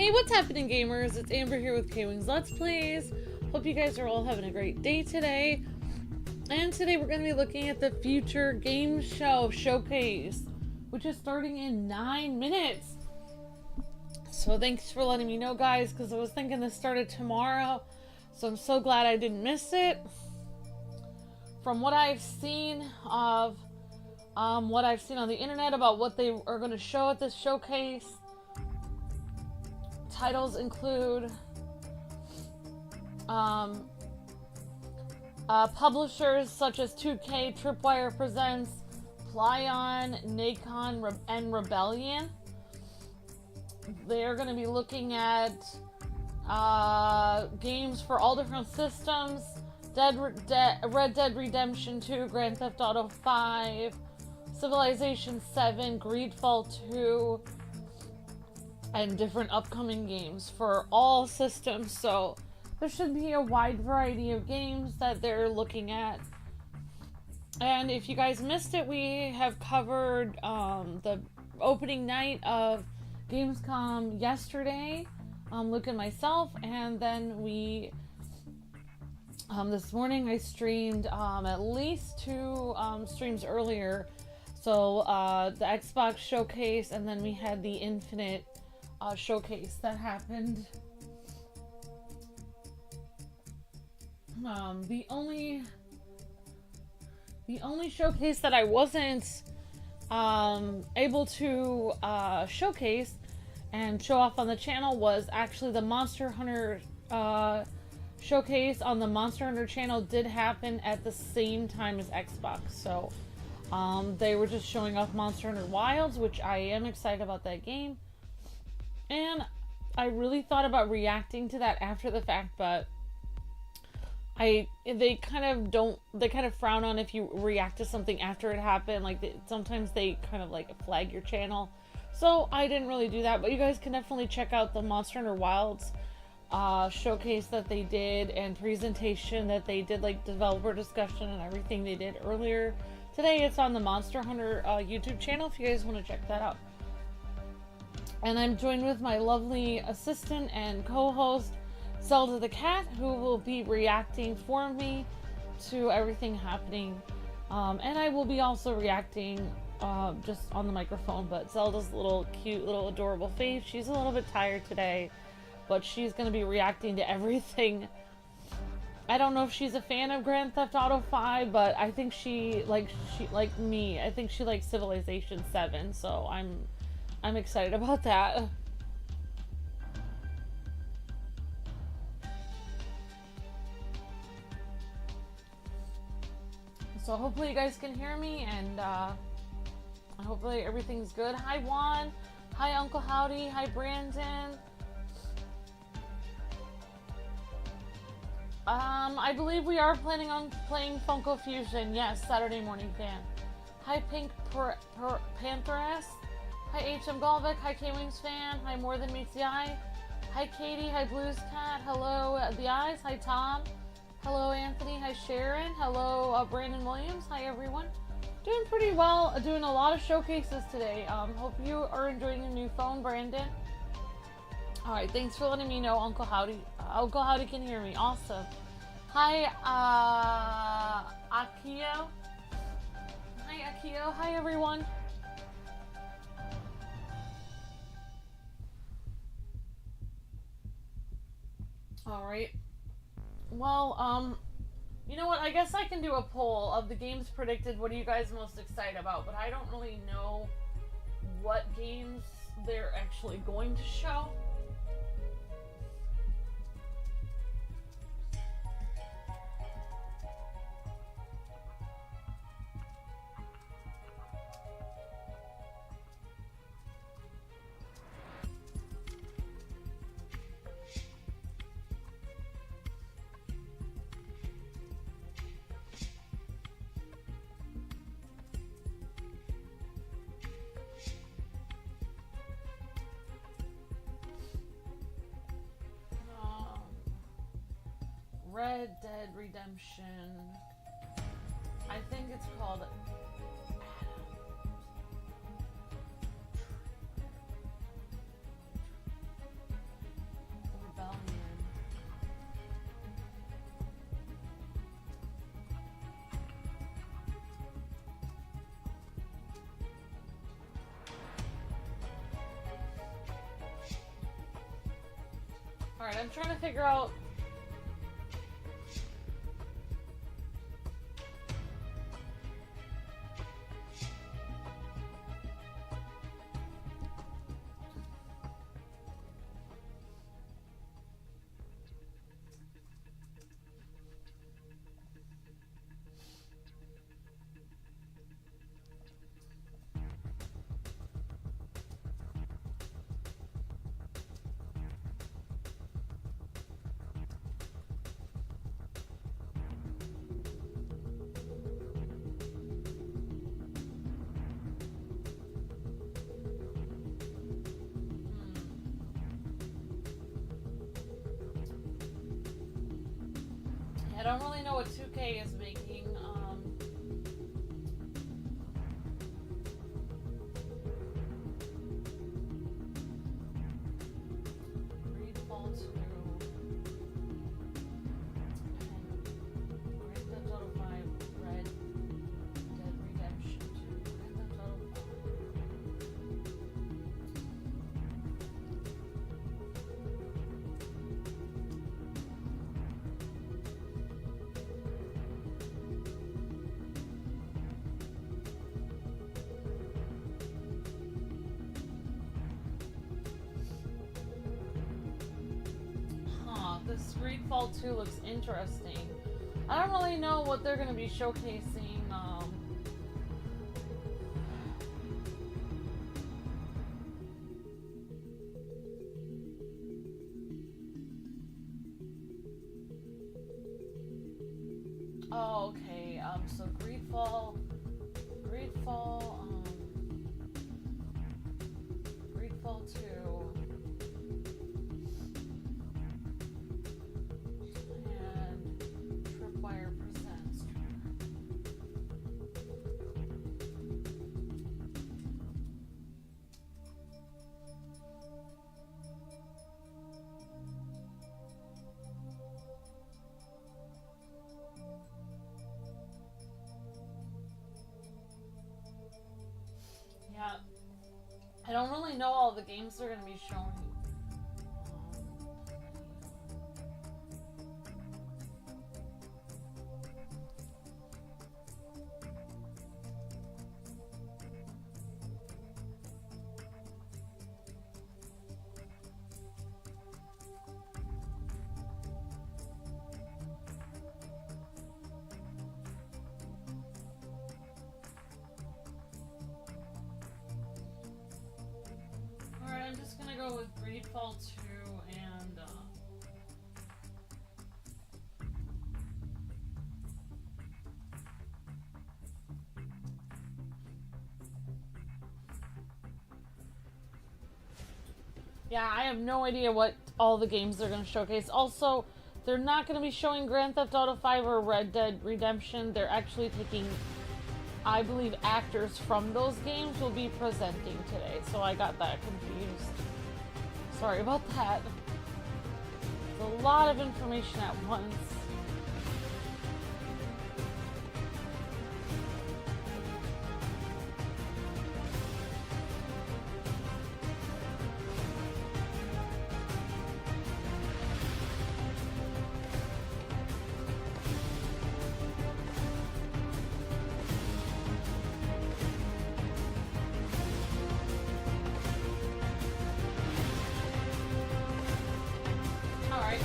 Hey, what's happening, gamers? It's Amber here with Kwingsletsplays. Hope you guys are all having a great day today. And today we're going to be looking at the Future Game Show Showcase, which is starting in 9 minutes. So thanks for letting me know, guys, because I was thinking this started tomorrow. So I'm so glad I didn't miss it. From what I've seen of what I've seen on the internet about what they are going to show at this showcase, titles include publishers such as 2K, Tripwire Presents, Plyon, Nacon, and Rebellion. They're going to be looking at games for all different systems: Red Dead Redemption 2, Grand Theft Auto 5, Civilization 7, Greedfall 2, and different upcoming games for all systems. So there should be a wide variety of games that they're looking at. And if you guys missed it, we have covered the opening night of Gamescom yesterday, Luke and myself, and then we this morning I streamed at least 2 streams earlier. So the Xbox showcase, and then we had the Infinite showcase that happened. The only showcase that I wasn't able to showcase and show off on the channel was actually the Monster Hunter showcase on the Monster Hunter channel. Did happen at the same time as Xbox, so they were just showing off Monster Hunter Wilds, which I am excited about that game. And I really thought about reacting to that after the fact, but they kind of frown on if you react to something after it happened. Like, sometimes they kind of like flag your channel. So I didn't really do that, but you guys can definitely check out the Monster Hunter Wilds showcase that they did and presentation that they did, like developer discussion and everything they did earlier today. It's on the Monster Hunter YouTube channel if you guys want to check that out. And I'm joined with my lovely assistant and co-host, Zelda the Cat, who will be reacting for me to everything happening. And I will be also reacting just on the microphone, but Zelda's little cute, little adorable face, she's a little bit tired today, but she's going to be reacting to everything. I don't know if she's a fan of Grand Theft Auto 5, but I think she like me, I think she likes Civilization 7, so I'm excited about that. So hopefully you guys can hear me, and hopefully everything's good. Hi Juan, hi Uncle Howdy, hi Brandon. I believe we are planning on playing Funko Fusion. Yes, Saturday Morning Fan. Hi Pink Pantheress. Hi HM Golvic. Hi K-Wings Fan. Hi More Than Meets the Eye. Hi Katie. Hi Blues Cat. Hello The Eyes. Hi Tom. Hello Anthony. Hi Sharon. Hello Brandon Williams. Hi everyone. Doing pretty well. Doing a lot of showcases today. Hope you are enjoying your new phone, Brandon. Alright, thanks for letting me know, Uncle Howdy. Uncle Howdy can hear me. Awesome. Hi, Akio. Hi, Akio. Hi, everyone. Alright. Well, you know what? I guess I can do a poll of the games predicted. What are you guys most excited about? But I don't really know what games they're actually going to show. Red Dead Redemption. I think it's called Alright, I'm trying to figure out... I don't really know what 2K is making. Greedfall 2. And Grand Theft Auto 5, Red Dead Redemption 2. Grand Theft Auto 5. This Greedfall 2 looks interesting. I don't really know what they're going to be showcasing. Oh, okay. So Greedfall 2. Tripwire presents. Yeah, I don't really know all the games they're going to be showing. I'm just gonna go with Greedfall 2 and yeah, I have no idea what all the games they're gonna showcase. Also, they're not gonna be showing Grand Theft Auto 5 or Red Dead Redemption. They're actually taking, I believe, actors from those games will be presenting today, so I got that confused. Sorry about that. It's a lot of information at once.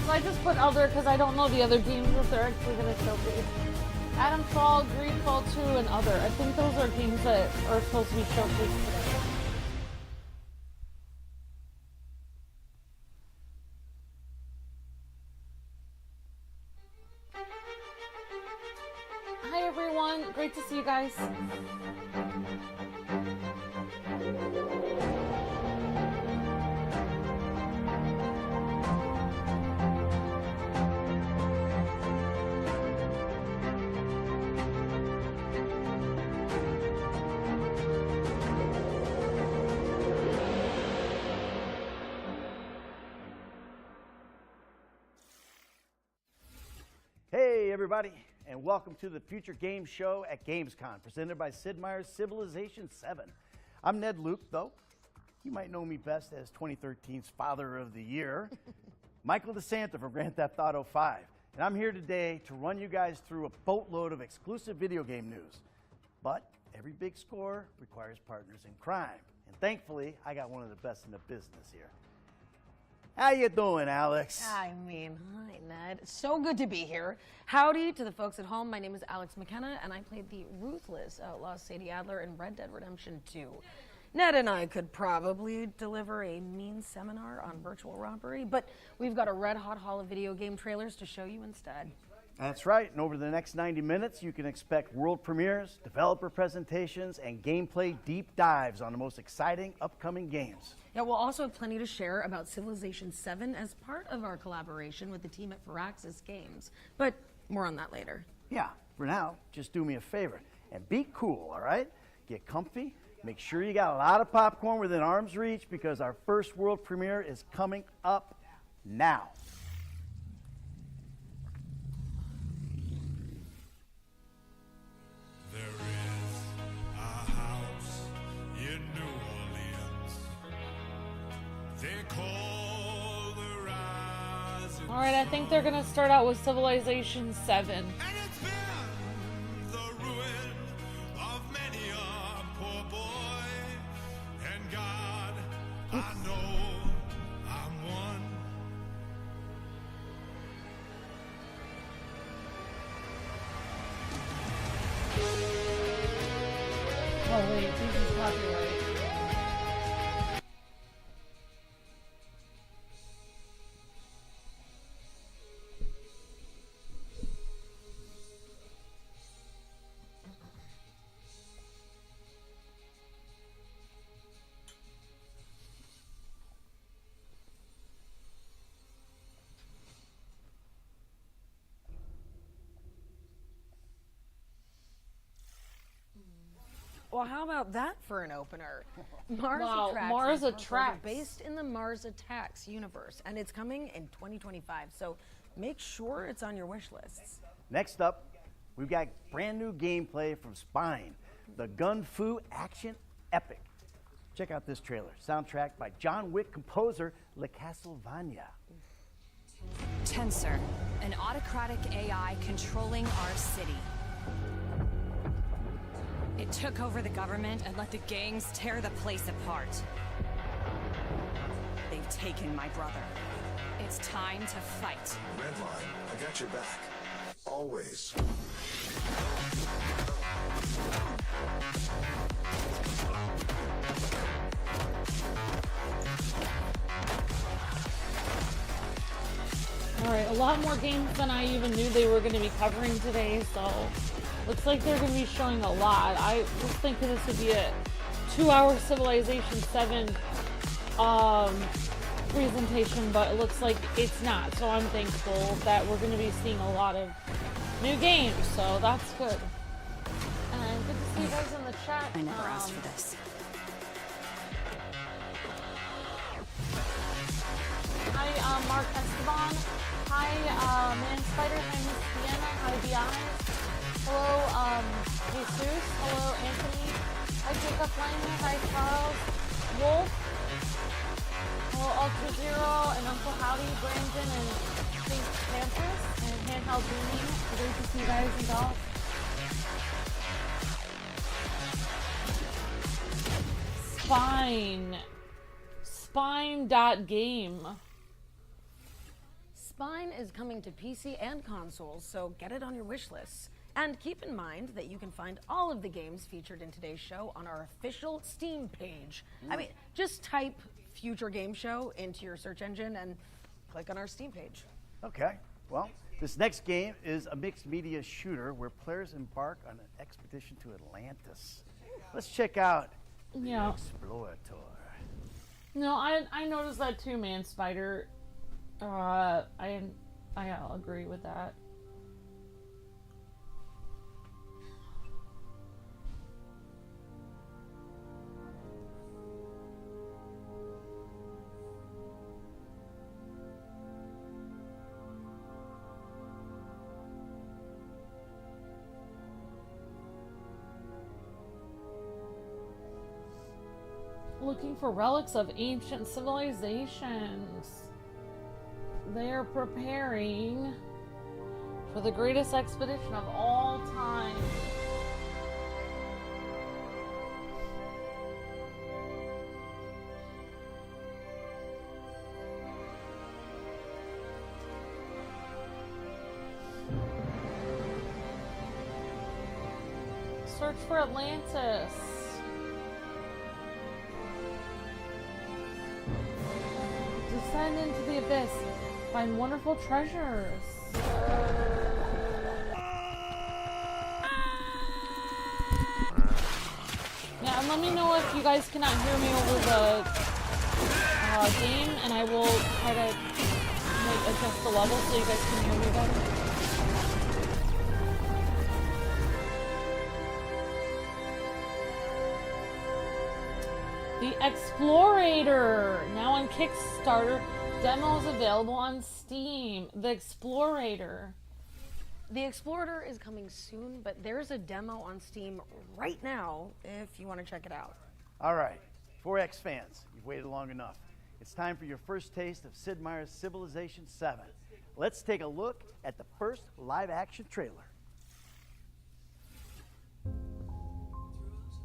So I just put other because I don't know the other games that they're actually going to showcase. Atomfall, Greedfall 2, and other. I think those are games that are supposed to be showcased today. Hi everyone, great to see you guys. Hey everybody, and welcome to the Future Games Show at Gamescom, presented by Sid Meier's Civilization 7. I'm Ned Luke, though. You might know me best as 2013's Father of the Year. Michael DeSanta from Grand Theft Auto 5, and I'm here today to run you guys through a boatload of exclusive video game news. But every big score requires partners in crime, and thankfully, I got one of the best in the business here. How you doing, Alex? Hi, Ned. So good to be here. Howdy to the folks at home. My name is Alex McKenna, and I played the ruthless outlaw Sadie Adler in Red Dead Redemption 2. Ned and I could probably deliver a mean seminar on virtual robbery, but we've got a red-hot haul of video game trailers to show you instead. That's right, and over the next 90 minutes, you can expect world premieres, developer presentations, and gameplay deep dives on the most exciting upcoming games. Yeah, we'll also have plenty to share about Civilization 7 as part of our collaboration with the team at Firaxis Games, but more on that later. Yeah, for now, just do me a favor and be cool, all right? Get comfy, make sure you got a lot of popcorn within arm's reach because our first world premiere is coming up now. There is a house in New Orleans. They call the rising. All right, I think they're gonna start out with Civilization 7. And it's been the ruin of many a poor boy. And God, I know I'm one. Oh wait, this is copyright. Well, how about that for an opener? Mars Wow, Attacks Mars is a crossover Attacks. based in the Mars Attacks universe, and it's coming in 2025, so make sure it's on your wish lists. Next up, we've got brand new gameplay from Spine, the gun fu action epic. Check out this trailer, soundtrack by John Wick composer Le Castlevania. Tensor, an autocratic AI controlling our city. It took over the government and let the gangs tear the place apart. They've taken my brother. It's time to fight. Redline, I got your back. Always. All right, a lot more games than I even knew they were going to be covering today, so looks like they're going to be showing a lot. I was thinking this would be a 2-hour Civilization 7 presentation, but it looks like it's not, so I'm thankful that we're going to be seeing a lot of new games, so that's good. And good to see you guys in the chat. I never asked for this. Hi, Mark Esteban. Hi, Man Spider. Hi, Miss Sienna. Hi, BI. Hello, Jesus. Hello, Anthony. Hi, Jacob Langman. Hi, Charles. Wolf. Hello, Ultra Zero and Uncle Howdy, Brandon, and Pink Panthers, and Handheld Gaming. Great to see you guys and dolls. Spine. Spine.game. Spine is coming to PC and consoles, so get it on your wish lists. And keep in mind that you can find all of the games featured in today's show on our official Steam page. I mean, just type Future Game Show into your search engine and click on our Steam page. Okay, well, this next game is a mixed media shooter where players embark on an expedition to Atlantis. Let's check out Yeah. Explorator. No, I noticed that too, Man Spider. I'll agree with that. Looking for relics of ancient civilizations. They are preparing for the greatest expedition of all time. Search for Atlantis. Descend into the abyss. Find wonderful treasures. Yeah, and let me know if you guys cannot hear me over the game, and I will try to adjust the level so you guys can hear me better. The Explorator, now on Kickstarter. Demo is available on Steam. The Explorator. The Explorator is coming soon, but there's a demo on Steam right now if you want to check it out. All right, 4X fans, you've waited long enough. It's time for your first taste of Sid Meier's Civilization VII. Let's take a look at the first live-action trailer.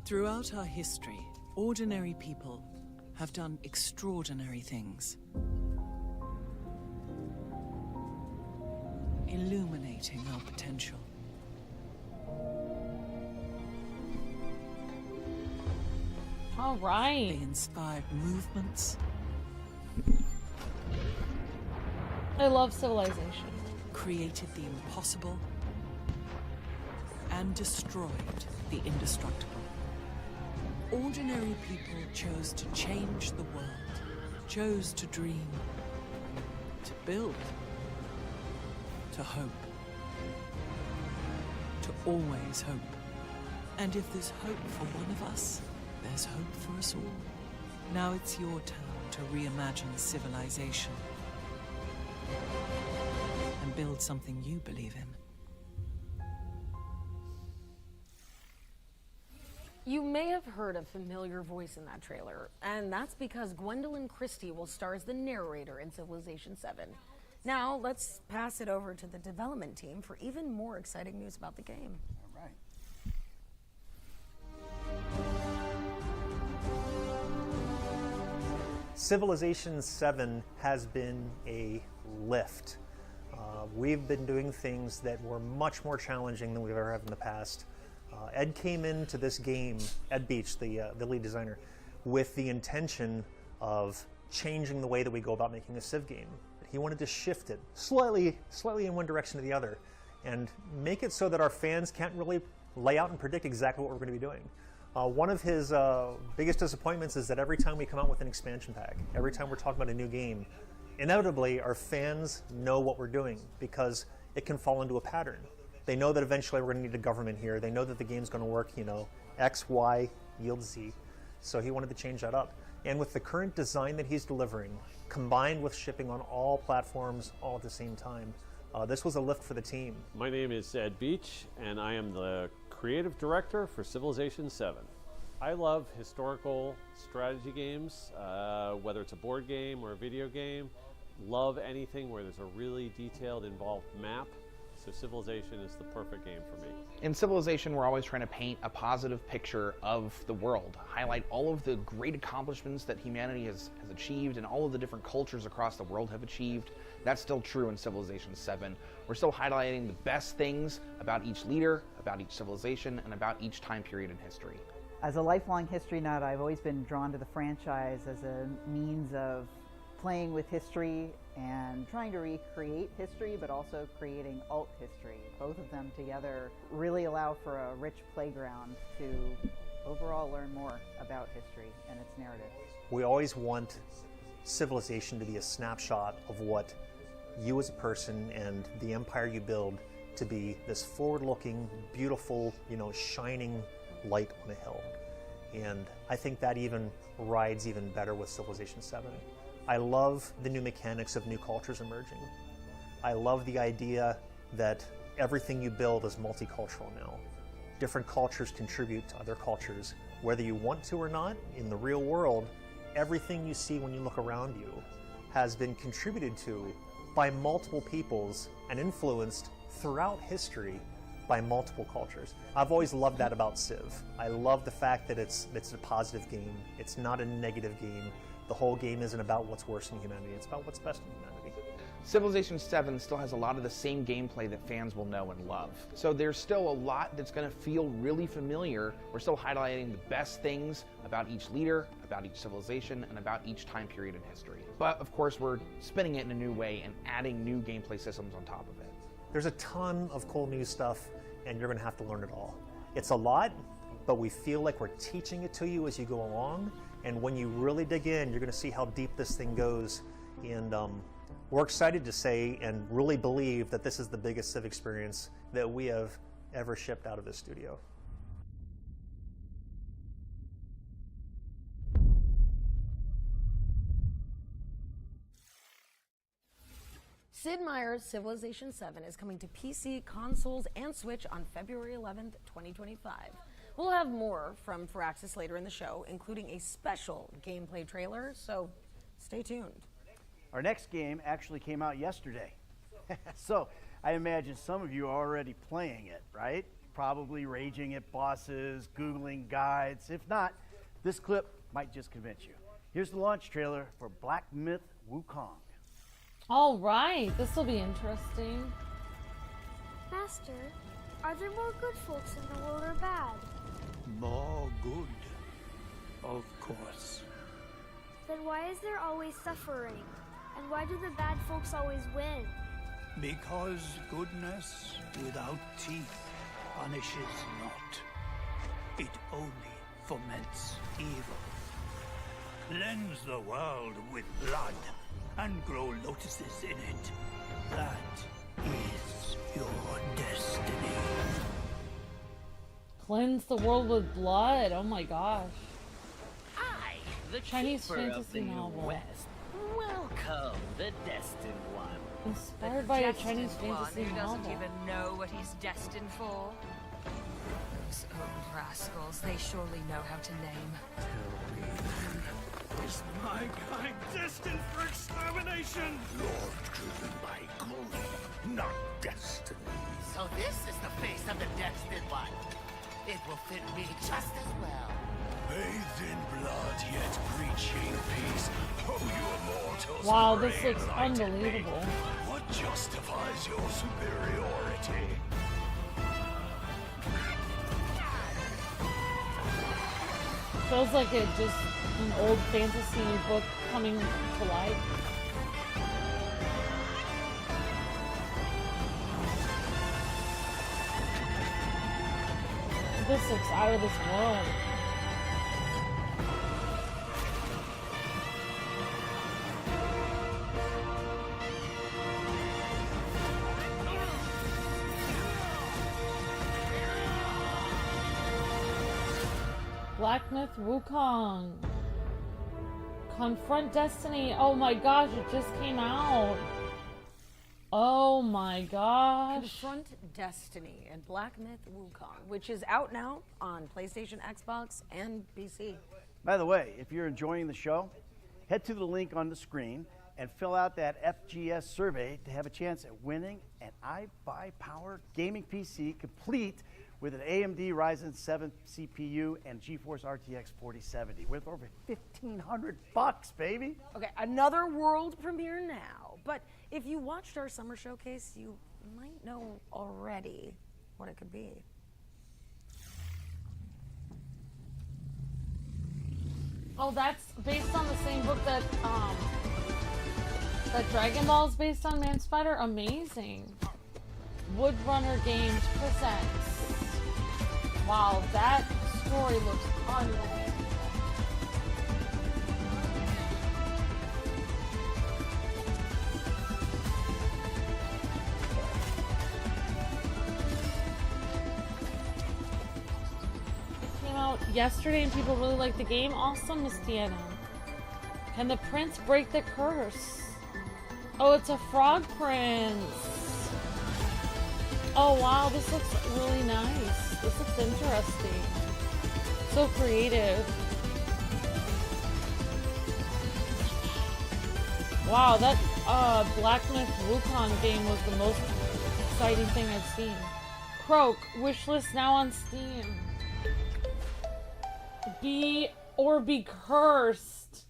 Throughout our history, ordinary people have done extraordinary things, illuminating our potential. All right. They inspired movements, I love Civilization. created the impossible, and destroyed the indestructible. Ordinary people chose to change the world, chose to dream, to build, to hope, to always hope. And if there's hope for one of us, there's hope for us all. Now it's your turn to reimagine civilization and build something you believe in. You may have heard a familiar voice in that trailer, and that's because Gwendolyn Christie will star as the narrator in Civilization VII. Now, let's pass it over to the development team for even more exciting news about the game. All right. Civilization VII has been a lift. We've been doing things that were much more challenging than we've ever had in the past. Ed came into this game, Ed Beach, the lead designer, with the intention of changing the way that we go about making a Civ game. He wanted to shift it slightly in one direction or the other, and make it so that our fans can't really lay out and predict exactly what we're going to be doing. One of his biggest disappointments is that every time we come out with an expansion pack, every time we're talking about a new game, inevitably our fans know what we're doing because it can fall into a pattern. They know that eventually we're going to need a government here. They know that the game's going to work, you know, X, Y, yields Z. So he wanted to change that up. And with the current design that he's delivering, combined with shipping on all platforms all at the same time, this was a lift for the team. My name is Ed Beach, and I am the creative director for Civilization VII. I love historical strategy games, whether it's a board game or a video game. Love anything where there's a really detailed, involved map. So Civilization is the perfect game for me. In Civilization, we're always trying to paint a positive picture of the world, highlight all of the great accomplishments that humanity has achieved and all of the different cultures across the world have achieved. That's still true in Civilization VII. We're still highlighting the best things about each leader, about each civilization, and about each time period in history. As a lifelong history nut, I've always been drawn to the franchise as a means of playing with history and trying to recreate history, but also creating alt history. Both of them together really allow for a rich playground to overall learn more about history and its narrative. We always want Civilization to be a snapshot of what you as a person and the empire you build to be this forward-looking, beautiful, you know, shining light on a hill. And I think that even rides even better with Civilization VII. I love the new mechanics of new cultures emerging. I love the idea that everything you build is multicultural now. Different cultures contribute to other cultures, whether you want to or not. In the real world, everything you see when you look around you has been contributed to by multiple peoples and influenced throughout history by multiple cultures. I've always loved that about Civ. I love the fact that it's a positive game. It's not a negative game. The whole game isn't about what's worse in humanity. It's about what's best in humanity. Civilization 7 still has a lot of the same gameplay that fans will know and love. So there's still a lot that's going to feel really familiar. We're still highlighting the best things about each leader, about each civilization, and about each time period in history. But of course, we're spinning it in a new way and adding new gameplay systems on top of it. There's a ton of cool new stuff, and you're going to have to learn it all. It's a lot, but we feel like we're teaching it to you as you go along. And when you really dig in, you're going to see how deep this thing goes. And we're excited to say and really believe that this is the biggest Civ experience that we have ever shipped out of this studio. Sid Meier's Civilization 7 is coming to PC, consoles, and Switch on February 11th, 2025. We'll have more from Firaxis later in the show, including a special gameplay trailer, so stay tuned. Our next game actually came out yesterday. So I imagine some of you are already playing it, right? Probably raging at bosses, Googling guides. If not, this clip might just convince you. Here's the launch trailer for Black Myth Wukong. All right, this will be interesting. Master, are there more good folks in the world or bad? More good, of course. Then why is there always suffering? And why do the bad folks always win? Because goodness without teeth punishes not. It only foments evil. Cleanse the world with blood and grow lotuses in it. That is your destiny. Cleanse the world with blood. Oh my gosh. I, the Chinese keeper of fantasy the New novel. West, welcome the destined one. Inspired by a Chinese Destined one fantasy who doesn't novel. even know what he's destined for. Those old rascals, they surely know how to name. Is my kind destined for extermination? You're driven by grief, not destiny. So this is the face of the destined one. It will fit me just as well. Bathed in blood, yet preaching peace. Oh, you immortals. Wow, this pray looks enlighten me. unbelievable. What justifies your superiority? Feels like it just an old fantasy book coming to life. This looks out of this world. Black Myth Wukong. Confront Destiny. Oh my gosh, it just came out. Oh my gosh. Confront Destiny and Black Myth Wukong, which is out now on PlayStation, Xbox, and PC. By the way, if you're enjoying the show, head to the link on the screen and fill out that FGS survey to have a chance at winning an i5-powered gaming PC complete with an AMD Ryzen 7 CPU and GeForce RTX 4070 worth over $1,500, baby. Okay, another world premiere now. But if you watched our summer showcase, you might know already what it could be. Oh, that's based on the same book that Dragon Ball is based on, Man Spider. Amazing. Woodrunner Games presents. Wow, that story looks unreal. It came out yesterday and people really like the game. Awesome, Miss Tiana. Can the prince break the curse? Oh, it's a frog prince. Oh wow, this looks really nice. This looks interesting. So creative. Wow, that Black Myth Wukong game was the most exciting thing I've seen. Croak, wishlist now on Steam. Be cursed.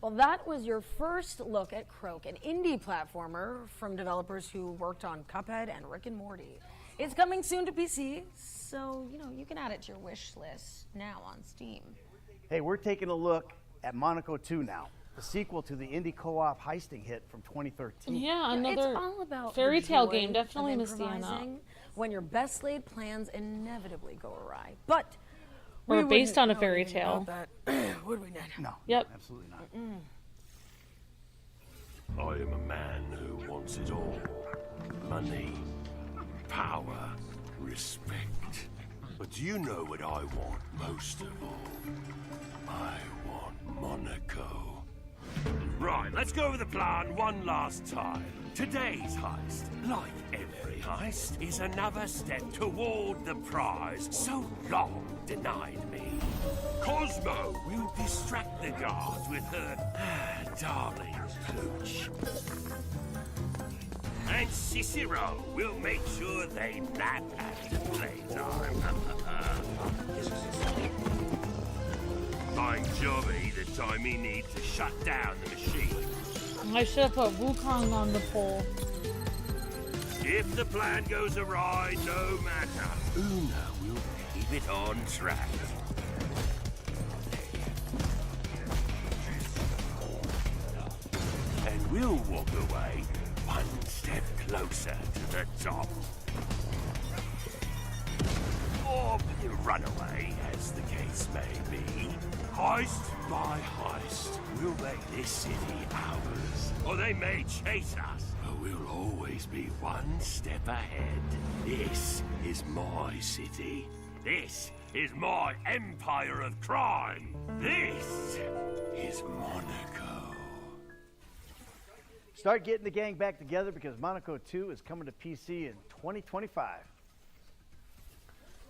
Well, that was your first look at Croak, an indie platformer from developers who worked on Cuphead and Rick and Morty. It's coming soon to PC, so you can add it to your wish list now on Steam. Hey, we're taking a look at Monaco 2 now, the sequel to the indie co-op heisting hit from 2013. Yeah, another it's all about fairy the tale joy game. Definitely of missed the improvising when your best laid plans inevitably go awry. But or we based on a wouldn't know fairy anything tale. about that, would we, Ned? No. Yep. Absolutely not. I am a man who wants it all. Money, power, respect. But do you know what I want most of all? I want Monaco. Right, let's go over the plan one last time. Today's heist, like every heist, is another step toward the prize so long denied me. Cosmo will distract the guards with her darling pooch. And Cicero will make sure they nap after playtime. Find Joby the time he needs to shut down the machine. I should have put Wukong on the poll. If the plan goes awry, no matter, Una will keep it on track. And we'll walk away one step closer to the top. Or run away, as the case may be. Heist by heist, we'll make this city ours. Or they may chase us, but we'll always be one step ahead. This is my city. This is my empire of crime. This is Monaco. Start getting the gang back together because Monaco 2 is coming to PC in 2025.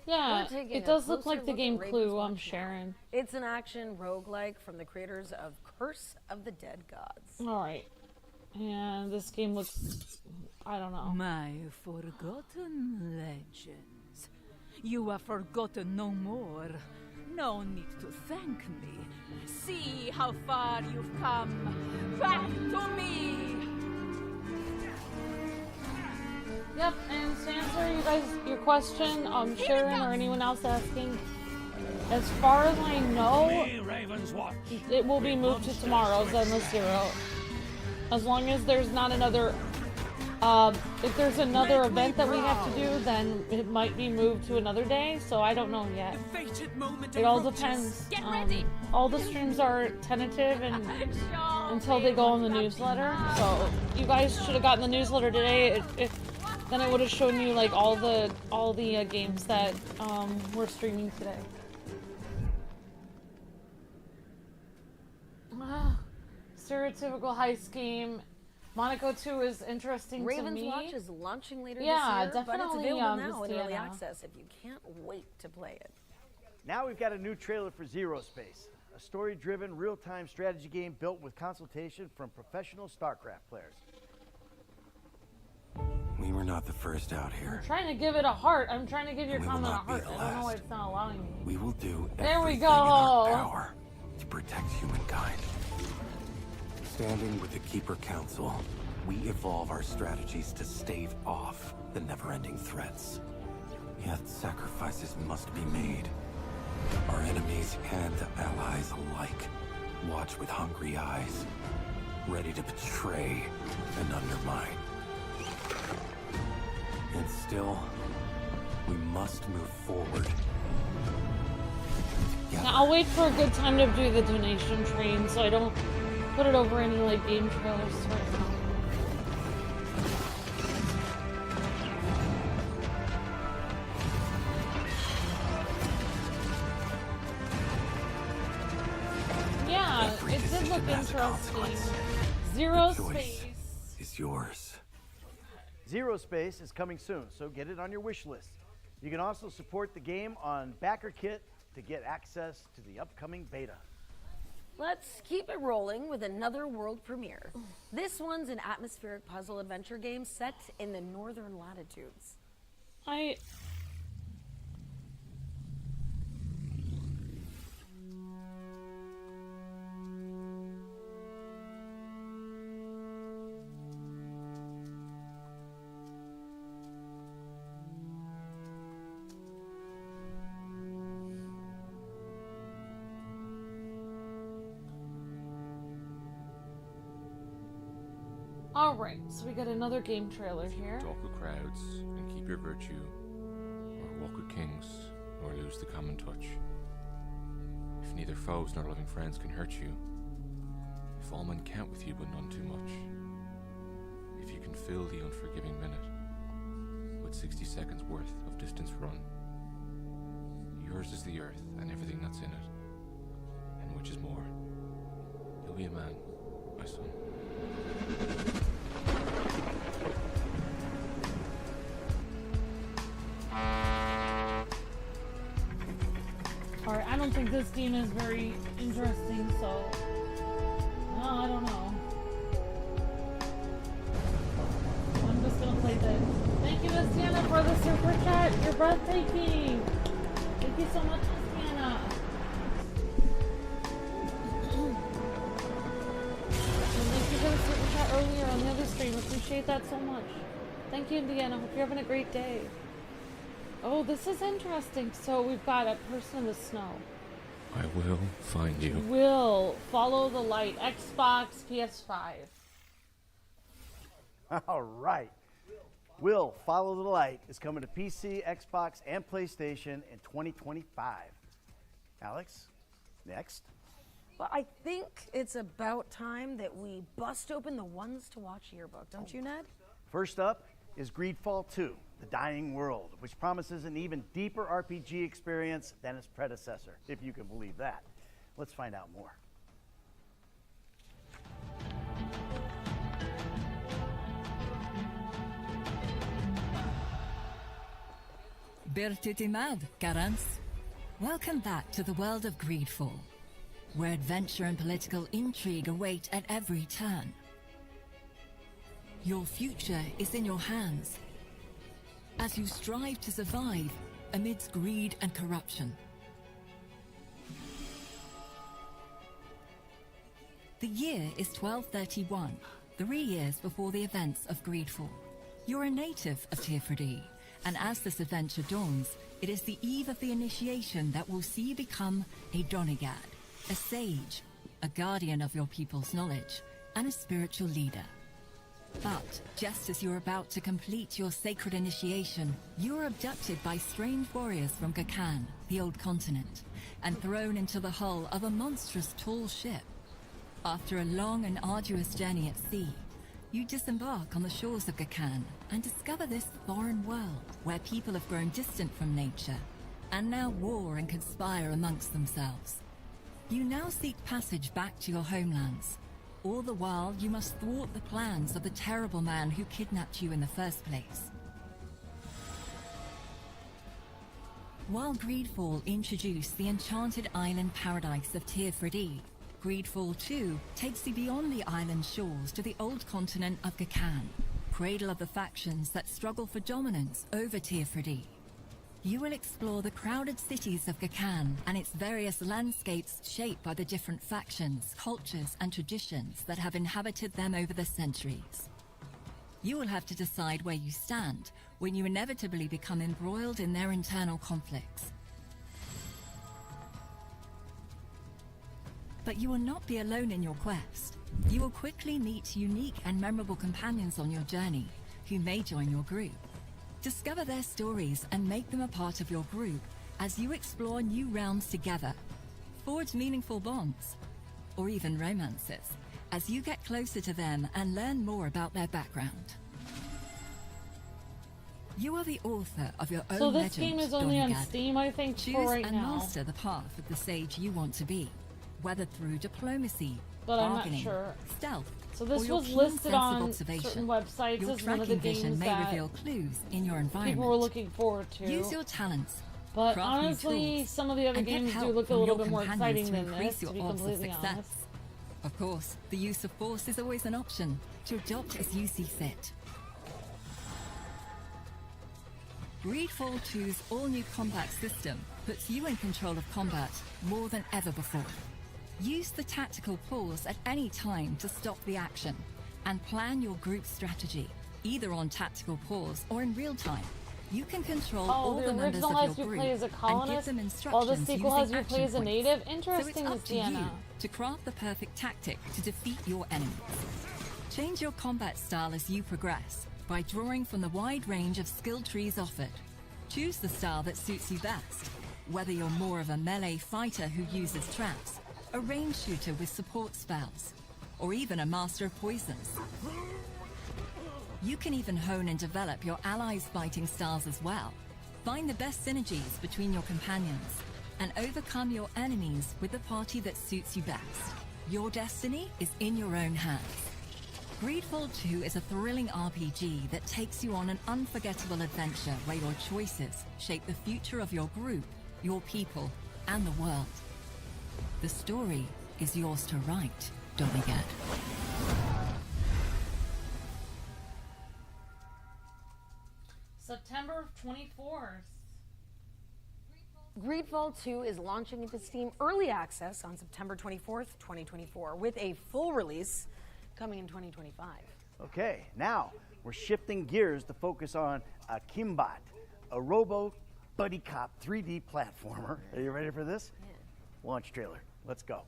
Yeah, We're taking it a does look closer like the look game at Raven's Clue, Watch now. Sharon. It's an action roguelike from the creators of Curse of the Dead Gods. Alright. And this game looks... I don't know. My forgotten legends. You are forgotten no more. No need to thank me. See how far you've come. Back to me! Yep, and to answer you guys your question, Sharon or anyone else asking, as far as I know, it will be moved to tomorrow's Endless Zero. As long as there's not another, if there's another event that we have to do, then it might be moved to another day, so I don't know yet. It all depends. All the streams are tentative and until they go on the newsletter, so you guys should have gotten the newsletter today. Then it would have shown you like all the games that we're streaming today. Stereotypical heist game. Monaco 2 is interesting Raven's to me. Watch is launching later this Yeah, year, but it's definitely, available now in this early year. access if you can't wait to play it. Now we've got a new trailer for Zero Space, a story-driven, real-time strategy game built with consultation from professional StarCraft players. We were not the first out here. I'm trying to give it a heart. I'm trying to give your We will comment a not be heart. the I don't know why last. it's not allowing me. We will do There we everything in our go. power to protect humankind. Standing with the Keeper Council, we evolve our strategies to stave off the never-ending threats. Yet sacrifices must be made. Our enemies and allies alike watch with hungry eyes, ready to betray and undermine. And still, we must move forward. Now, I'll wait for a good time to do the donation train so I don't put it over any like game trailers right now. Yeah, it did look interesting. Zero Space is yours. Zero Space is coming soon, so get it on your wish list. You can also support the game on BackerKit to get access to the upcoming beta. Let's keep it rolling with another world premiere. This one's an atmospheric puzzle adventure game set in the northern latitudes. Alright, so we got another game trailer here. Talk with crowds and keep your virtue, or walk with kings, or lose the common touch. If neither foes nor loving friends can hurt you, if all men count with you but none too much, if you can fill the unforgiving minute with 60 seconds worth of distance run, yours is the earth and everything that's in it, and which is more, you'll be a man, my son. Alright, I don't think this game is very interesting, so... No, I don't know. I'm just gonna play this. Thank you, Miss Tiana, for the super chat. You're breathtaking. Thank you so much, Miss Tiana. And thank you for the super chat earlier on the other stream. Appreciate that so much. Thank you, Indiana. Hope you're having a great day. Oh, this is interesting. So we've got a person in the snow. I will find you. Will follow the light. Xbox, PS5. All right. Will Follow the Light is coming to PC, Xbox, and PlayStation in 2025. Alex, next. Well, I think it's about time that we bust open the ones to watch yearbook, don't you, Ned? First up is Greedfall II, The Dying World, which promises an even deeper RPG experience than its predecessor, if you can believe that. Let's find out more. Bertitimad, Garance. Welcome back to the world of Greedfall, where adventure and political intrigue await at every turn. Your future is in your hands as you strive to survive amidst greed and corruption. The year is 1231, 3 years before the events of Greedfall. You're a native of Tearfredy, and as this adventure dawns, it is the eve of the initiation that will see you become a Donegad, a sage, a guardian of your people's knowledge, and a spiritual leader. But just as you're about to complete your sacred initiation, you are abducted by strange warriors from Gakan, the old continent, and thrown into the hull of a monstrous tall ship. After a long and arduous journey at sea, you disembark on the shores of Gakan and discover this foreign world where people have grown distant from nature and now war and conspire amongst themselves. You now seek passage back to your homelands. All the while, you must thwart the plans of the terrible man who kidnapped you in the first place. While Greedfall introduced the enchanted island paradise of Tearfredy, Greedfall II takes you beyond the island shores to the old continent of Gakan, cradle of the factions that struggle for dominance over Tearfredy. You will explore the crowded cities of Gakan and its various landscapes shaped by the different factions, cultures, and traditions that have inhabited them over the centuries. You will have to decide where you stand when you inevitably become embroiled in their internal conflicts. But you will not be alone in your quest. You will quickly meet unique and memorable companions on your journey who may join your group. Discover their stories and make them a part of your group as you explore new realms together. Forge meaningful bonds, or even romances, as you get closer to them and learn more about their background. You are the author of your own legend, So this game is only on Steam, I think, Choose for right and now. master the path of the sage you want to be, whether through diplomacy, But I'm not bargaining, sure. stealth, So this or your was keen listed sense of on observation. certain websites Your as one of the tracking vision games may that reveal clues in your environment. people were looking forward to. Use your talents But craft new honestly, tools, some of the other and get games do help look a from little your bit more companions exciting to than increase this, to your be odds of completely success. honest. Of course, the use of force is always an option, to adopt as you see fit. Greedfall 2's all-new combat system puts you in control of combat more than ever before. Use the tactical pause at any time to stop the action, and plan your group strategy, either on tactical pause or in real time. You can control all the members of original has your you group play as a and give colonist, them while the instructions sequel has using you play as a action native. points. Interesting So to it's up see, to you Anna. to craft the perfect tactic to defeat your enemies. Change your combat style as you progress by drawing from the wide range of skill trees offered. Choose the style that suits you best, whether you're more of a melee fighter who uses traps, a range shooter with support spells, or even a master of poisons. You can even hone and develop your allies' fighting styles as well. Find the best synergies between your companions and overcome your enemies with the party that suits you best. Your destiny is in your own hands. Greedfall 2 is a thrilling RPG that takes you on an unforgettable adventure where your choices shape the future of your group, your people, and the world. The story is yours to write, don't forget. September 24th. Greedfall 2 is launching into Steam Early Access on September 24th, 2024, with a full release coming in 2025. Okay, now we're shifting gears to focus on AKIMBOT, a robo buddy cop 3D platformer. Are you ready for this? Yeah. Launch trailer. Let's go.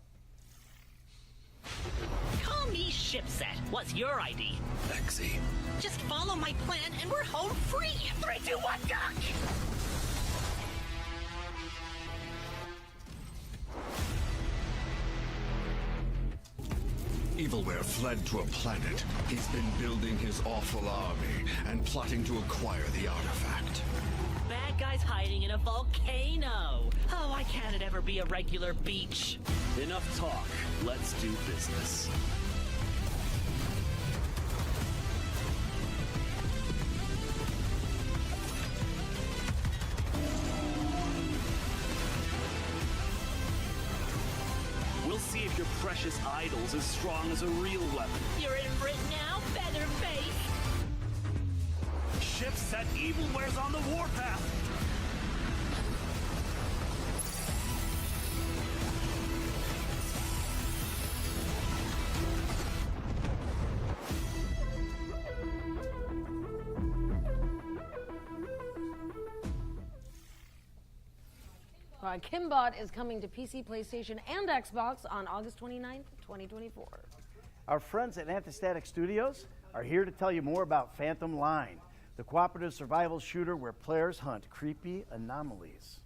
Call me Shipset. What's your ID? Lexi. Just follow my plan and we're home free. 3, 2, 1, go! Evilware fled to a planet. He's been building his awful army and plotting to acquire the artifact. Bad guy's hiding in a volcano. Oh, why can't it ever be a regular beach? Enough talk. Let's do business. We'll see if your precious idol's as strong as a real weapon. You're in for it now, Featherface. Shipset Evilware's on the warpath. AKIMBOT is coming to PC, PlayStation, and Xbox on August 29th, 2024. Our friends at Antistatic Studios are here to tell you more about Phantom Line, the cooperative survival shooter where players hunt creepy anomalies.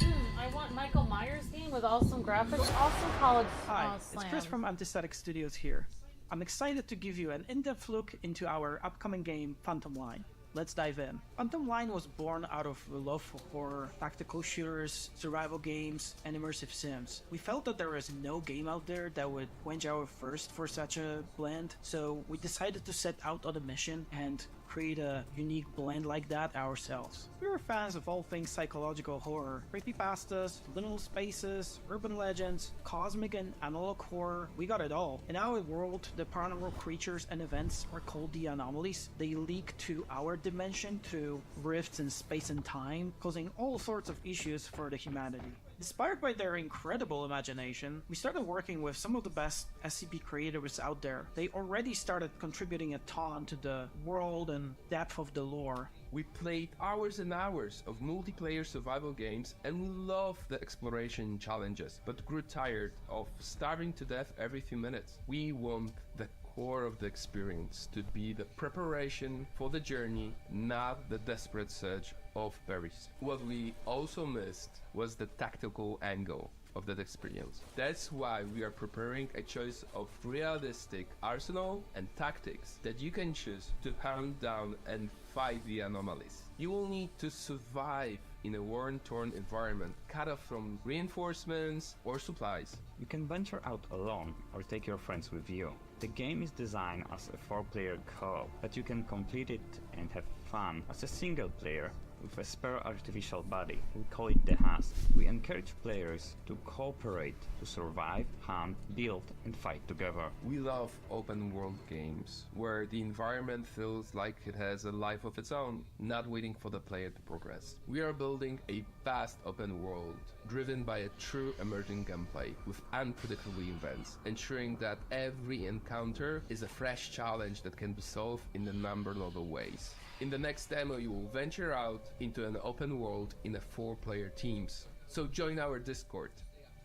I want Michael Myers game with awesome graphics, awesome college Hi, it's slams. Chris from Antistatic Studios here. I'm excited to give you an in-depth look into our upcoming game, Phantom Line. Let's dive in. Phantom Line was born out of a love for horror, tactical shooters, survival games, and immersive sims. We felt that there was no game out there that would quench our thirst for such a blend, so we decided to set out on a mission and create a unique blend like that ourselves. We were fans of all things psychological horror, creepypastas, liminal spaces, urban legends, cosmic and analog horror. We got it all. In our world, the paranormal creatures and events are called the anomalies. They leak to our dimension through rifts in space and time, causing all sorts of issues for the humanity. Inspired by their incredible imagination, we started working with some of the best SCP creators out there. They already started contributing a ton to the world and depth of the lore. We played hours and hours of multiplayer survival games and we loved the exploration challenges, but grew tired of starving to death every few minutes. We want the core of the experience to be the preparation for the journey, not the desperate search of berries. What we also missed was the tactical angle of that experience. That's why we are preparing a choice of realistic arsenal and tactics that you can choose to hunt down and fight the anomalies. You will need to survive in a war-torn environment, cut off from reinforcements or supplies. You can venture out alone or take your friends with you. The game is designed as a 4-player co-op, but you can complete it and have fun as a single player with a spare artificial body. We call it the Heist. We encourage players to cooperate to survive, hunt, build, and fight together. We love open world games, where the environment feels like it has a life of its own, not waiting for the player to progress. We are building a vast open world, driven by a true emerging gameplay, with unpredictable events, ensuring that every encounter is a fresh challenge that can be solved in a number of other ways. In the next demo, you will venture out into an open world in a 4-player teams. So join our Discord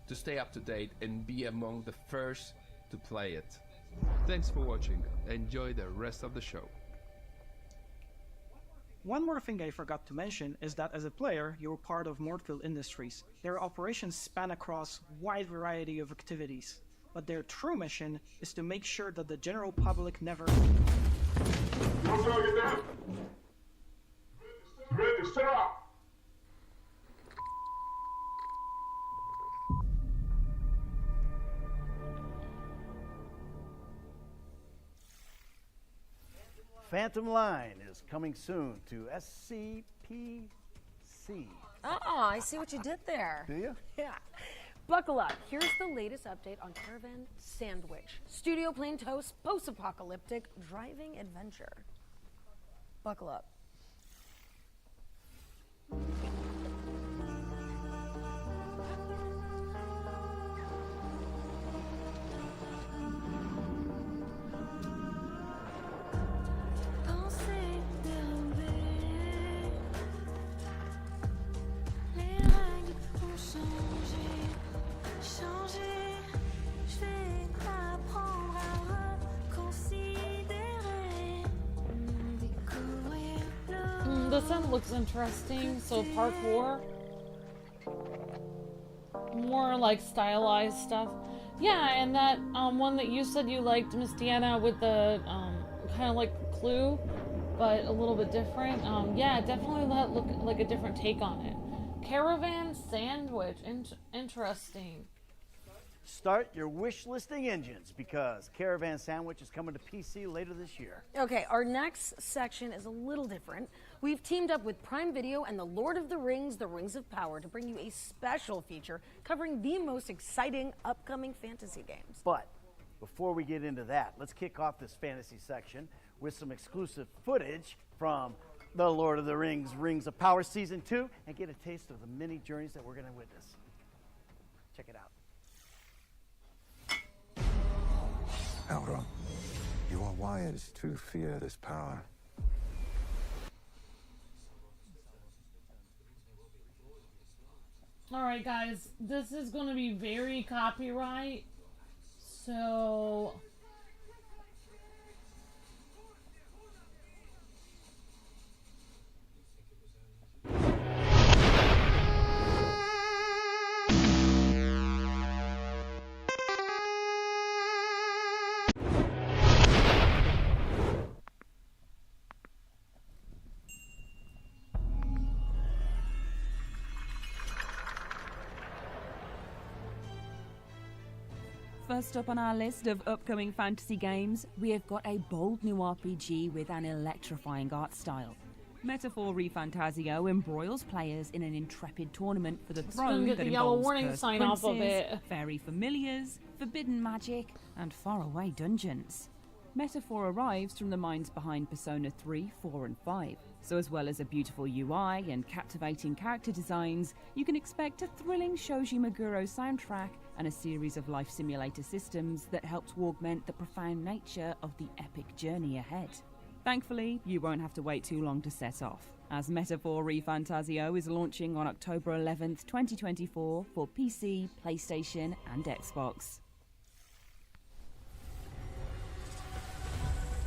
to stay up to date and be among the first to play it. Thanks for watching. Enjoy the rest of the show. One more thing I forgot to mention is that as a player, you're part of Mortfield Industries. Their operations span across a wide variety of activities, but their true mission is to make sure that the general public never... Ready, set up! Phantom Line is coming soon to SCPC. Oh, I see what you did there. Do you? Yeah. Buckle up. Here's the latest update on Caravan Sandwich. Studio plain toast, post-apocalyptic driving adventure. Buckle up. This one looks interesting. So parkour, more like stylized stuff. Yeah, and that one that you said you liked, Miss Deanna, with the kind of like Clue, but a little bit different. Yeah, definitely that look like a different take on it. Caravan Sandwich, interesting. Start your wish listing engines because Caravan Sandwich is coming to PC later this year. Okay, our next section is a little different. We've teamed up with Prime Video and the Lord of the Rings, The Rings of Power, to bring you a special feature covering the most exciting upcoming fantasy games. But before we get into that, let's kick off this fantasy section with some exclusive footage from The Lord of the Rings, Rings of Power Season 2, and get a taste of the many journeys that we're going to witness. Check it out. Elrond, you are wise to fear this power. Alright guys, this is going to be very copyright, so... First up on our list of upcoming fantasy games, we have got a bold new RPG with an electrifying art style. Metaphor Refantasio embroils players in an intrepid tournament for the throne get that the yellow involves warning cursed sign off of princes, it. fairy familiars, forbidden magic, and faraway dungeons. Metaphor arrives from the minds behind Persona 3, 4 and 5. So as well as a beautiful UI and captivating character designs, you can expect a thrilling Shoji Meguro soundtrack and a series of life simulator systems that help to augment the profound nature of the epic journey ahead. Thankfully, you won't have to wait too long to set off, as Metaphor Refantasio is launching on October 11th, 2024 for PC, PlayStation and Xbox.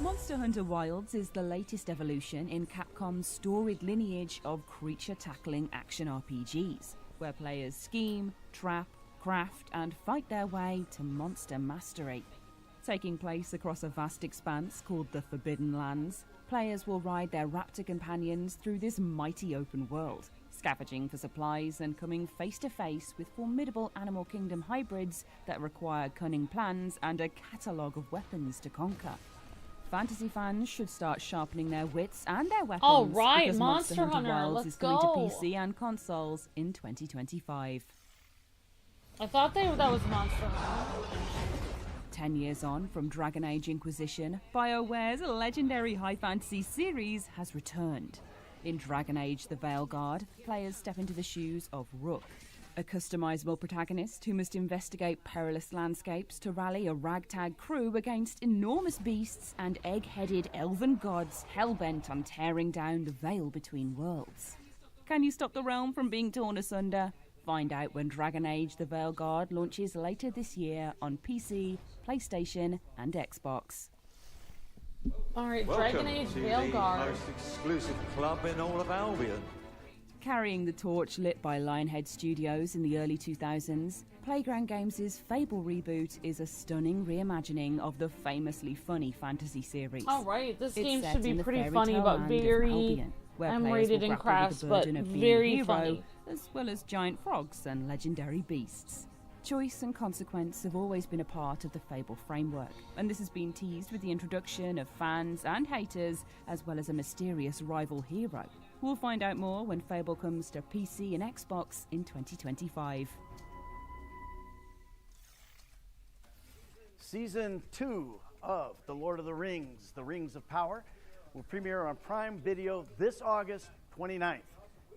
Monster Hunter Wilds is the latest evolution in Capcom's storied lineage of creature-tackling action RPGs, where players scheme, trap, craft, and fight their way to monster mastery. Taking place across a vast expanse called the Forbidden Lands, players will ride their raptor companions through this mighty open world, scavenging for supplies and coming face to face with formidable Animal Kingdom hybrids that require cunning plans and a catalogue of weapons to conquer. Fantasy fans should start sharpening their wits and their weapons. All right, because Monster Hunter Hunter, Worlds let's is coming go. to PC and consoles in 2025. I thought that was Monster Hunter. 10 years on from Dragon Age Inquisition, BioWare's legendary high fantasy series has returned. In Dragon Age the Veilguard, players step into the shoes of Rook, a customizable protagonist who must investigate perilous landscapes to rally a ragtag crew against enormous beasts and egg-headed elven gods hell-bent on tearing down the veil between worlds. Can you stop the realm from being torn asunder? Find out when Dragon Age the Veilguard launches later this year on PC, PlayStation and Xbox. Alright, Dragon Age Veilguard. Most exclusive club in all of Albion. Carrying the torch lit by Lionhead Studios in the early 2000s, Playground Games' Fable reboot is a stunning reimagining of the famously funny fantasy series. Alright, this It's game set should be in the pretty fairy funny, tale but land of very Albion, where players M-rated will in grapple with crafts, the but burden of being very a hero, funny. as well as giant frogs and legendary beasts. Choice and consequence have always been a part of the Fable framework, and this has been teased with the introduction of fans and haters, as well as a mysterious rival hero. We'll find out more when Fable comes to PC and Xbox in 2025. Season 2 of The Lord of the Rings, The Rings of Power, will premiere on Prime Video this August 29th.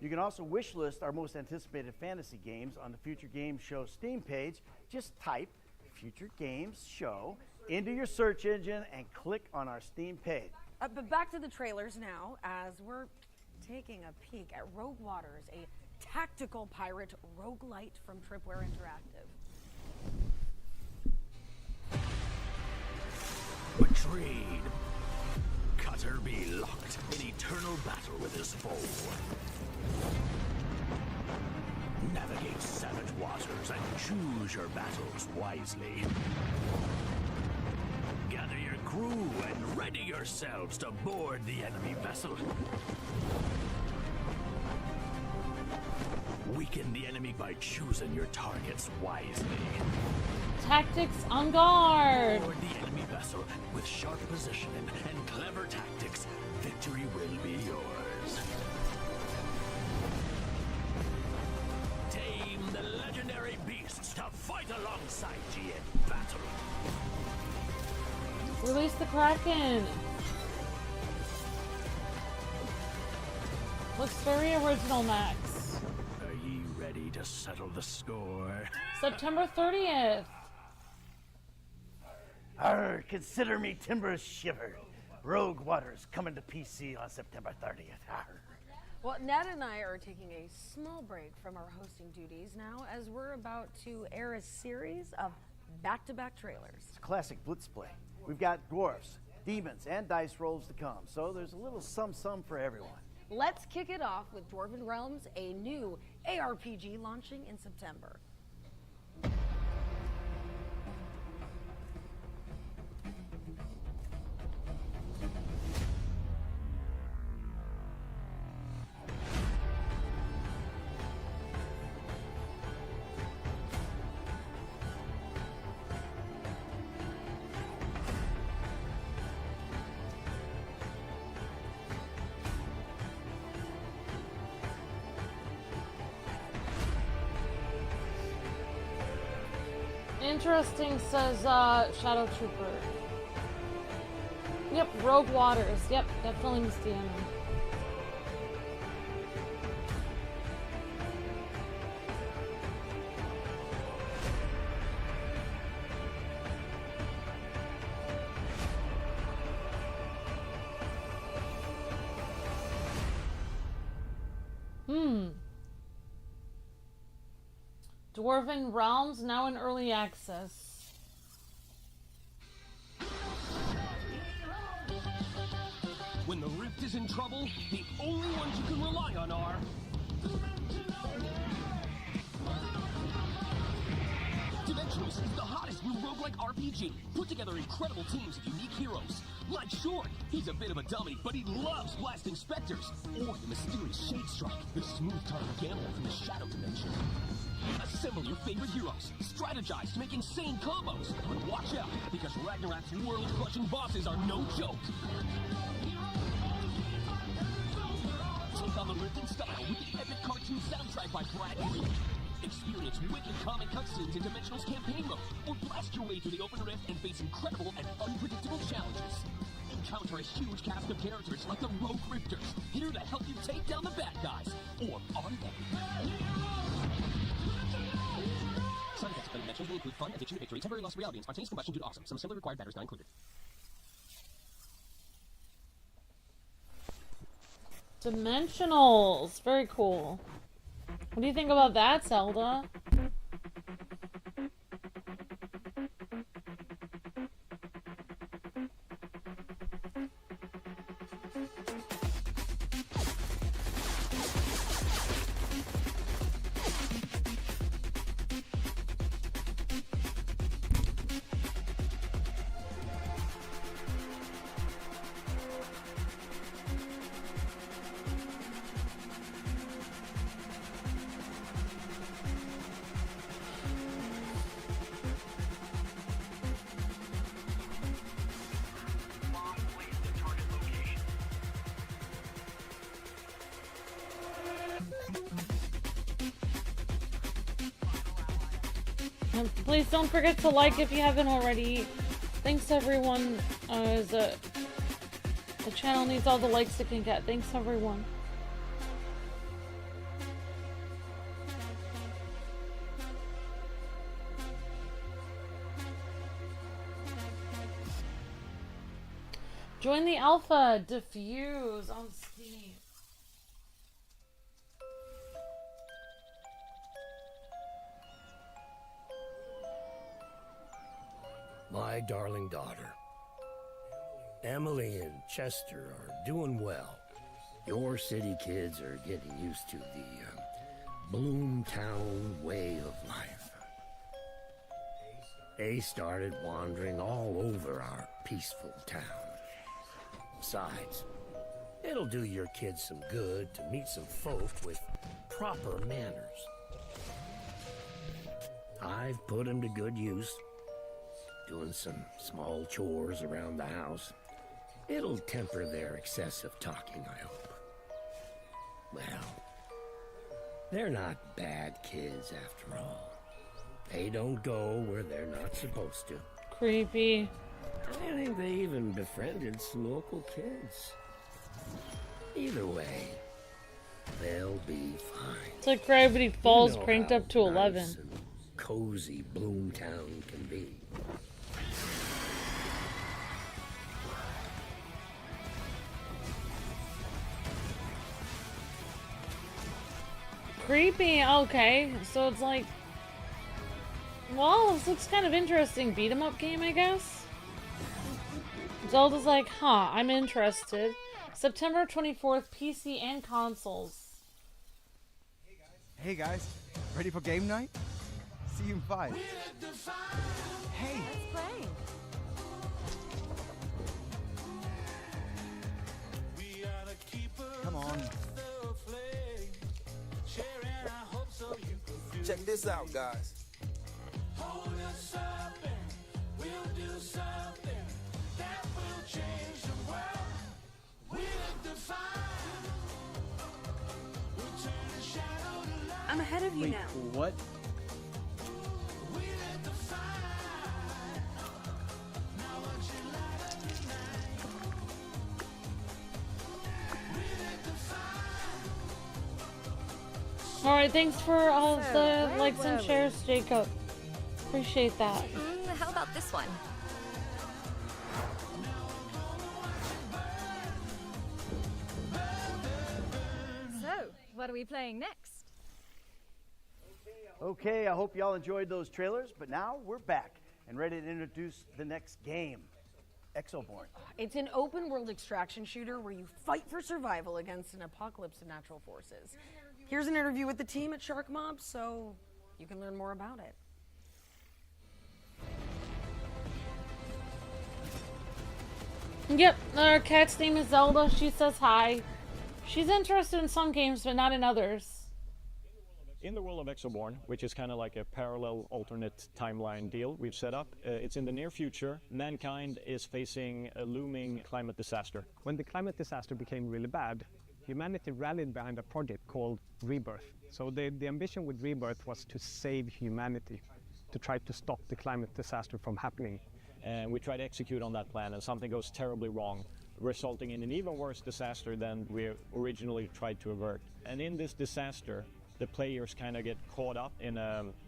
You can also wishlist our most anticipated fantasy games on the Future Games Show Steam page. Just type Future Games Show into your search engine and click on our Steam page. But back to the trailers now, as we're taking a peek at Rogue Waters, a tactical pirate roguelite from Tripwire Interactive. Betrayed. Cutter be locked in eternal battle with his foe. Navigate savage waters and choose your battles wisely. Gather your crew and ready yourselves to board the enemy vessel. Weaken the enemy by choosing your targets wisely. Tactics on guard. Board the enemy vessel with sharp positioning and clever tactics. Victory will be yours. Tame the legendary beasts to fight alongside you in battle. Release the Kraken. Looks very original, Max. Are ye ready to settle the score? September 30th. Arr, consider me timbers shivered. Rogue Waters coming to PC on September 30th. Arr. Well, Ned and I are taking a small break from our hosting duties now, as we're about to air a series of back-to-back trailers. It's a classic blitz play. We've got dwarfs, demons, and dice rolls to come, so there's a little sum for everyone. Let's kick it off with Dwarven Realms, a new ARPG launching in September. Interesting, says Shadow Trooper. Yep, Rogue Waters. Yep, definitely Mystiana. Dwarven Realms now in early access. When the Rift is in trouble, the only ones you can rely on are... Dimensionals is the hottest new roguelike RPG. Put together incredible teams of unique heroes. Like Short, he's a bit of a dummy, but he loves blasting specters. Or the mysterious Shade Strike, the smooth-tongued gambler from the Shadow Dimension. Assemble your favorite heroes, strategize to make insane combos, but watch out, because Ragnarok's world-crushing bosses are no joke. Take on the lifting style with the epic cartoon soundtrack by Brad Green. Experience wicked comic cutscenes in Dimensional's campaign mode, or blast your way through the open rift and face incredible and unpredictable challenges. Encounter a huge cast of characters like the Rogue Rifters, here to help you take down the bad guys. Or are they? Side effects of Dimensionals will include fun, addiction to victory, temporary loss of reality, and spontaneous combustion due to awesome. Some assembly required batteries not included. Dimensionals. Very cool. What do you think about that, Zelda? Please don't forget to like if you haven't already. Thanks everyone. The channel needs all the likes it can get. Thanks everyone. Join the alpha. DFUSE on Steam. My darling daughter. Emily and Chester are doing well. Your city kids are getting used to the Bloomtown way of life. They started wandering all over our peaceful town. Besides, it'll do your kids some good to meet some folk with proper manners. I've put them to good use. Doing some small chores around the house. It'll temper their excessive talking, I hope. Well, they're not bad kids after all. They don't go where they're not supposed to. Creepy. I think they even befriended some local kids. Either way, they'll be fine. It's like Gravity Falls You know cranked how up to 11. nice and cozy Bloomtown can be. Creepy. Okay, so it's like, well, this looks kind of interesting. Beat 'em up game, I guess. Zelda's like, huh, I'm interested. September 24th, PC and consoles. Hey guys, ready for game night? See you in 5. Hey! Let's play. Come on. Check this out, guys. Hold us up and we'll do something that will change the world. We'll define. We'll turn the shadow to light. I'm ahead of you Wait, now. what? We'll define. Now won't you light up the night? We'll define. Alright, thanks for all of the likes and shares, Jacob. Appreciate that. How about this one? So, what are we playing next? Okay, I hope y'all enjoyed those trailers, but now we're back and ready to introduce the next game, Exoborne. It's an open world extraction shooter where you fight for survival against an apocalypse of natural forces. Here's an interview with the team at SharkMob so you can learn more about it. Yep, our cat's name is Zelda. She says hi. She's interested in some games, but not in others. In the world of Exoborne, which is kind of like a parallel alternate timeline deal we've set up, it's in the near future. Mankind is facing a looming climate disaster. When the climate disaster became really bad, humanity rallied behind a project called Rebirth. So the ambition with Rebirth was to save humanity, to try to stop the climate disaster from happening. And we try to execute on that plan, and something goes terribly wrong, resulting in an even worse disaster than we originally tried to avert. And in this disaster, the players kind of get caught up in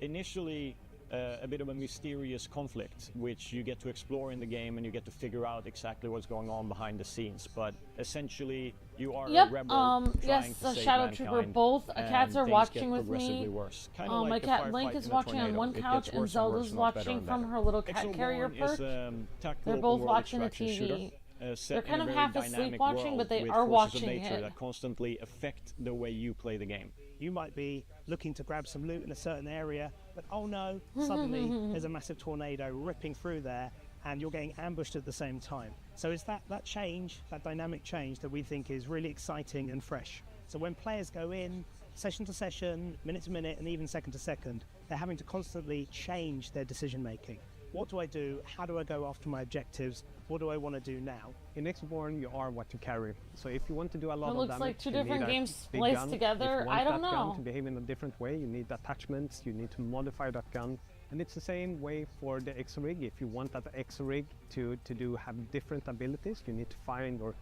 initially a bit of a mysterious conflict, which you get to explore in the game, and you get to figure out exactly what's going on behind the scenes. But essentially, you are a rebel trying to save Shadow mankind, Trooper. Both cats are things watching get with me. progressively worse. Kinda like my a cat firefight Link is in a watching on tornado. one It gets couch, worse and and Zelda's worse, not better watching and from better. her little cat carrier Exoborne perch. is a tactical They're both world watching the extraction shooter, TV. set They're in kind a of very half asleep dynamic watching, but world they with are forces of watching nature it. that constantly affect the way you play the game. You might be looking to grab some loot in a certain area, but oh no, suddenly there's a massive tornado ripping through there and you're getting ambushed at the same time. So it's that change, that dynamic change that we think is really exciting and fresh. So when players go in, session to session, minute to minute, and even second to second, they're having to constantly change their decision making. What do I do? How do I go after my objectives? What do I want to do now? In Exoborne, you are what you carry. So if you want to do a lot It of looks damage, like two you need different a games big spliced gun. together. If you I want don't that gun know. to behave in a different way, you need attachments, you need to modify that gun. And it's the same way for the Exorig. If you want that Exorig to have different abilities, you need to find or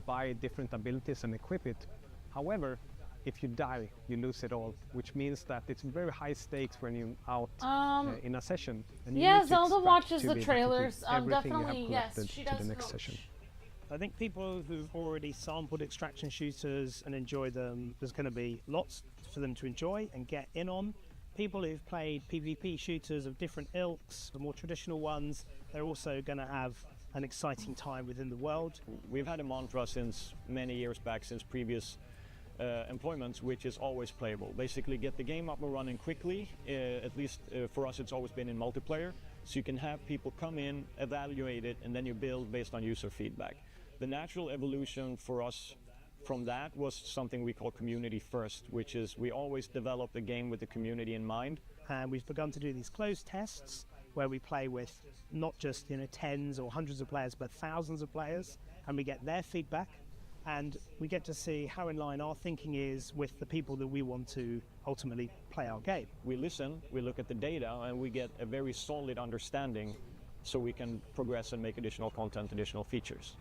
buy different abilities and equip it. However, if you die, you lose it all, which means that it's very high stakes when you're out in a session. And you Yeah, need to Zelda extract watches to the be able to keep trailers. everything you have Definitely, yes, collected she to does the next coach. session. I think people who've already sampled extraction shooters and enjoy them, there's going to be lots for them to enjoy and get in on. People who've played PvP shooters of different ilks, the more traditional ones, they're also going to have an exciting time within the world. We've had a mantra since many years back, since previous employments, which is always playable. Basically get the game up and running quickly, at least for us it's always been in multiplayer, so you can have people come in, evaluate it, and then you build based on user feedback. The natural evolution for us from that was something we call community first, which is we always develop the game with the community in mind. And we've begun to do these closed tests where we play with not just tens or hundreds of players, but thousands of players, and we get their feedback. And we get to see how in line our thinking is with the people that we want to ultimately play our game. We listen, we look at the data, and we get a very solid understanding so we can progress and make additional content, additional features.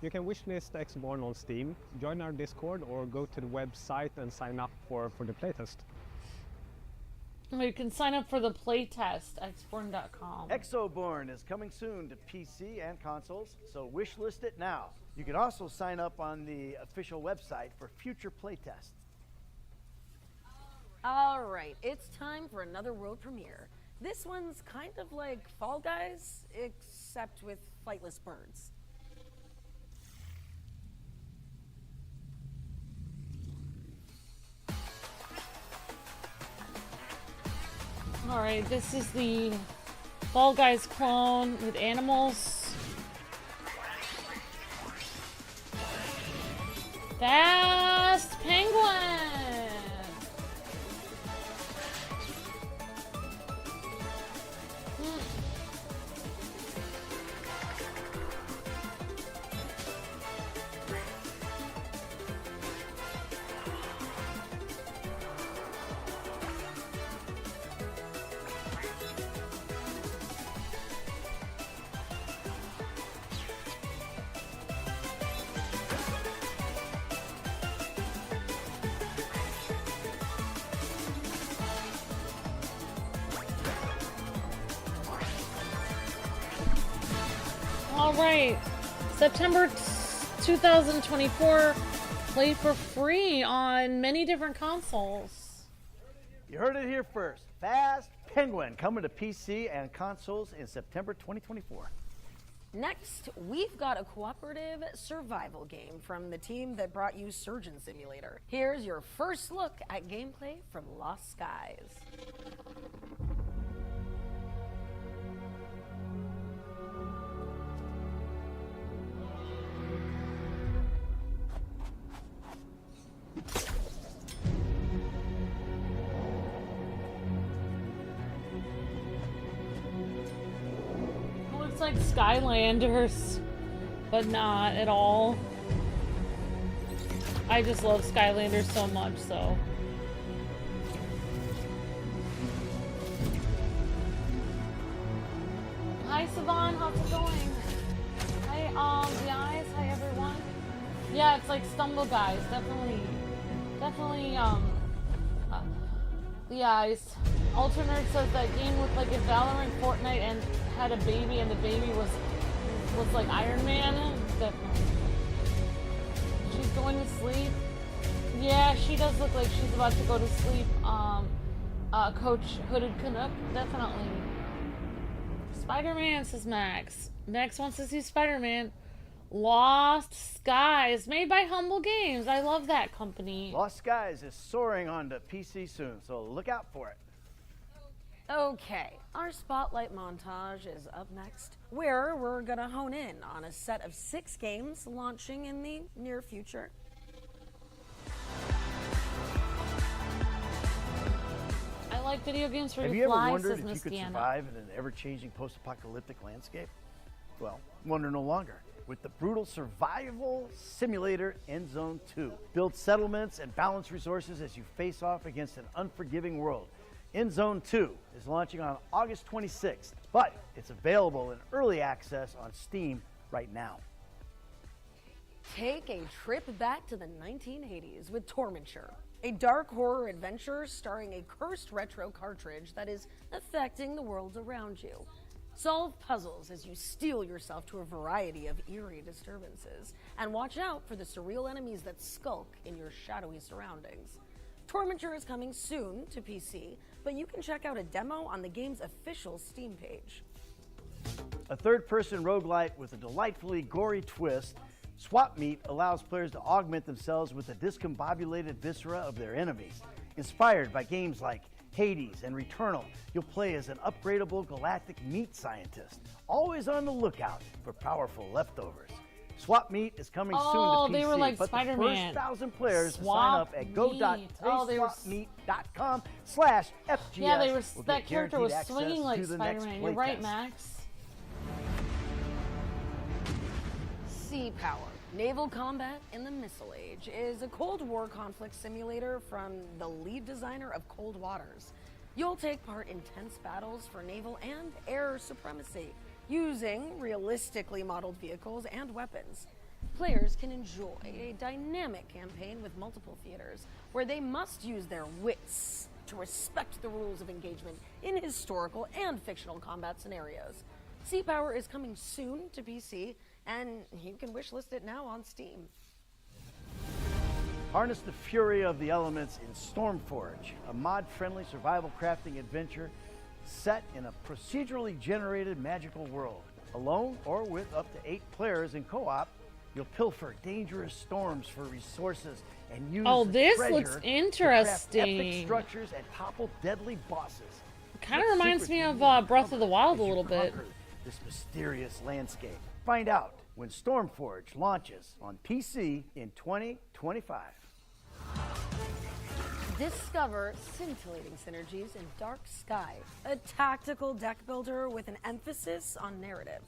You can wishlist Exoborne on Steam, join our Discord, or go to the website and sign up for the playtest. You can sign up for the playtest, exborne.com. Exoborne is coming soon to PC and consoles, so wishlist it now. You can also sign up on the official website for future playtests. All right, it's time for another world premiere. This one's kind of like Fall Guys, except with flightless birds. Alright, this is the Fall Guys clone with animals. Faast Penguin! Alright, September 2024, play for free on many different consoles. You heard it here first. Faast Penguin coming to PC and consoles in September 2024. Next, we've got a cooperative survival game from the team that brought you Surgeon Simulator. Here's your first look at gameplay from Lost Skies. Looks like Skylanders, but not at all. I just love Skylanders so much, so. Hi Savan, how's it going? Hi, the eyes, hi everyone. Yeah, it's like Stumble Guys, definitely, the eyes. Alternate says that game looked like if Valorant, Fortnite, and had a baby, and the baby was like Iron Man. Definitely. She's going to sleep. Yeah, she does look like she's about to go to sleep. Coach Hooded Canuck, definitely. Spider-Man, says Max. Max wants to see Spider-Man. Lost Skies, made by Humble Games. I love that company. Lost Skies is soaring onto PC soon, so look out for it. Okay, our spotlight montage is up next, where we're gonna hone in on a set of 6 games launching in the near future. I like video games for Have your you ever fly, wondered says if you Miss could Deanna. survive in an ever-changing post-apocalyptic landscape? Well, wonder no longer. With the brutal survival simulator Endzone 2. Build settlements and balance resources as you face off against an unforgiving world. Endzone 2 is launching on August 26th, but it's available in early access on Steam right now. Take a trip back to the 1980s with Tormenture, a dark horror adventure starring a cursed retro cartridge that is affecting the world around you. Solve puzzles as you steel yourself to a variety of eerie disturbances, and watch out for the surreal enemies that skulk in your shadowy surroundings. Tormenture is coming soon to PC, but you can check out a demo on the game's official Steam page. A third-person roguelite with a delightfully gory twist, Swap Meet allows players to augment themselves with the discombobulated viscera of their enemies. Inspired by games like Hades and Returnal, you'll play as an upgradable galactic meat scientist, always on the lookout for powerful leftovers. Swap Meet is coming soon to PC, they were like but Spider-Man. the first 1,000 players to sign Swap up at Meet. go.playswapmeet.com/FGS. Yeah, they were. will That get character was guaranteed swinging access like to the next Spider-Man. You're right, playtest. Max. Sea Power. Naval Combat in the Missile Age is a Cold War conflict simulator from the lead designer of Cold Waters. You'll take part in tense battles for naval and air supremacy, using realistically modeled vehicles and weapons. Players can enjoy a dynamic campaign with multiple theaters, where they must use their wits to respect the rules of engagement in historical and fictional combat scenarios. Sea Power is coming soon to PC, and you can wishlist it now on Steam. Harness the fury of the elements in Stormforge, a mod-friendly survival crafting adventure set in a procedurally generated magical world. Alone or with up to 8 players in co-op, you'll pilfer dangerous storms for resources and use Oh, the this treasure looks to craft interesting. epic structures and topple deadly bosses. Kind of What reminds secrets me will of you Breath of the Wild a as you little bit. conquer this mysterious landscape? Find out when Stormforge launches on PC in 2025. Discover scintillating synergies in Dark Sky, a tactical deck builder with an emphasis on narrative.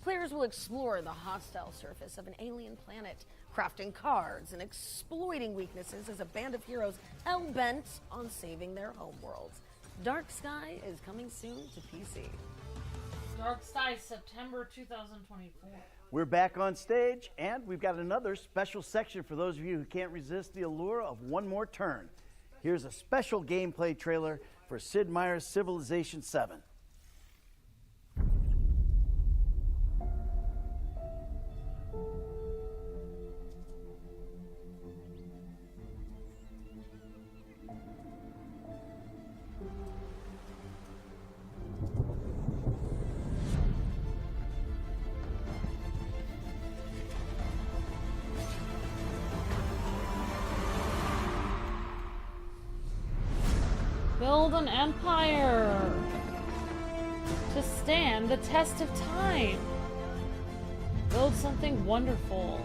Players will explore the hostile surface of an alien planet, crafting cards and exploiting weaknesses as a band of heroes hell-bent on saving their homeworlds. Dark Sky is coming soon to PC. Dark Sky, September 2024. We're back on stage, and we've got another special section for those of you who can't resist the allure of one more turn. Here's a special gameplay trailer for Sid Meier's Civilization VII. Build an empire to stand the test of time. Build something wonderful.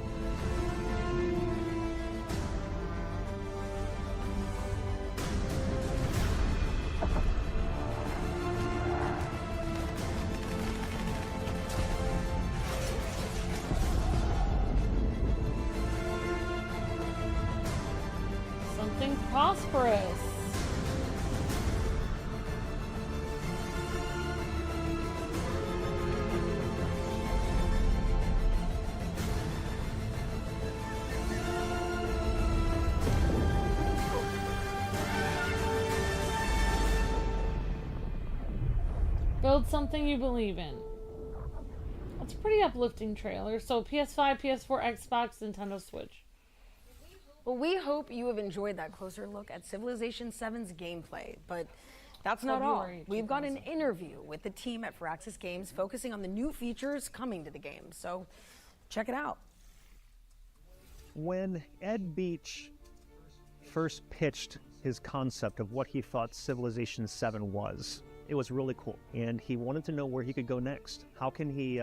Build something you believe in. It's a pretty uplifting trailer. So PS5, PS4, Xbox, Nintendo Switch. Well, we hope you have enjoyed that closer look at Civilization VII's gameplay, but that's not all. February We've got an interview with the team at Firaxis Games focusing on the new features coming to the game, so check it out. When Ed Beach first pitched his concept of what he thought Civilization VII was, it was really cool. And he wanted to know where he could go next. How can he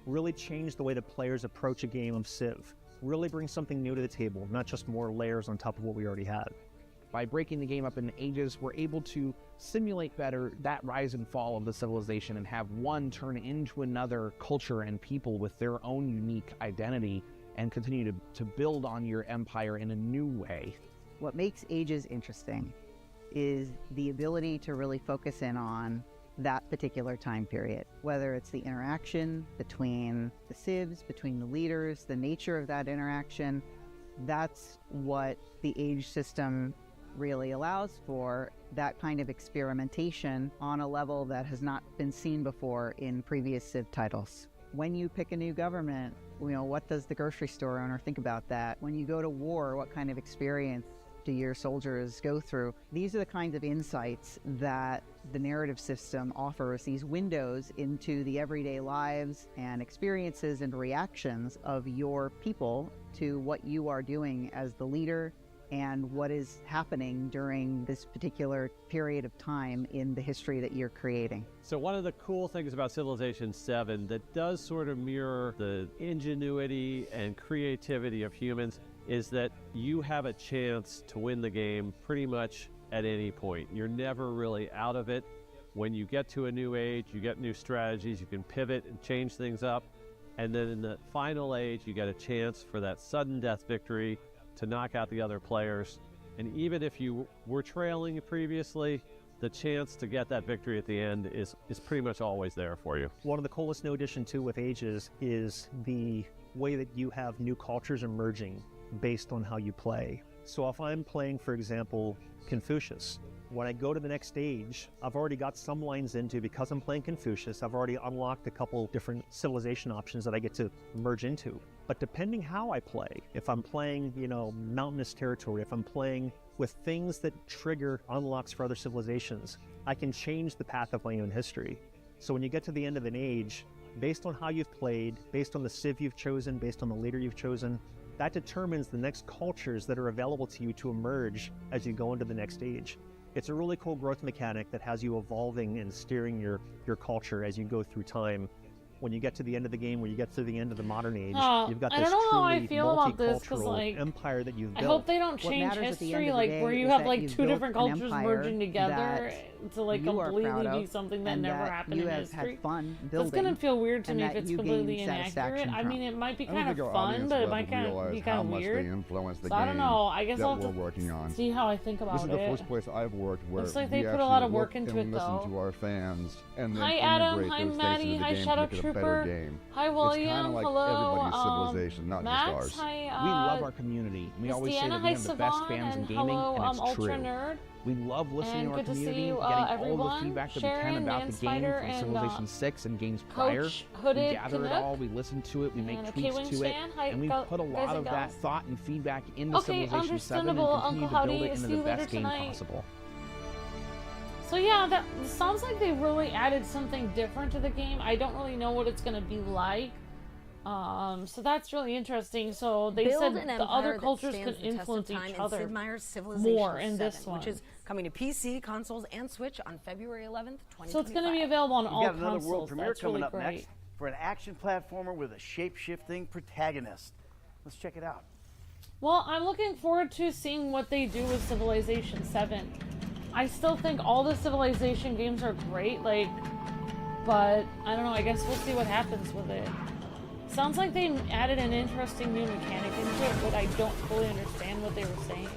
really change the way that players approach a game of Civ? Really bring something new to the table, not just more layers on top of what we already had. By breaking the game up into ages, we're able to simulate better that rise and fall of the civilization and have one turn into another culture and people with their own unique identity and continue to build on your empire in a new way. What makes Ages interesting is the ability to really focus in on that particular time period, whether it's the interaction between the civs, between the leaders, the nature of that interaction. That's what the Age system really allows for, that kind of experimentation on a level that has not been seen before in previous Civ titles. When you pick a new government, what does the grocery store owner think about that? When you go to war, what kind of experience do your soldiers go through? These are the kinds of insights that the narrative system offers, these windows into the everyday lives and experiences and reactions of your people to what you are doing as the leader and what is happening during this particular period of time in the history that you're creating. So one of the cool things about Civilization VII that does sort of mirror the ingenuity and creativity of humans is that you have a chance to win the game pretty much at any point. You're never really out of it. When you get to a new age, you get new strategies, you can pivot and change things up. And then in the final age, you get a chance for that sudden death victory to knock out the other players. And even if you were trailing previously, the chance to get that victory at the end is pretty much always there for you. One of the coolest new addition too with Ages is the way that you have new cultures emerging based on how you play. So if I'm playing, for example, Confucius, when I go to the next stage, I've already got some lines into, because I'm playing Confucius, I've already unlocked a couple different civilization options that I get to merge into. But depending how I play, if I'm playing, mountainous territory, if I'm playing with things that trigger unlocks for other civilizations, I can change the path of my own history. So when you get to the end of an age, based on how you've played, based on the civ you've chosen, based on the leader you've chosen, that determines the next cultures that are available to you to emerge as you go into the next age. It's a really cool growth mechanic that has you evolving and steering your culture as you go through time. When you get to the end of the game, when you get to the end of the modern age, you've got this truly multicultural empire that you've built. I hope they don't change history, where you have two different cultures merging together to completely be something that never happened in history. Had fun building. It's gonna feel weird to me if it's completely inaccurate. I mean, it might be kind of fun, but it might kind of be kind of weird. So I don't know. I guess I'll have to see how I think about it. This is the first place I've worked where looks like they put a lot of work into it, listen though. to our fans and then Hi Adam, integrate hi those Maddie, things into hi the game Shadow to make it a better Trooper, game. hi It's William, kind of like hello, everybody's civilization, not Max, just ours. hi, we love our community. We Miss always Deanna, say that we hi, have the best Savon, fans in and gaming, hello, and it's Ultra true. Nerd. We love listening And to our good to see community, you, getting all everyone. the feedback that Sharon, we can about Dan the game Spider, from and, Civilization 6 and games prior. Coach We Hooded gather it Canuck. all, we listen to it, we make And a tweaks K-Wing to it, Stan. Hi, and we put a guys lot and of that gals. thought and feedback into Okay, Civilization 7 and understandable, continue Uncle to Howdy. build it into See the you later best game tonight. possible. So yeah, that sounds like they really added something different to the game. I don't really know what it's gonna be like. So that's really interesting. So they Build said an the other empire that cultures stands could the test of influence time each in other Sid Meier's Civilization more in 7, this one. which is coming to PC, consoles, and Switch on February 11th, 2025. So it's going to be available on We've all got another consoles. world premiere That's coming really up great. next for an action platformer with a shape-shifting protagonist. Let's check it out. Well, I'm looking forward to seeing what they do with Civilization 7. I still think all the Civilization games are great, but I don't know, I guess we'll see what happens with it. Sounds like they added an interesting new mechanic into it, but I don't fully understand what they were saying.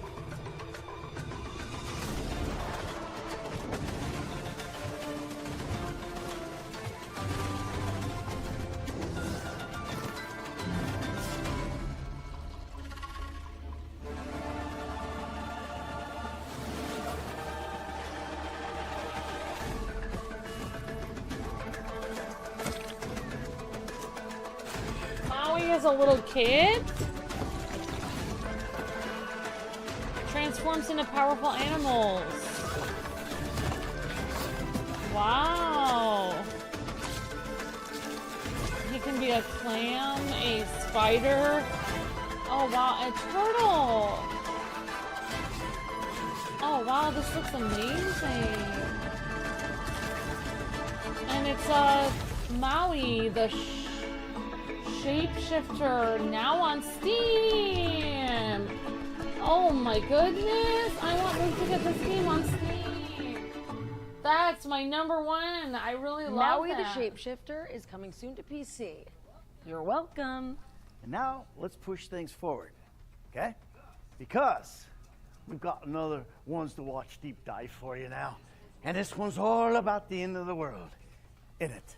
as a little kid. Transforms into powerful animals. Wow. He can be a clam, a spider. Oh wow, a turtle. Oh wow, this looks amazing. And it's Maui, the Shapeshifter, now on Steam. Oh my goodness, I want them to get this game on Steam. That's my #1. I really love Maui that. the Shapeshifter is coming soon to PC. You're welcome. And now let's push things forward, okay? Because we've got another ones to watch deep dive for you now. And this one's all about the end of the world, isn't it?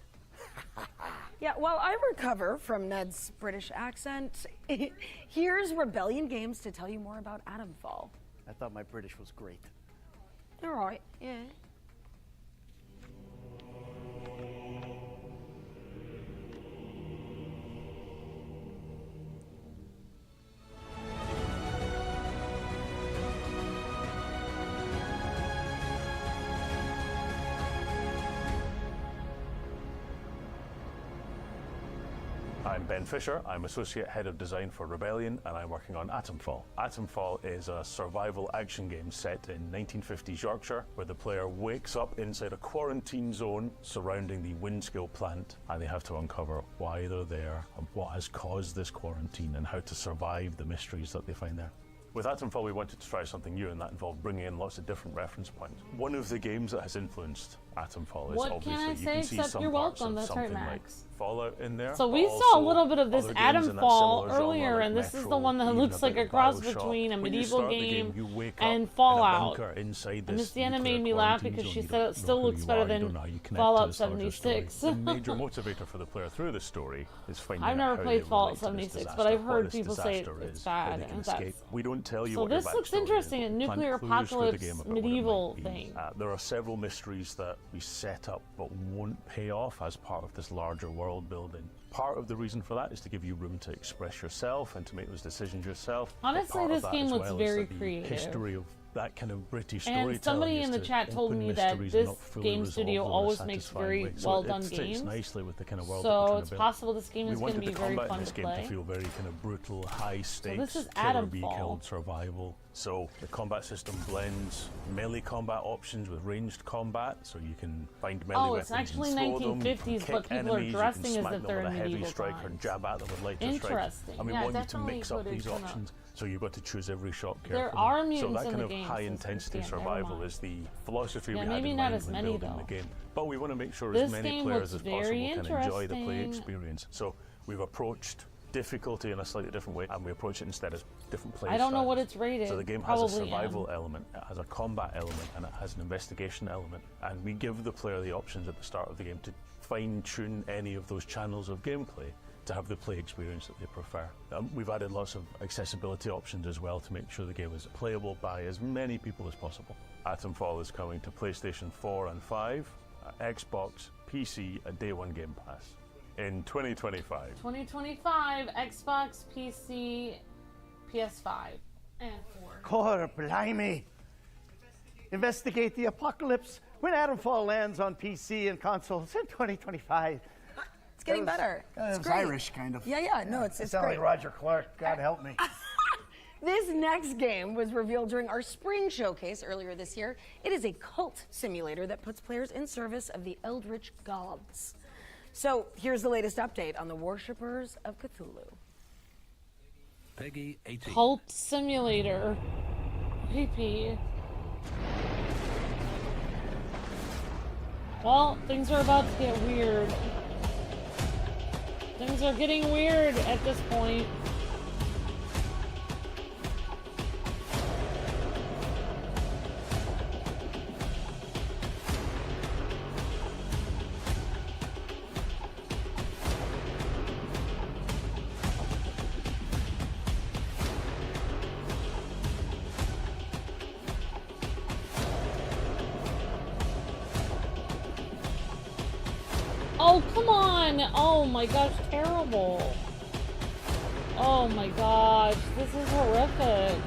Yeah, while I recover from Ned's British accent, here's Rebellion Games to tell you more about Atomfall. I thought my British was great. All right, yeah. I'm Ben Fisher, I'm Associate Head of Design for Rebellion, and I'm working on Atomfall. Atomfall is a survival action game set in 1950s Yorkshire, where the player wakes up inside a quarantine zone surrounding the Windskill plant, and they have to uncover why they're there, and what has caused this quarantine, and how to survive the mysteries that they find there. With Atomfall, we wanted to try something new, and that involved bringing in lots of different reference points. One of the games that has influenced Atomfall is What obviously can I you say can see except some you're parts welcome? of That's right, something like Max. Fallout in there. So we but saw a also little bit of this other games in that Atomfall similar genre, earlier, like and this is Metro, the one that even looks a like bit a of cross Bioshock. between a When you medieval start the game you wake up and in a Fallout. bunker inside And this Miss Deanna nuclear made me laugh quarantine because zone. she You said it don't still know who looks you better are, you than don't know how you connect to Fallout this larger story. 76. The major motivator for the player through the story is finding I've out never how played they Fallout relate to this 76, but disaster, I've heard what this people say disaster it's is, how bad, they can and escape. that's... We don't tell you So what your this looks backstory is, interesting, but a we plant nuclear clues through the apocalypse game about what it might medieval be. thing. There are several mysteries that we set up but won't pay off as part of this larger world building. Part of the reason for that is to give you room to express yourself and to make those decisions yourself. But Honestly, part of this that game as looks well is very that the creative. history of that kind of British storytelling And somebody is in the to chat told open me that mysteries this and not fully game resolve studio them in a always makes satisfying very way. So well it done fits games. nicely with the kind of world that we're So trying it's to build. possible this game We is going to wanted be the very combat fun in this to game play. to feel very kind of brutal, high stakes, this is kill or be Atomfall. killed survival. So the combat system blends melee combat options with ranged combat, so you can find melee Oh, weapons it's actually and throw them. You 1950s, can but kick people are enemies, dressing you can as smack if them they're with a in heavy medieval strike or times. jab at them with lighter strikes. Interesting. And we Yeah, want you to definitely mix up footage these from options, so you've got to choose every shot carefully. There are So mutants that in kind the of game, high so intensity never survival mind. is the philosophy Yeah, we had maybe in not mind as when many, building though. the game. But we want to make sure This as many game players looks as possible very can enjoy the play interesting. experience. So we've approached difficulty in a slightly different way, and we approach it instead as different play I don't know styles. what it's rated. So the game has Probably a survival element, it has a combat element, and it has an investigation element. And we give the player the options at the start of the game to fine-tune any of those channels of gameplay to have the play experience that they prefer. We've added lots of accessibility options as well to make sure the game is playable by as many people as possible. Atomfall is coming to PlayStation 4 and 5, Xbox, PC, a Day 1 Game Pass in 2025. 2025, Xbox, PC, PS5, and 4. God blimey. Investigate the apocalypse when Atomfall lands on PC and consoles in 2025. It's getting better. It's It's great. Irish, kind of. Yeah, no, it's sound great. like Roger Clark. God help me. This next game was revealed during our spring showcase earlier this year. It is a cult simulator that puts players in service of the Eldritch gods. So here's the latest update on the worshippers of Cthulhu. Peggy 18. Cult Simulator. Creepy. Well, things are about to get weird. Things are getting weird at this point. Oh, come on! Oh my gosh, terrible. Oh my gosh, this is horrific.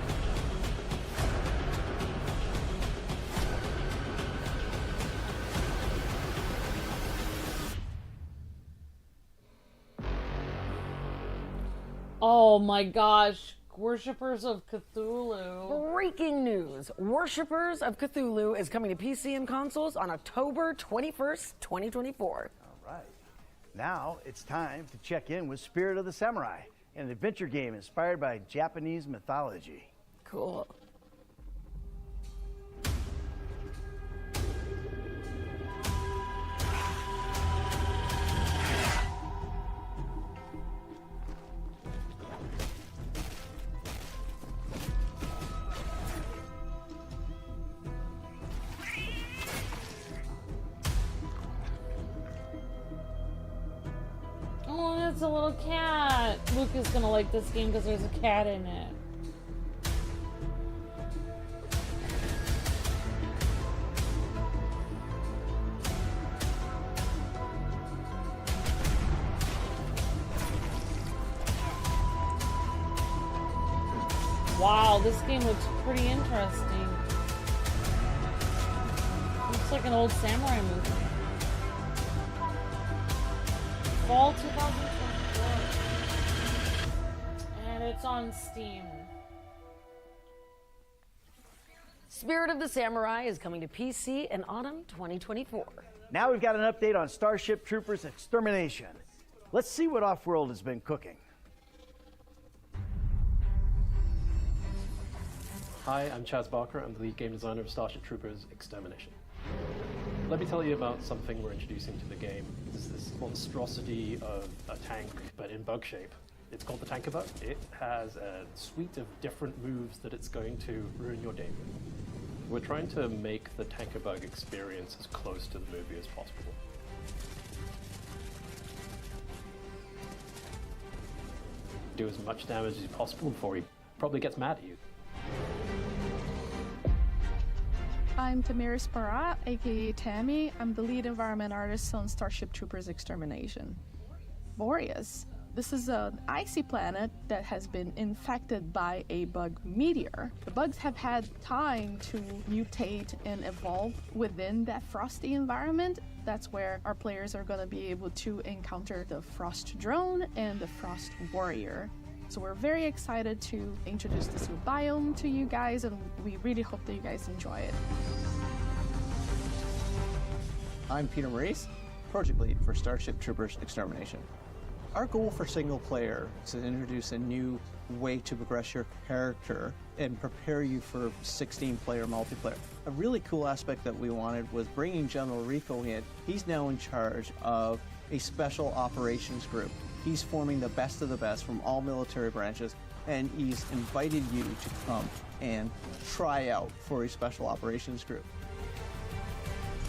Oh my gosh, Worshippers of Cthulhu. Breaking news. Worshippers of Cthulhu is coming to PC and consoles on October 21st, 2024. All right. Now it's time to check in with Spirit of the Samurai, an adventure game inspired by Japanese mythology. Cool. Oh, that's a little cat. Luke is gonna like this game because there's a cat in it. Wow, this game looks pretty interesting. Looks like an old samurai movie. Fall 2024. And it's on Steam. Spirit of the Samurai is coming to PC in autumn 2024. Now we've got an update on Starship Troopers Extermination. Let's see what Offworld has been cooking. Hi, I'm Chaz Barker. I'm the lead game designer of Starship Troopers Extermination. Let me tell you about something we're introducing to the game. This is this monstrosity of a tank, but in bug shape. It's called the Tankabug. It has a suite of different moves that it's going to ruin your day with. We're trying to make the Tankabug experience as close to the movie as possible. Do as much damage as possible before he probably gets mad at you. I'm Tamir Sparat, aka Tammy. I'm the lead environment artist on Starship Troopers Extermination. Boreas. This is an icy planet that has been infected by a bug meteor. The bugs have had time to mutate and evolve within that frosty environment. That's where our players are going to be able to encounter the Frost Drone and the Frost Warrior. So we're very excited to introduce this new biome to you guys, and we really hope that you guys enjoy it. I'm Peter Maurice, project lead for Starship Troopers Extermination. Our goal for single player is to introduce a new way to progress your character and prepare you for 16-player multiplayer. A really cool aspect that we wanted was bringing General Rico in. He's now in charge of a special operations group. He's forming the best of the best from all military branches, and he's invited you to come and try out for a special operations group.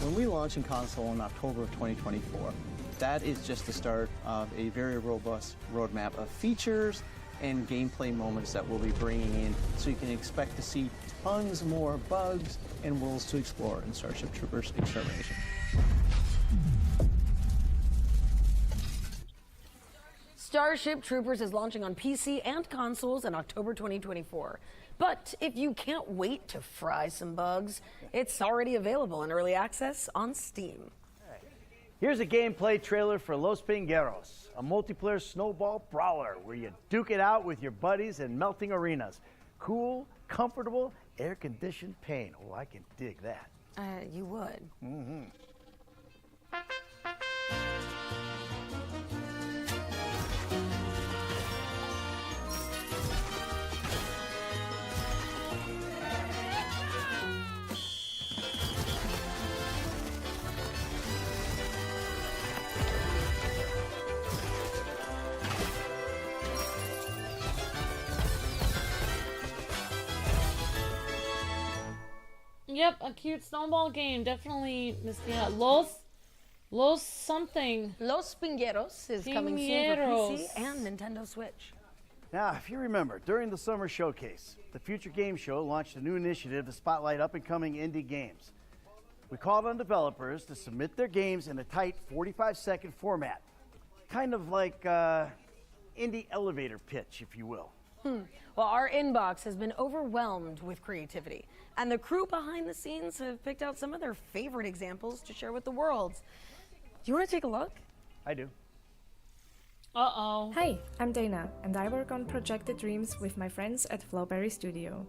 When we launch in console in October of 2024, that is just the start of a very robust roadmap of features and gameplay moments that we'll be bringing in, so you can expect to see tons more bugs and worlds to explore in Starship Troopers Extermination. Starship Troopers is launching on PC and consoles in October 2024. But if you can't wait to fry some bugs, it's already available in early access on Steam. Here's a gameplay trailer for Los Pingueros, a multiplayer snowball brawler where you duke it out with your buddies in melting arenas. Cool, comfortable, air-conditioned paint. Oh, I can dig that. You would. Mm-hmm. Yep, a cute snowball game. Definitely missing out. Los something. Los Pingueros is coming soon for PC and Nintendo Switch. Now, if you remember, during the summer showcase, the Future Game Show launched a new initiative to spotlight up-and-coming indie games. We called on developers to submit their games in a tight 45-second format. Kind of like indie elevator pitch, if you will. Well, our inbox has been overwhelmed with creativity, and the crew behind the scenes have picked out some of their favorite examples to share with the world. Do you want to take a look? I do. Uh-oh. Hi, I'm Dana, and I work on Projected Dreams with my friends at Flowberry Studio.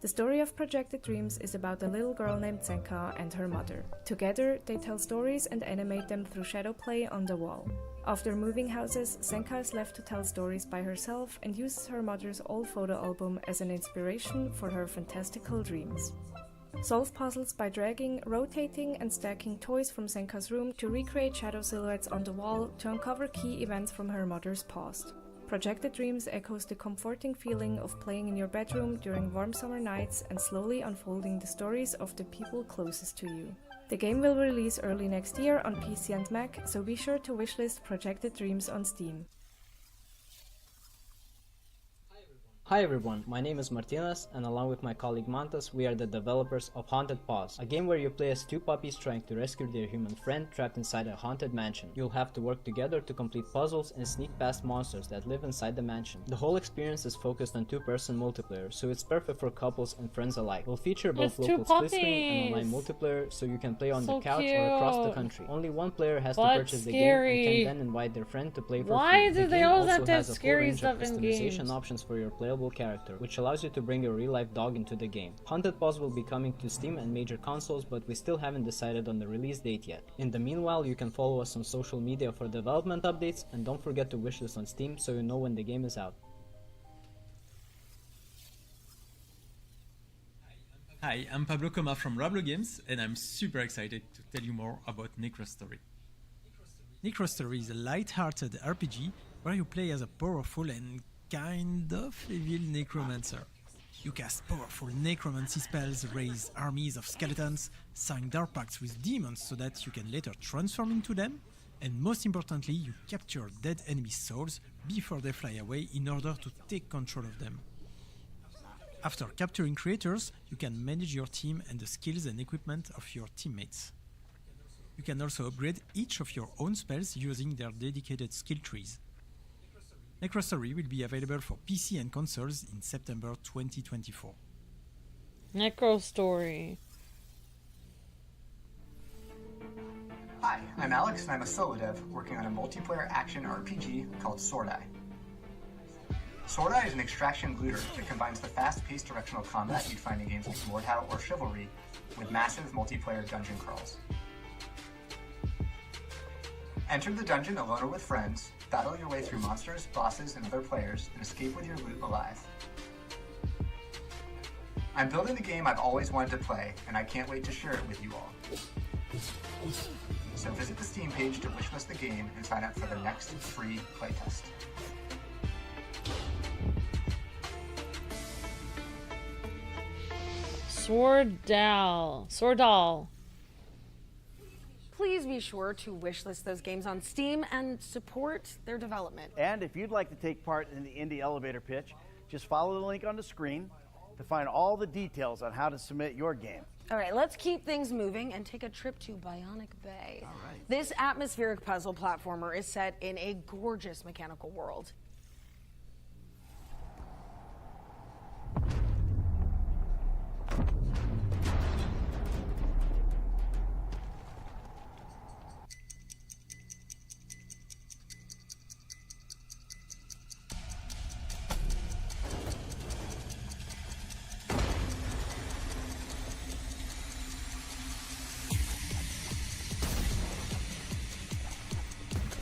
The story of Projected Dreams is about a little girl named Senka and her mother. Together, they tell stories and animate them through shadow play on the wall. After moving houses, Senka is left to tell stories by herself and uses her mother's old photo album as an inspiration for her fantastical dreams. Solve puzzles by dragging, rotating, and stacking toys from Senka's room to recreate shadow silhouettes on the wall to uncover key events from her mother's past. Projected Dreams echoes the comforting feeling of playing in your bedroom during warm summer nights and slowly unfolding the stories of the people closest to you. The game will release early next year on PC and Mac, so be sure to wishlist Projected Dreams on Steam. Hi everyone, my name is Martinez, and along with my colleague Montes, we are the developers of Haunted Paws, a game where you play as two puppies trying to rescue their human friend trapped inside a haunted mansion. You'll have to work together to complete puzzles and sneak past monsters that live inside the mansion. The whole experience is focused on two-person multiplayer, so it's perfect for couples and friends alike. We'll feature both local split screen and online multiplayer, so you can play on the couch or across the country. Only one player has to purchase the game and can then invite their friend to play for free. Why do they always have to have has a full scary range of stuff in customization games? options for your playable character, which allows you to bring your real-life dog into the game. Haunted Paws will be coming to Steam and major consoles, but we still haven't decided on the release date yet. In the meanwhile, you can follow us on social media for development updates, and don't forget to wishlist on Steam so you know when the game is out. Hi, I'm Pablo Coma from Rablo Games, and I'm super excited to tell you more about Necrostory. Necrostory is a light-hearted RPG where you play as a powerful and kind of evil necromancer. You cast powerful necromancy spells, raise armies of skeletons, sign dark pacts with demons so that you can later transform into them, and most importantly, you capture dead enemy souls before they fly away in order to take control of them. After capturing creatures, you can manage your team and the skills and equipment of your teammates. You can also upgrade each of your own spells using their dedicated skill trees. Necrostory will be available for PC and consoles in September 2024. Necrostory. Hi, I'm Alex and I'm a solo dev working on a multiplayer action RPG called Sword Eye. Sword Eye is an extraction looter that combines the fast-paced directional combat you'd find in games like Mordhau or Chivalry with massive multiplayer dungeon crawls. Enter the dungeon alone or with friends, battle your way through monsters, bosses, and other players, and escape with your loot alive. I'm building the game I've always wanted to play, and I can't wait to share it with you all. So visit the Steam page to wishlist the game and sign up for the next free playtest. Swordal. Please be sure to wishlist those games on Steam and support their development. And if you'd like to take part in the indie elevator pitch, just follow the link on the screen to find all the details on how to submit your game. All right, let's keep things moving and take a trip to Bionic Bay. All right. This atmospheric puzzle platformer is set in a gorgeous mechanical world.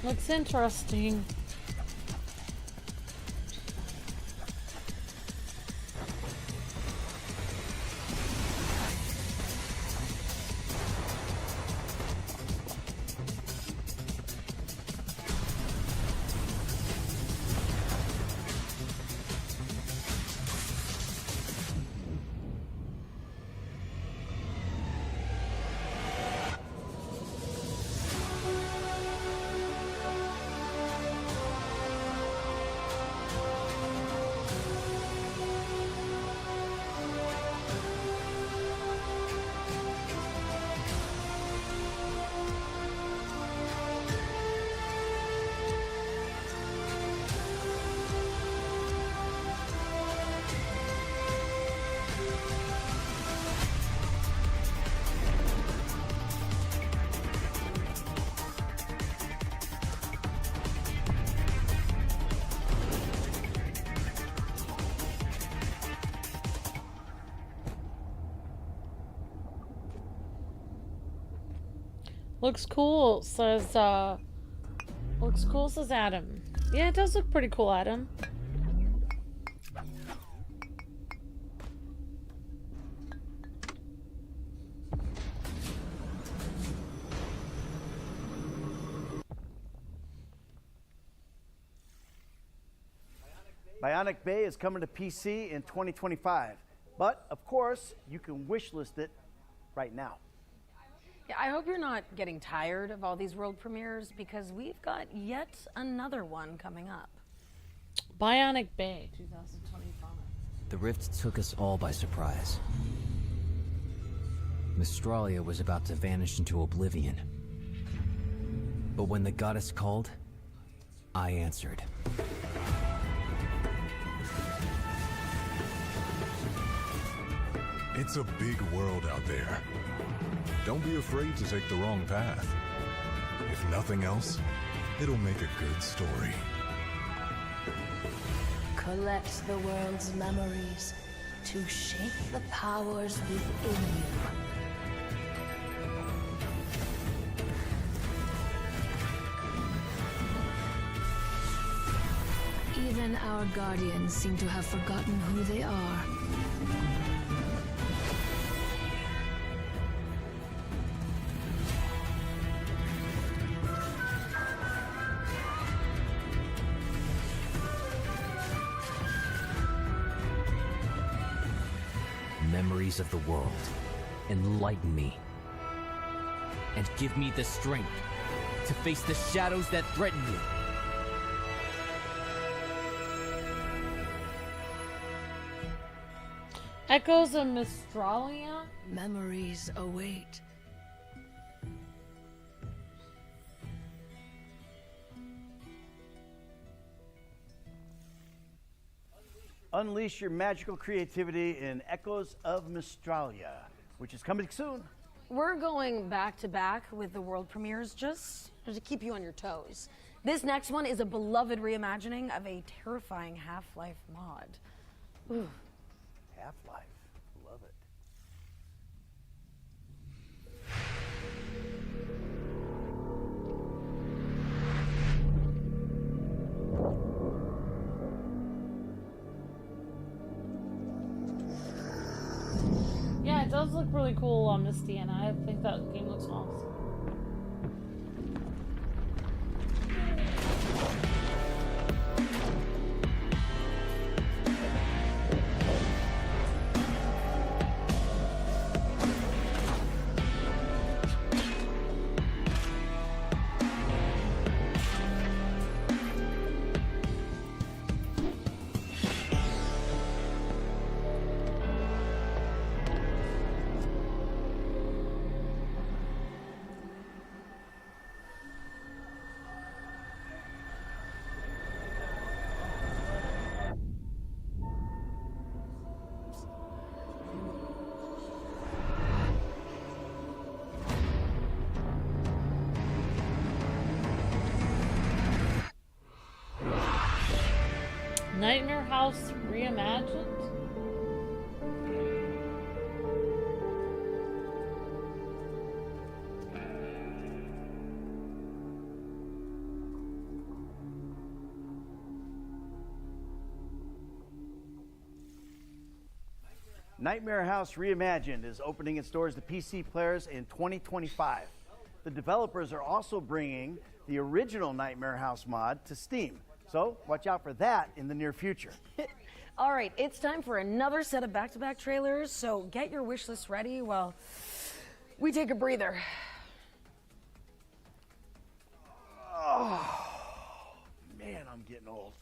Looks interesting. Looks cool, says Adam. Yeah, it does look pretty cool, Adam. Bionic Bay is coming to PC in 2025, but of course, you can wishlist it right now. Yeah, I hope you're not getting tired of all these world premieres because we've got yet another one coming up. Bionic Bay 2025. The rift took us all by surprise. Mystralia was about to vanish into oblivion. But when the goddess called, I answered. It's a big world out there. Don't be afraid to take the wrong path. If nothing else, it'll make a good story. Collect the world's memories to shape the powers within you. Even our guardians seem to have forgotten who they are. Memories of the world, enlighten me, and give me the strength to face the shadows that threaten me. Echoes of Mystralia? Memories await. Unleash your magical creativity in Echoes of Mystralia, which is coming soon. We're going back to back with the world premieres just to keep you on your toes. This next one is a beloved reimagining of a terrifying Half-Life mod. Ooh. Half-Life, love it. Yeah, it does look really cool, Misty, and I think that game looks awesome. Nightmare House reimagined? Nightmare House Reimagined is opening its doors to PC players in 2025. The developers are also bringing the original Nightmare House mod to Steam. So watch out for that in the near future. All right, it's time for another set of back-to-back trailers, so get your wish list ready while we take a breather. Oh, man, I'm getting old.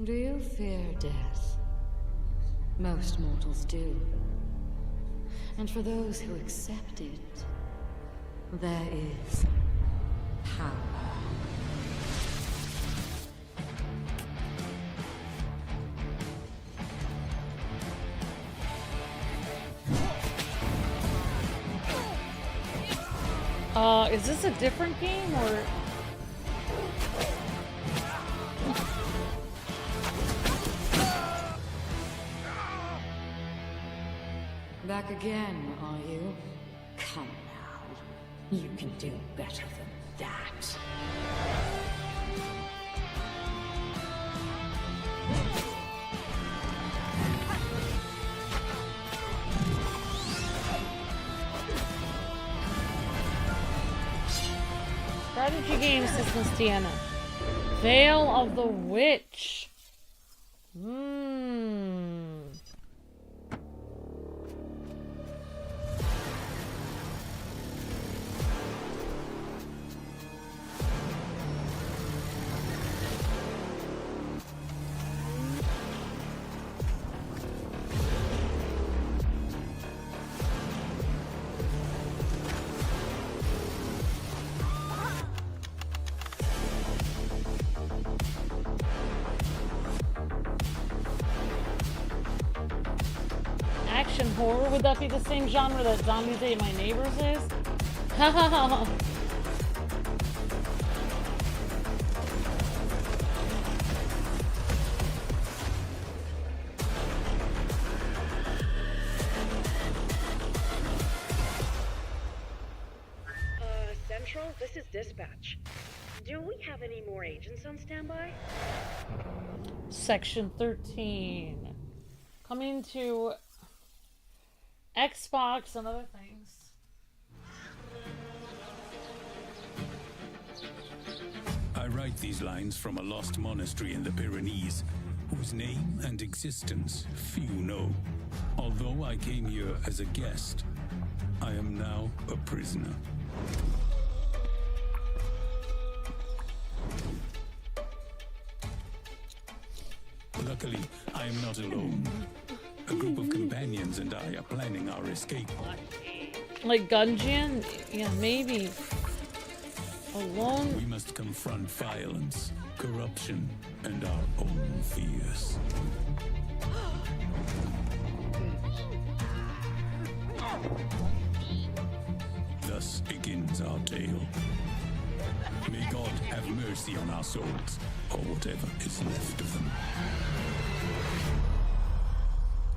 Do you fear death? Most mortals do. And for those who accept it, there is power. Is this a different game or? Back again, are you? Come now. You can do better than that. Strategy game systems, Tiana. Veil of the Witch. Action horror? Would that be the same genre that Zombies Ate My Neighbors is? Hahaha. Central, this is Dispatch. Do we have any more agents on standby? Section 13. Coming to Xbox and other things. I write these lines from a lost monastery in the Pyrenees, whose name and existence few know. Although I came here as a guest, I am now a prisoner. Luckily, I am not alone. A group of companions and I are planning our escape. Like Gungeon? Yeah, maybe. Alone? We must confront violence, corruption, and our own fears. Thus begins our tale. May God have mercy on our souls, or whatever is left of them.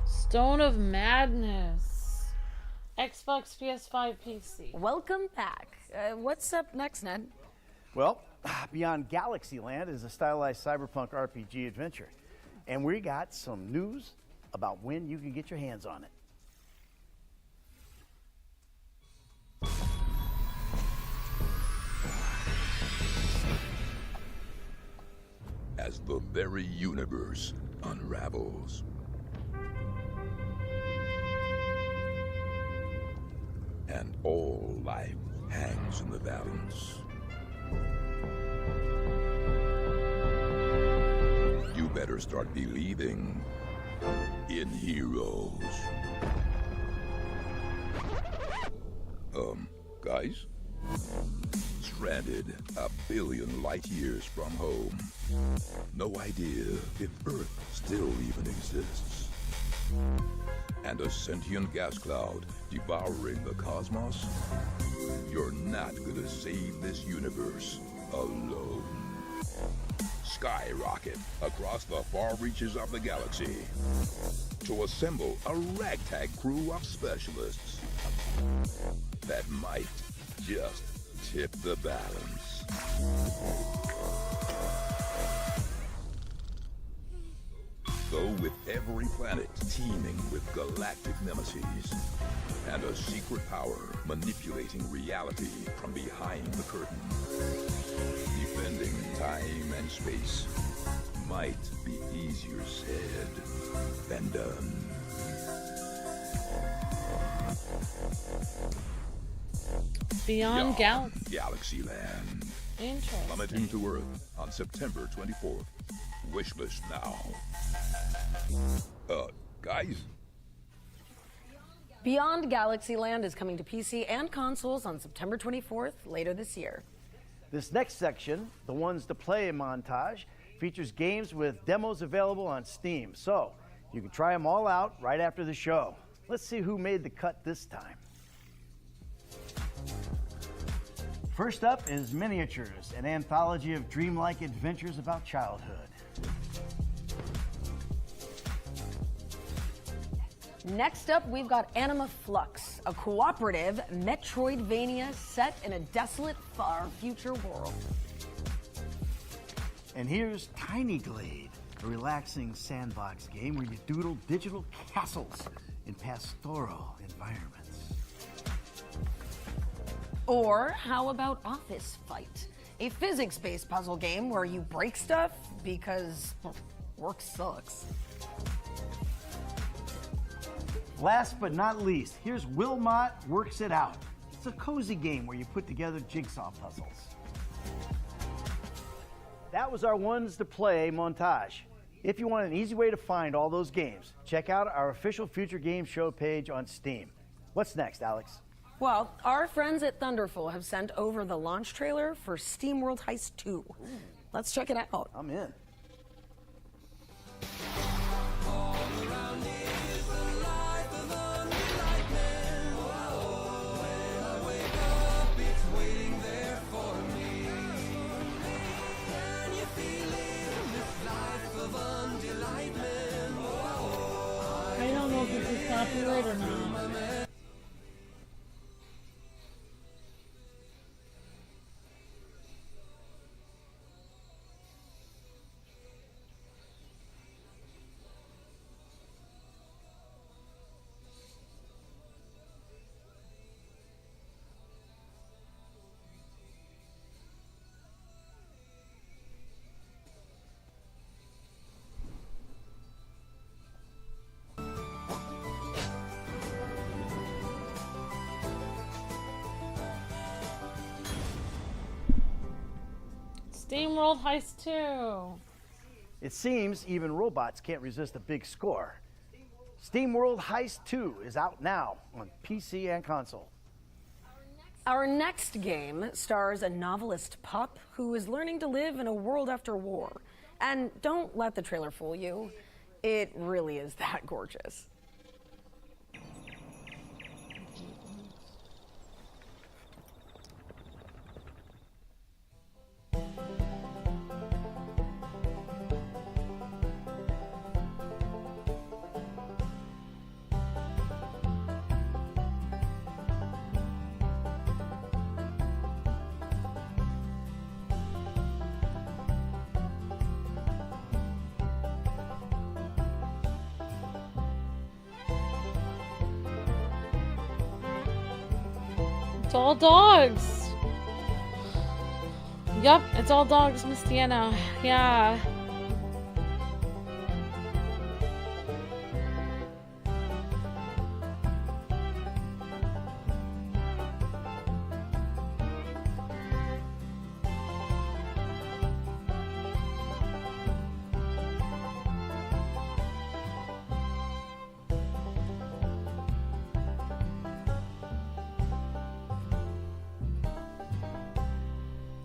Stone of Madness. Xbox, PS5, PC. Welcome back. What's up next, Ned? Well, Beyond Galaxyland is a stylized cyberpunk RPG adventure. And we got some news about when you can get your hands on it. As the very universe unravels, and all life hangs in the balance, you better start believing in heroes. Guys? Stranded a billion light years from home. No idea if Earth still even exists. And a sentient gas cloud devouring the cosmos? You're not gonna save this universe alone. Skyrocket across the far reaches of the galaxy to assemble a ragtag crew of specialists that might just tip the balance. So with every planet teeming with galactic nemesis and a secret power manipulating reality from behind the curtain, defending time and space might be easier said than done. Beyond Galaxy. Galaxyland. Interesting. Plummeting to Earth on September 24th. Wishlist now. Guys? Beyond Galaxyland is coming to PC and consoles on September 24th, later this year. This next section, the ones to play montage, features games with demos available on Steam. So you can try them all out right after the show. Let's see who made the cut this time. First up is Miniatures, an anthology of dreamlike adventures about childhood. Next up, we've got Anima Flux, a cooperative Metroidvania set in a desolate, far future world. And here's Tiny Glade, a relaxing sandbox game where you doodle digital castles in pastoral environments. Or how about Office Fight, a physics-based puzzle game where you break stuff because work sucks. Last but not least, here's Wilmot Works It Out. It's a cozy game where you put together jigsaw puzzles. That was our ones to play montage. If you want an easy way to find all those games, check out our official Future Games Show page on Steam. What's next, Alex? Well, our friends at Thunderful have sent over the launch trailer for SteamWorld Heist 2. Let's check it out. I'm in. I don't know if this is copyright or not. SteamWorld Heist 2. It seems even robots can't resist a big score. SteamWorld Heist 2 is out now on PC and console. Our next game stars a novelist pup who is learning to live in a world after war. And don't let the trailer fool you. It really is that gorgeous. It's all dogs. Yup, it's all dogs, Miss Deanna. Yeah.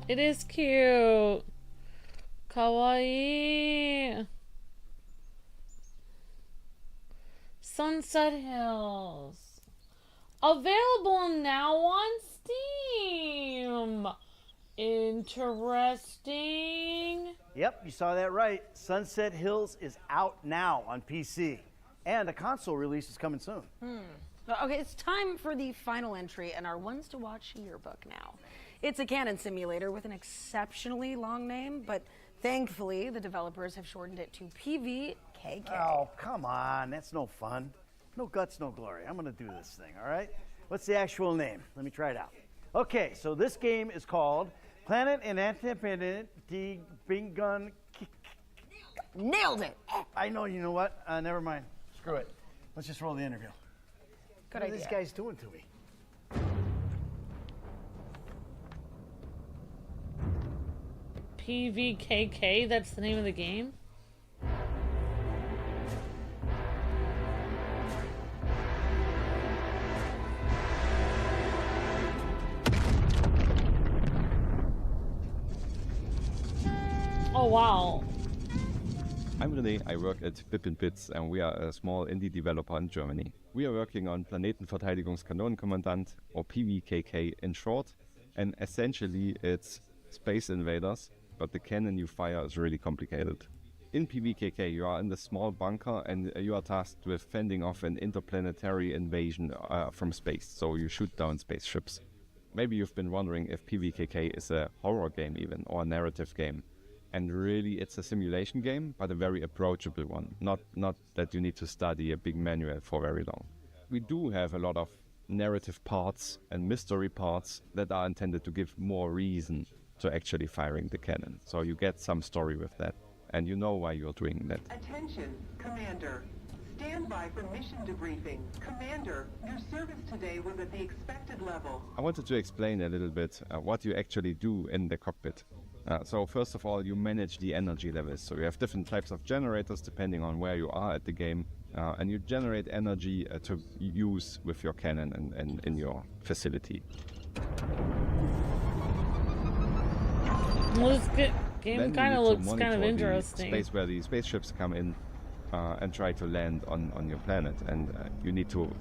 It is cute. Kawaii. Sunset Hills. Available now on Steam. Interesting. Yep, you saw that right. Sunset Hills is out now on PC. And a console release is coming soon. Okay, it's time for the final entry in our Ones to Watch yearbook now. It's a cannon simulator with an exceptionally long name, but thankfully the developers have shortened it to PVKK. Oh, come on. That's no fun. No guts, no glory. I'm going to do this thing, all right? What's the actual name? Let me try it out. Okay, so this game is called Planet and Independent Bingun. Nailed it! I know, you know what? Never mind. Screw it. Let's just roll the interview. Good What idea. are these guys doing to me? PVKK, that's the name of the game? wow. I'm René, I work at Bip & Bits, and we are a small indie developer in Germany. We are working on Planetenverteidigungskanonenkommandant, or PVKK in short, and essentially it's Space Invaders, but the cannon you fire is really complicated. In PVKK you are in the small bunker and you are tasked with fending off an interplanetary invasion from space, so you shoot down spaceships. Maybe you've been wondering if PVKK is a horror game even, or a narrative game. And really it's a simulation game, but a very approachable one. Not that you need to study a big manual for very long. We do have a lot of narrative parts and mystery parts that are intended to give more reason to actually firing the cannon. So you get some story with that, and you know why you're doing that. Attention, Commander. Stand by for mission debriefing. Commander, your service today was at the expected level. I wanted to explain a little bit what you actually do in the cockpit. So first of all, you manage the energy levels. So you have different types of generators depending on where you are at the game. And you generate energy to use with your cannon and in your facility. Well, this game kind of looks kind of interesting. Space where the spaceships come in and try to land on your planet. And you need to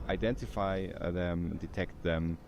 identify them, detect them,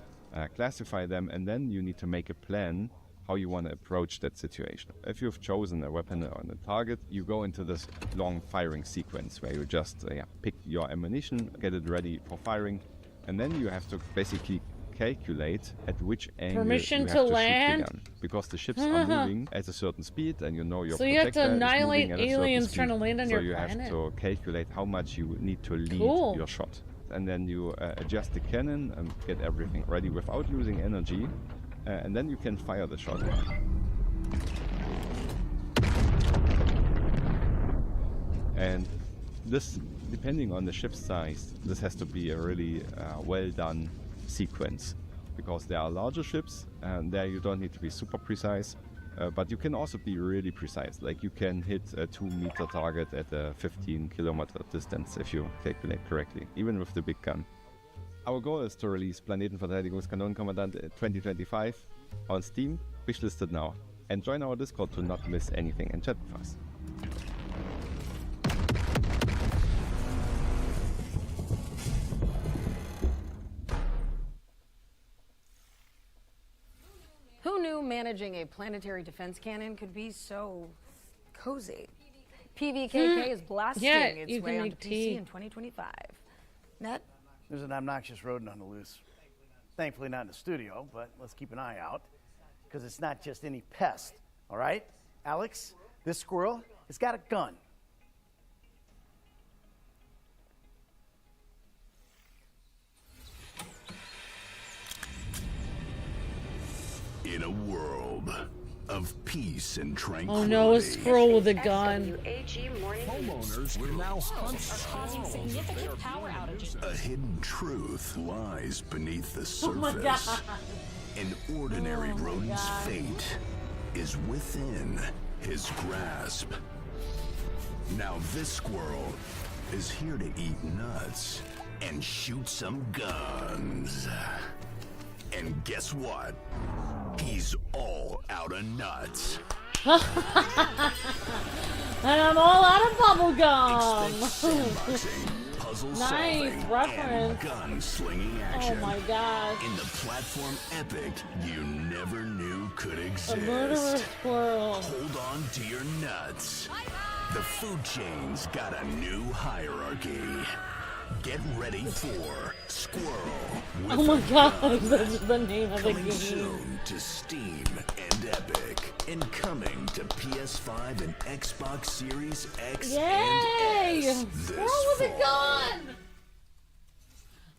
classify them, and then you need to make a plan how you want to approach that situation. If you've chosen a weapon on a target, you go into this long firing sequence where you just pick your ammunition, get it ready for firing, and then you have to basically calculate at which angle Permission you have to to land? shoot the gun. Because the ships are moving at a certain speed, and you know your So you have to protector is annihilate moving at a certain aliens speed, trying to land on your So you planet? have to calculate how much you need to lead Cool. your shot. And then you adjust the cannon and get everything ready without losing energy. And then you can fire the shot. And this, depending on the ship's size, this has to be a really well done sequence, because there are larger ships and there you don't need to be super precise, but you can also be really precise. Like you can hit a 2-meter target at a 15-kilometer distance if you calculate correctly, even with the big gun. Our goal is to release Planetenverteidigungskanonenkommandant 2025 on Steam, wishlisted now, and join our Discord to not miss anything and chat with us. Who knew managing a planetary defense cannon could be so cozy? PVKK is blasting its way onto PC in 2025. Net? There's an obnoxious rodent on the loose. Thankfully not in the studio, but let's keep an eye out, because it's not just any pest, all right? Alex, this squirrel has got a gun. In a world of peace and tranquility. Oh no, a squirrel with a gun. Homeowners can now hunt causing significant power outages. A hidden truth lies beneath the Oh my surface. God. An ordinary rodent's fate is within his grasp. Now this squirrel is here to eat nuts and shoot some guns. And guess what? He's all out of nuts. And I'm all out of bubble gum. Puzzle Nice solving reference. and gun slinging action. Oh my gosh. In the platform epic you never knew could exist. A murderous squirrel. Hold on to your nuts. The food chain's got a new hierarchy. Get ready for Squirrel with Oh my a gosh, Gun. that's the name of the Coming game. soon to Steam and Epic, and coming to PS5 and Xbox Series X Yay! and S Squirrel this with a fall. gun!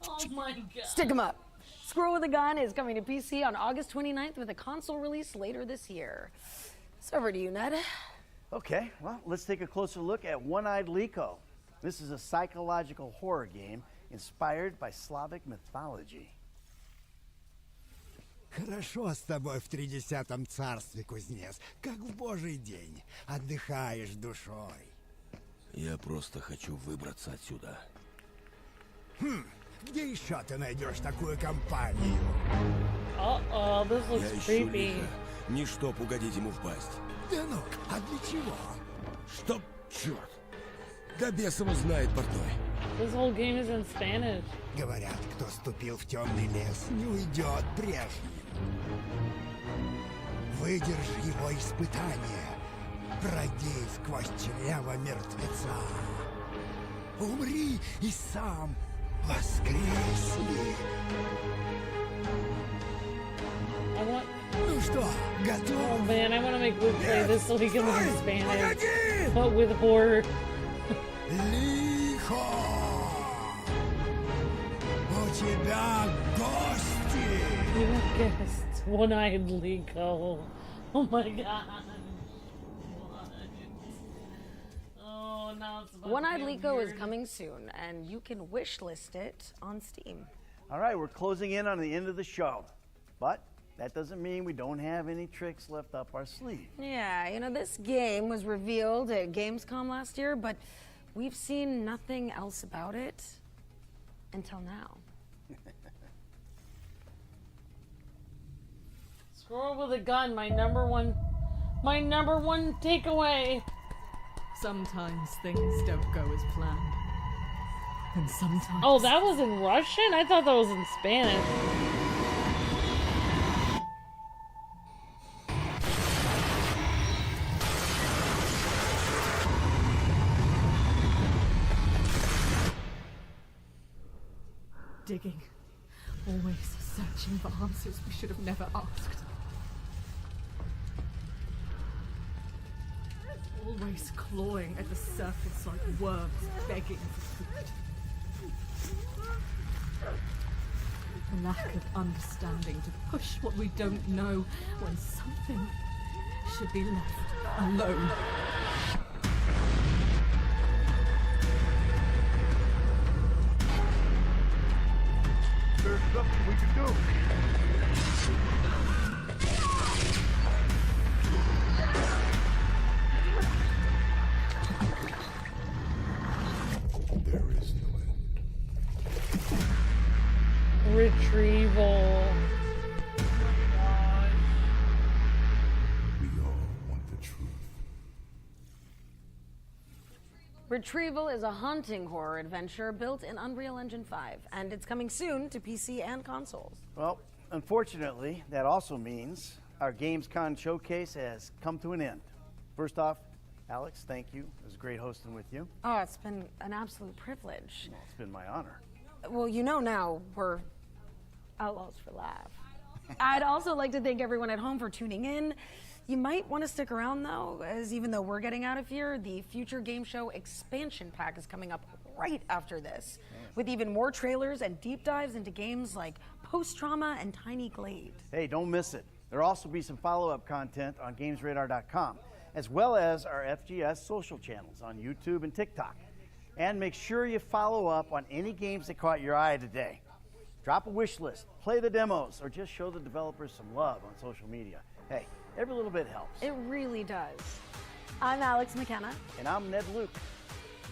Oh my god. Stick 'em up. Squirrel with a Gun is coming to PC on August 29th with a console release later this year. So over to you, Ned. Okay, well, let's take a closer look at One-Eyed Liko. This is a psychological horror game inspired by Slavic mythology. Хорошо с тобой в 30-м царстве, кузнец. Как в божий день. Отдыхаешь душой. Я просто хочу выбраться отсюда. Где еще ты найдешь такую компанию? Uh-oh, this Я looks ищу creepy. Лика Не чтоб угодить ему в пасть. Да ну, а для чего? Чтоб, черт. Да бес его знает, портной. This whole game is in Spanish. Говорят, кто ступил в темный лес, не уйдет прежним. Выдержи его испытание. Пройди сквозь чрево мертвеца. Умри и сам воскресни. Ну что, готов? Oh man, I want to make Luke play this so he can learn Spanish, but with horror. Лихо! У тебя гости! You guessed. One-eyed Lico. Oh my god. Oh, now it's about One-Eyed to get Lico is weird. coming soon, and you can wishlist it on Steam. All right, we're closing in on the end of the show, but that doesn't mean we don't have any tricks left up our sleeve. Yeah, you know, this game was revealed at Gamescom last year, but we've seen nothing else about it until now. Squirrel with a gun, my number one takeaway. Sometimes things don't go as planned. And sometimes... Oh, that was in Russian? I thought that was in Spanish. Digging. Always searching for answers we should have never asked. Always clawing at the surface like worms begging for food. A lack of understanding to push what we don't know when something should be left alone. There's something we can do. There is no end. Retrieval. We all want the truth. Retrieval is a haunting horror adventure built in Unreal Engine 5, and it's coming soon to PC and consoles. Well, unfortunately, that also means our Gamescom showcase has come to an end. First off, Alex, thank you. It was great hosting with you. Oh, it's been an absolute privilege. Well, it's been my honor. Well, you know now we're outlaws for laugh. I'd also like to thank everyone at home for tuning in. You might want to stick around though, as even though we're getting out of here, the Future Game Show expansion pack is coming up right after this, with even more trailers and deep dives into games like Post-Trauma and Tiny Glade. Hey, don't miss it. There'll also be some follow-up content on GamesRadar.com, as well as our FGS social channels on YouTube and TikTok. And make sure you follow up on any games that caught your eye today. Drop a wish list, play the demos, or just show the developers some love on social media. Hey, every little bit helps. It really does. I'm Alex McKenna. And I'm Ned Luke.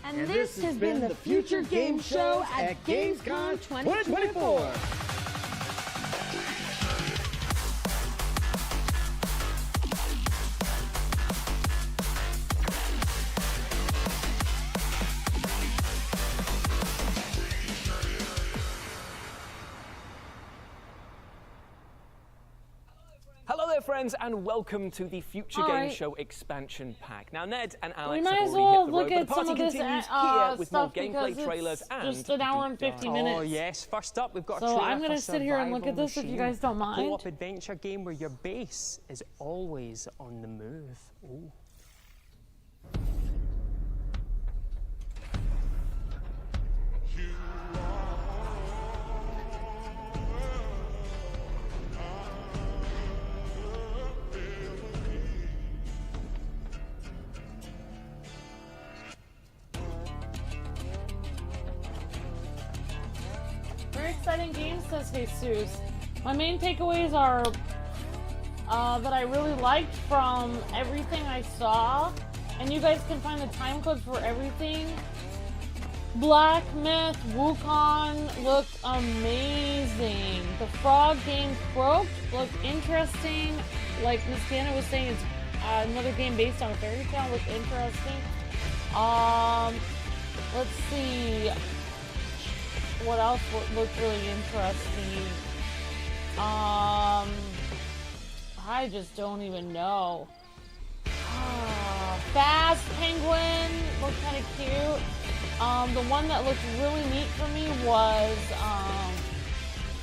And this has been the Future Game Show at Gamescom 2024. Hello there, friends, and welcome to the Future Game Show expansion pack. Now, Ned and Alex might have as already well hit the look road, but at the some party of this continues here with more stuff because gameplay trailers it's and just an hour and 50 minutes. Oh yes, first up we've got a So trailer I'm for gonna sit here and look Survival at this if you Machine, guys don't a mind. co-op adventure game where your base is always on the move. Ooh. Very exciting game, says Jesus. My main takeaways are that I really liked from everything I saw, and you guys can find the time codes for everything. Black Myth Wukong looked amazing. The frog game Croaked looked interesting. like Miss Canna was saying, it's another game based on a fairy tale. Looks interesting. Let's see. What else looked really interesting? I just don't even know. Faast Penguin looked kind of cute. The one that looked really neat for me was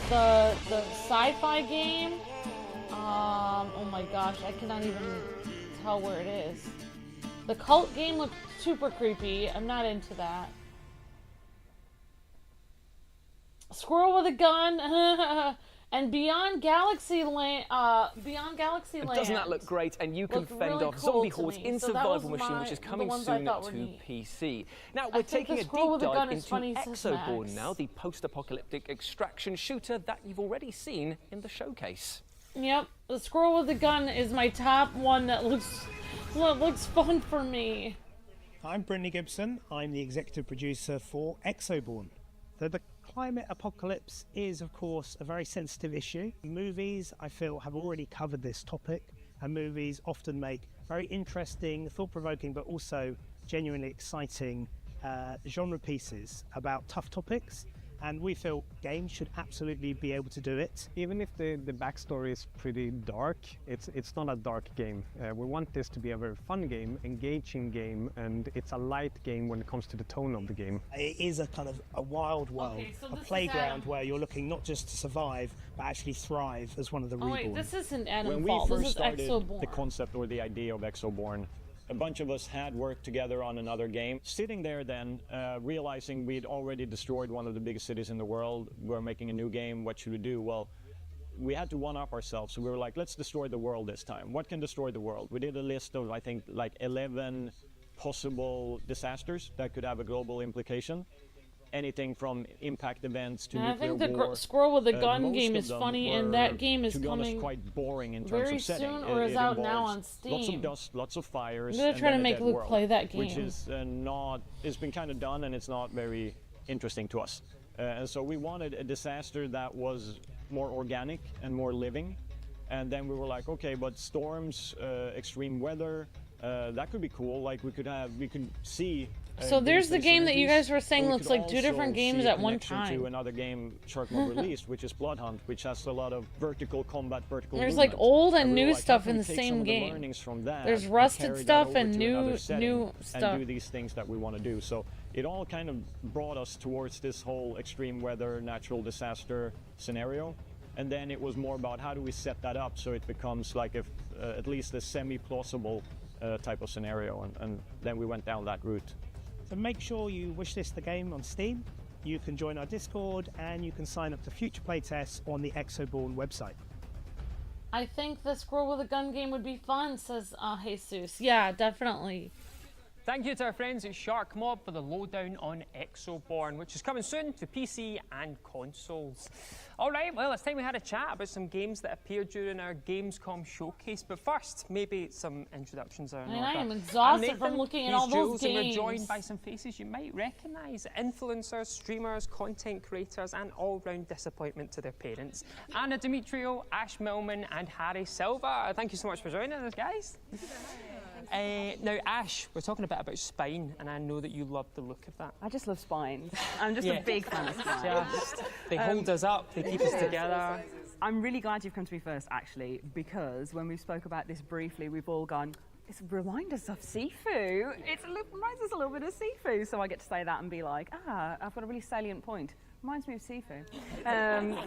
the sci-fi game. Oh my gosh, I cannot even tell where it is. The cult game looked super creepy. I'm not into that. Squirrel with a gun. And Beyond Galaxy Land. Doesn't that look great? And you can fend really off cool zombie to hordes me. in So that Survival was Machine, which is the coming ones I soon thought were to neat. PC. Now, I we're think taking the a Squirrel with deep the Gun dive is into funny, says Exoborne Max. now, the post-apocalyptic extraction shooter that you've already seen in the showcase. Yep, the Squirrel with the Gun is my top one that looks fun for me. I'm Brindley Gibson. I'm the executive producer for Exoborne. The climate apocalypse is, of course, a very sensitive issue. Movies, I feel, have already covered this topic, and movies often make very interesting, thought-provoking, but also genuinely exciting genre pieces about tough topics. And we feel games should absolutely be able to do it. Even if the backstory is pretty dark, it's not a dark game. We want this to be a very fun game, engaging game, and it's a light game when it comes to the tone of the game. It is a kind of a wild world, a playground where you're looking not just to survive, but actually thrive as one of the Oh reborn. wait, this isn't When we Atomfall. This first is started Exoborne. the concept or the idea of Exoborne, a bunch of us had worked together on another game. Sitting there then, realizing we'd already destroyed one of the biggest cities in the world, we're making a new game, what should we do? Well, we had to one-up ourselves, so we were like, let's destroy the world this time. What can destroy the world? We did a list of, I think, like 11 possible disasters that could have a global implication. Anything from impact events to And I nuclear think the war. Squirrel with the Gun Most game of is them funny, were, and that game is to be honest, coming quite boring in terms very of setting. soon, or is out now involves on Steam. Lots of dust, lots of fires. I'm gonna and try then to a make dead Luke world, play that which game. is not. It's been kind of done, and it's not very interesting to us. And so we wanted a disaster that was more organic and more living. And then we were like, okay, but storms, extreme weather, that could be cool. Like we could see. So there's the game that you guys were saying But we looks could like two also different games see a at one connection time. To another game SharkMob released, which is Bloodhunt, which has a lot of vertical combat, vertical There's movement. like old and we new were like, stuff how can in we the take same some of the game. learnings from that There's and rusted carry that stuff over and to new another setting stuff. and do these things that we want to do. So it all kind of brought us towards this whole extreme weather, natural disaster scenario. And then it was more about how do we set that up so it becomes like at least a semi-plausible type of scenario. And then we went down that route. So make sure you wishlist the game on Steam. You can join our Discord, and you can sign up to future playtests on the Exoborne website. I think the Squirrel with a Gun game would be fun, says Jesus. Yeah, definitely. Thank you to our friends at SharkMob for the lowdown on Exoborne, which is coming soon to PC and consoles. All right, well, it's time we had a chat about some games that appeared during our Gamescom showcase. But first, maybe some introductions are in order. I am exhausted I'm from Nathan, looking at he's all those Jules, and games. we're joined by some faces you might recognise. Influencers, streamers, content creators, and all-round disappointment to their parents. Anna Demetrio, Ash Millman, and Harry Silva. Thank you so much for joining us, guys. Now, Ash, we're talking a bit about spine, and I know that you love the look of that. I just love spines. I'm just a big fan of spines. They hold us up, they keep us together. I'm really glad you've come to me first, actually, because when we spoke about this briefly, we've all gone, this reminds us of Sifu. It reminds us a little bit of Sifu. So I get to say that and be like, I've got a really salient point. Reminds me of Sifu.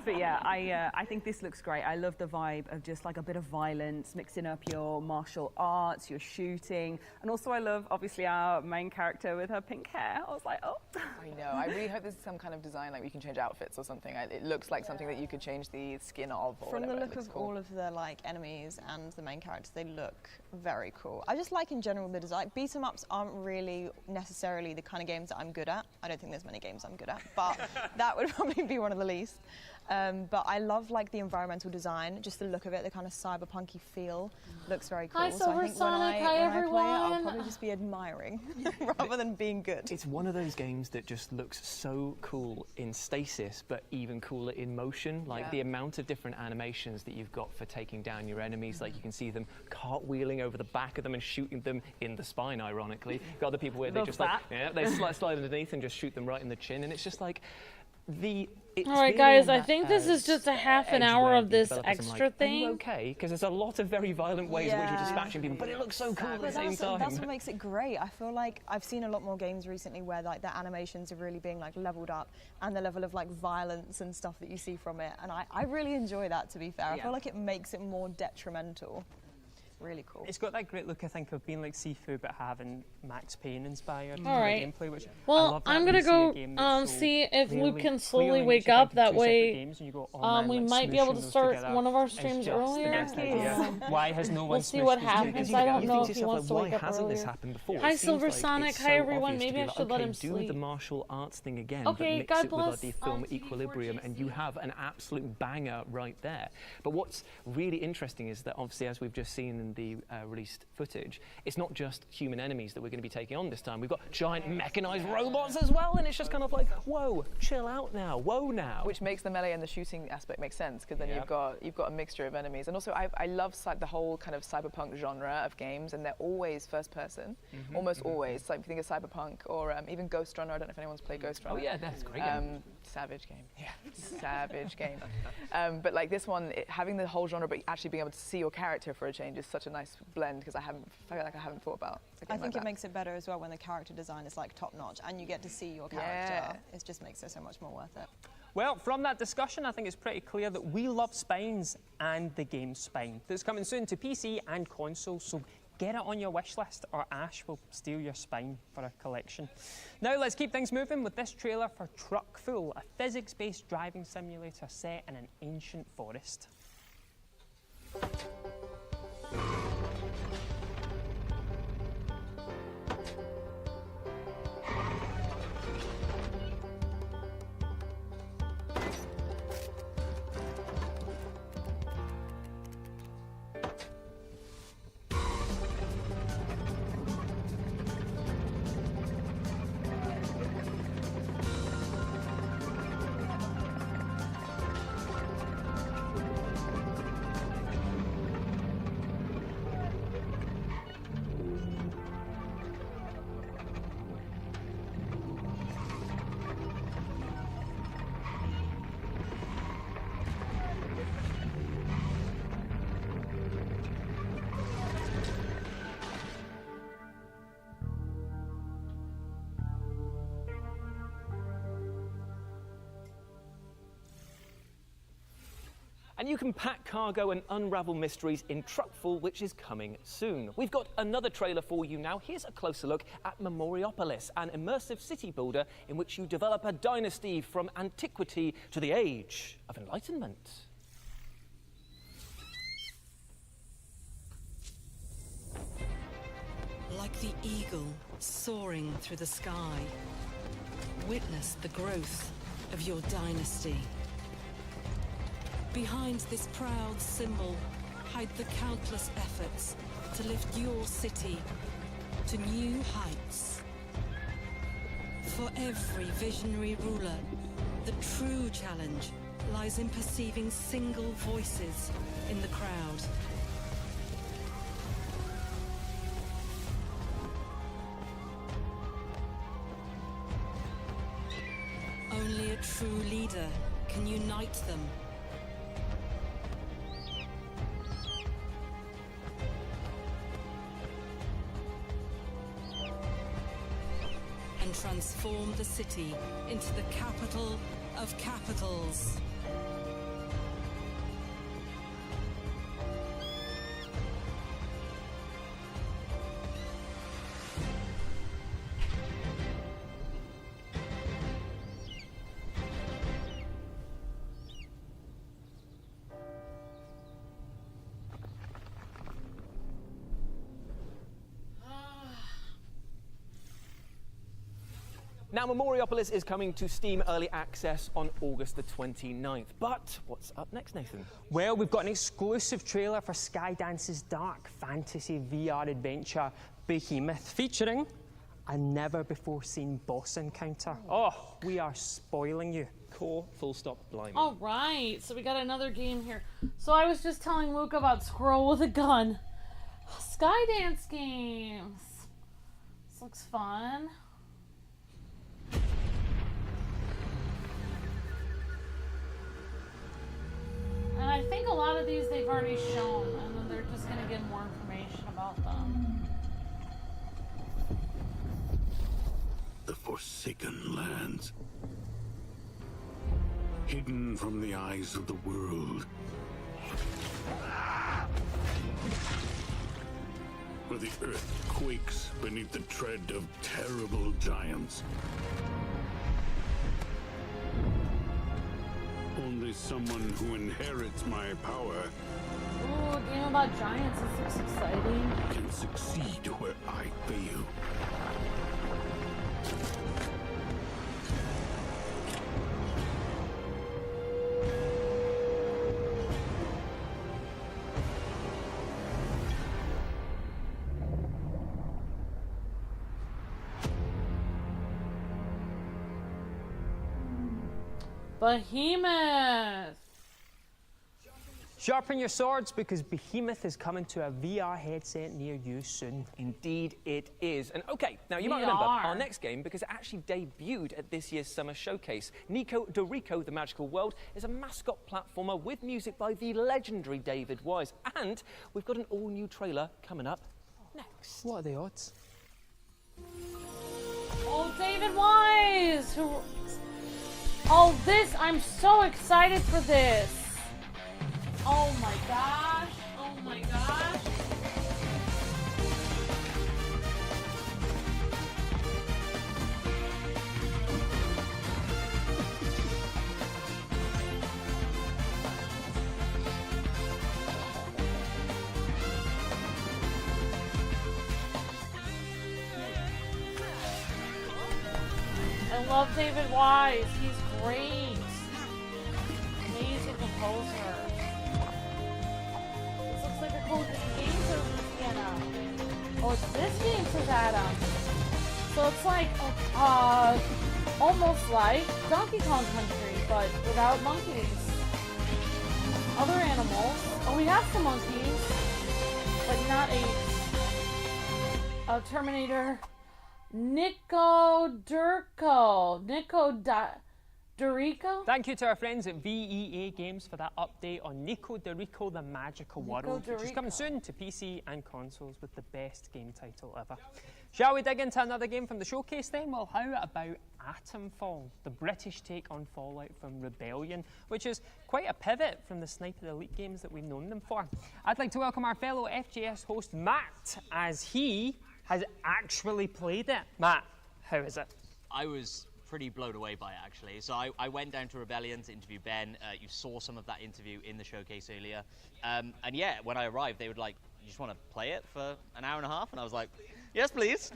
But yeah, I think this looks great. I love the vibe of just like a bit of violence, mixing up your martial arts, your shooting. And also I love, obviously, our main character with her pink hair. I was like, oh. I know. I really hope there's some kind of design, like we can change outfits or something. It looks like something that you could change the skin of. Or From the whatever. look of all of the enemies and the main characters, they look very cool. I just like in general the design. Beat 'em ups aren't really necessarily the kind of games that I'm good at. I don't think there's many games I'm good at, but that that would probably be one of the least. But I love like the environmental design, just the look of it, the kind of cyberpunky feel looks very cool. Hi, so I think when I Hi, play it, everyone. I'll probably just be admiring rather than being good. It's one of those games that just looks so cool in stasis, but even cooler in motion. Like the amount of different animations that you've got for taking down your enemies. Like you can see them cartwheeling over the back of them and shooting them in the spine, ironically. You've got other people where they just like, they slide underneath and just shoot them right in the chin. And it's just like, all right, guys, I think this is just a half an hour of this extra thing. Are you okay? Because there's a lot of very violent ways in which you're dispatching people, but it looks so cool at the same time. That's what makes it great. I feel like I've seen a lot more games recently where like the animations are really being like leveled up, and the level of like violence and stuff that you see from it, and I really enjoy that, to be fair. I feel like it makes it more detrimental. Really cool. It's got that great look, I think, of being like Sifu, but having Max Payne inspired gameplay, which well, I'm gonna go see if Luke can slowly wake up. That way, we might be able to start one of our streams earlier. Why has no one? We'll see what happens. I don't know if he wants to wake up hasn't earlier. this happened before? Hi, Silver Sonic. Hi, everyone. Maybe I should let him do sleep. the martial arts thing again, Okay, but mix God it with bless, the film Equilibrium, and you have an absolute banger right there. But what's really interesting is that obviously, as we've just seen in the release footage, it's not just human enemies that we're going to be taking on this time. We've got giant mechanized robots as well, and it's just kind of like, whoa, chill out now, whoa now. Which makes the melee and the shooting aspect make sense, because then you've got a mixture of enemies. And also I love the whole kind of cyberpunk genre of games, and they're always first person, almost always. Like if you think of Cyberpunk or even Ghost Runner. I don't know if anyone's played Ghost Runner. Oh yeah, that's a great game. Savage game. Yeah, savage game. But like this one, having the whole genre, but actually being able to see your character for a change is such a nice blend, because I feel like I haven't thought about a game I think like it makes it better as well when the character design is like top notch and you get to see your character. It just makes it so much more worth it. Well, from that discussion, I think it's pretty clear that we love spines and the game Spine. That's coming soon to PC and console, so get it on your wish list or Ash will steal your spine for a collection. Now let's keep things moving with this trailer for Truckful, a physics-based driving simulator set in an ancient forest. And you can pack cargo and unravel mysteries in Truckful, which is coming soon. We've got another trailer for you now. Here's a closer look at Memoriopolis, an immersive city builder in which you develop a dynasty from antiquity to the age of enlightenment. Like the eagle soaring through the sky, witness the growth of your dynasty. Behind this proud symbol hide the countless efforts to lift your city to new heights. For every visionary ruler, the true challenge lies in perceiving single voices in the crowd. Only a true leader can unite them. And transform the city into the capital of capitals. Now, Memoriopolis is coming to Steam Early Access on August the 29th. But what's up next, Nathan? Well, we've got an exclusive trailer for Skydance's dark fantasy VR adventure, Behemoth, featuring a never-before-seen boss encounter. Oh, we are spoiling you. Core, full stop, blimey. All right, so we got another game here. So I was just telling Luke about Squirrel with a Gun. Skydance games. This looks fun. And I think a lot of these they've already shown, and then they're just going to get more information about them. The Forsaken Lands. Hidden from the eyes of the world. Where the earth quakes beneath the tread of terrible giants. Only someone who inherits my power Ooh, a game about giants. This looks exciting. can succeed where I fail. Behemoth! Sharpen your swords because Behemoth is coming to a VR headset near you soon. Indeed it is. And okay, now you might remember our next game because it actually debuted at this year's summer showcase. Nico Dorico, The Magical World, is a mascot platformer with music by the legendary David Wise. And we've got an all-new trailer coming up next. What are the odds? Oh, David Wise! Oh, this, I'm so excited for this. Oh my gosh, oh my gosh. I love David Wise, he's great. Amazing composer. This looks like a cool game server piano. Oh, it's this game, says Adam. So it's like, almost like Donkey Kong Country, but without monkeys. Other animals. Oh, we have some monkeys, but not apes. Terminator. Nico Dorico. Thank you to our friends at VEA Games for that update on Nico Dorico, The Magical World, which is coming soon to PC and consoles with the best game title ever. Shall we dig into another game from the showcase then? Well, how about Atomfall, the British take on Fallout from Rebellion, which is quite a pivot from the Sniper Elite games that we've known them for. I'd like to welcome our fellow FGS host, Matt, as he has actually played it. Matt, how is it? I was pretty blown away by it, actually. So I went down to Rebellion to interview Ben. You saw some of that interview in the showcase earlier. And yeah, when I arrived, they were like, you just want to play it for an hour and a half? And I was like, yes, please.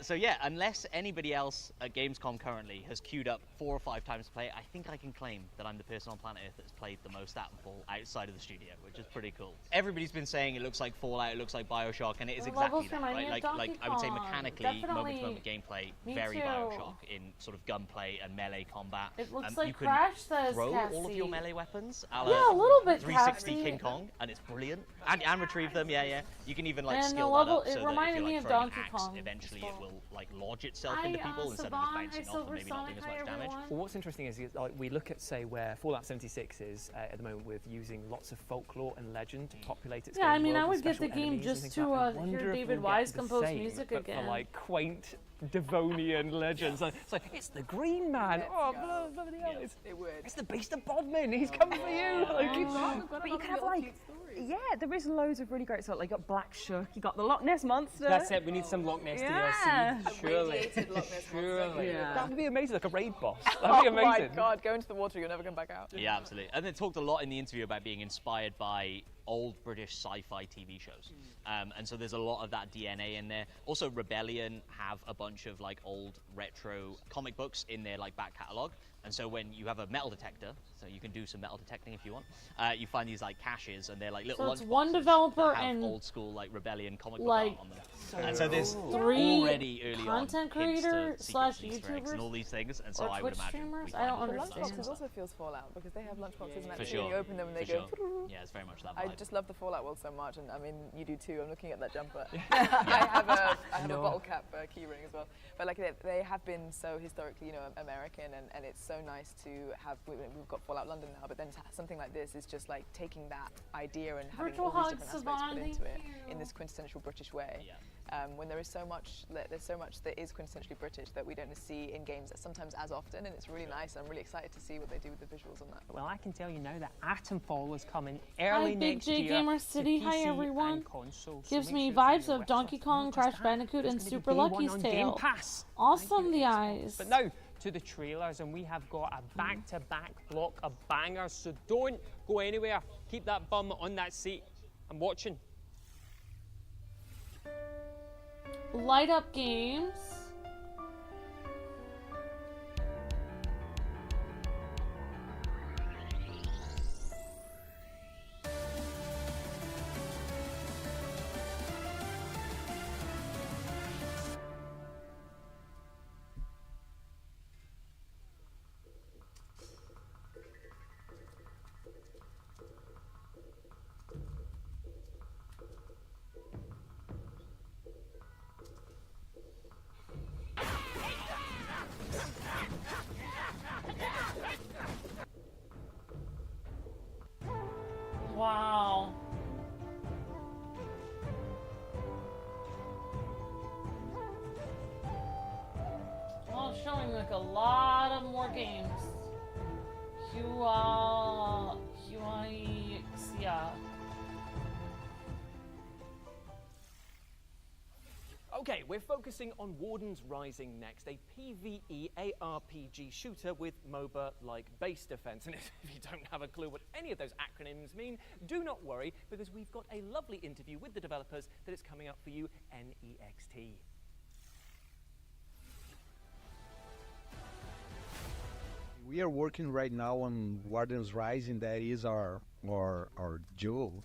So yeah, unless anybody else at Gamescom currently has queued up 4 or 5 times to play it, I think I can claim that I'm the person on planet Earth that's played the most Atomfall outside of the studio, which is pretty cool. Everybody's been saying it looks like Fallout, it looks like Bioshock, and it is exactly that, right? Like I would say mechanically, moment-to-moment gameplay, very Bioshock in sort of gunplay and melee combat. It looks you like can Crash says, throw Cassie. all of your melee weapons, Yeah, a little bit, 360 Cassie. King Kong, and it's brilliant. And retrieve them, yeah. You can even like And the skill level- that up it so that if reminded you're me like of throwing an Donkey axe, Kong eventually as it well. will like lodge itself Hi, into people instead of Saban. just Hi, bouncing off Silver and maybe not doing as Sonic. much Hi, damage. everyone. Well, what's interesting is like, we look at, say, where Fallout 76 is at the moment with using lots of folklore and legend to populate its Yeah, I game mean, world I with would get the special game enemies and just things to like that. I hear wonder if David we'll Wise get the compose same, music but again. for like quaint Devonian legends. It's like, it's the Green Man. Oh, bloody hell. It's the Beast of Bodmin. He's coming for you. But you can have like, yeah, there is loads of really great stuff. Like you got Black Shook, you got the Loch Ness Monster. That's it, we need some Loch Ness Yeah. DLC. Surely. Surely. Yeah. That would be amazing, like a raid boss. That'd Oh be amazing. my god, go into the water, you'll never come back out. Yeah, absolutely. And they talked a lot in the interview about being inspired by old British sci-fi TV shows. And so there's a lot of that DNA in there. Also, Rebellion have a bunch of like old retro comic books in their like back catalog. And so when you have a metal detector, so you can do some metal detecting if you want, you find these like caches, and they're like little So it's lunchboxes one developer that have and old school like Rebellion comic book like art on them. And so there's three already early content on hints to creator secrets slash and Easter eggs and all YouTubers these things. And so or I would Twitch imagine streamers? we I don't find The understand. lunchboxes also feels Fallout because they have lunchboxes and For that's sure. when you open them and they For go. sure. Yeah, it's very much that I vibe. just love the Fallout world so much, and I mean you do too. I'm looking at that jumper. I have a bottle cap keyring as well. But like they have been so historically, American, and it's so nice to have. We've got Fallout London now, but then something like this is just like taking that idea and having Virtual all these hugs, different aspects put Savon, into it thank in this quintessential British way. When there's so much that is quintessentially British that we don't see in games sometimes as often, and it's really nice. I'm really excited to see what they do with the visuals on that. Well, I can tell you now that Atomfall is coming early Hi, Big next J year Gamer to City. Hi, PC everyone. and console, so Gives make me sure it's on vibes your of wish Donkey list. Kong, Not Crash just that, Bandicoot, it's and gonna be Super day one Lucky's on Game Tale. Pass. Awesome, the eyes. But now to the trailers, and we have got a back-to-back block of bangers, so don't go anywhere. Keep that bum on that seat. I'm watching. Light Up Games. Wow. Well, it's showing like a lot of more games. Huaixia. Okay, we're focusing on Warden's Rising next, a PvE ARPG shooter with MOBA-like base defense. And if you don't have a clue what any of those acronyms mean, do not worry, because we've got a lovely interview with the developers that is coming up for you, NEXT. We are working right now on Warden's Rising. That is our jewel.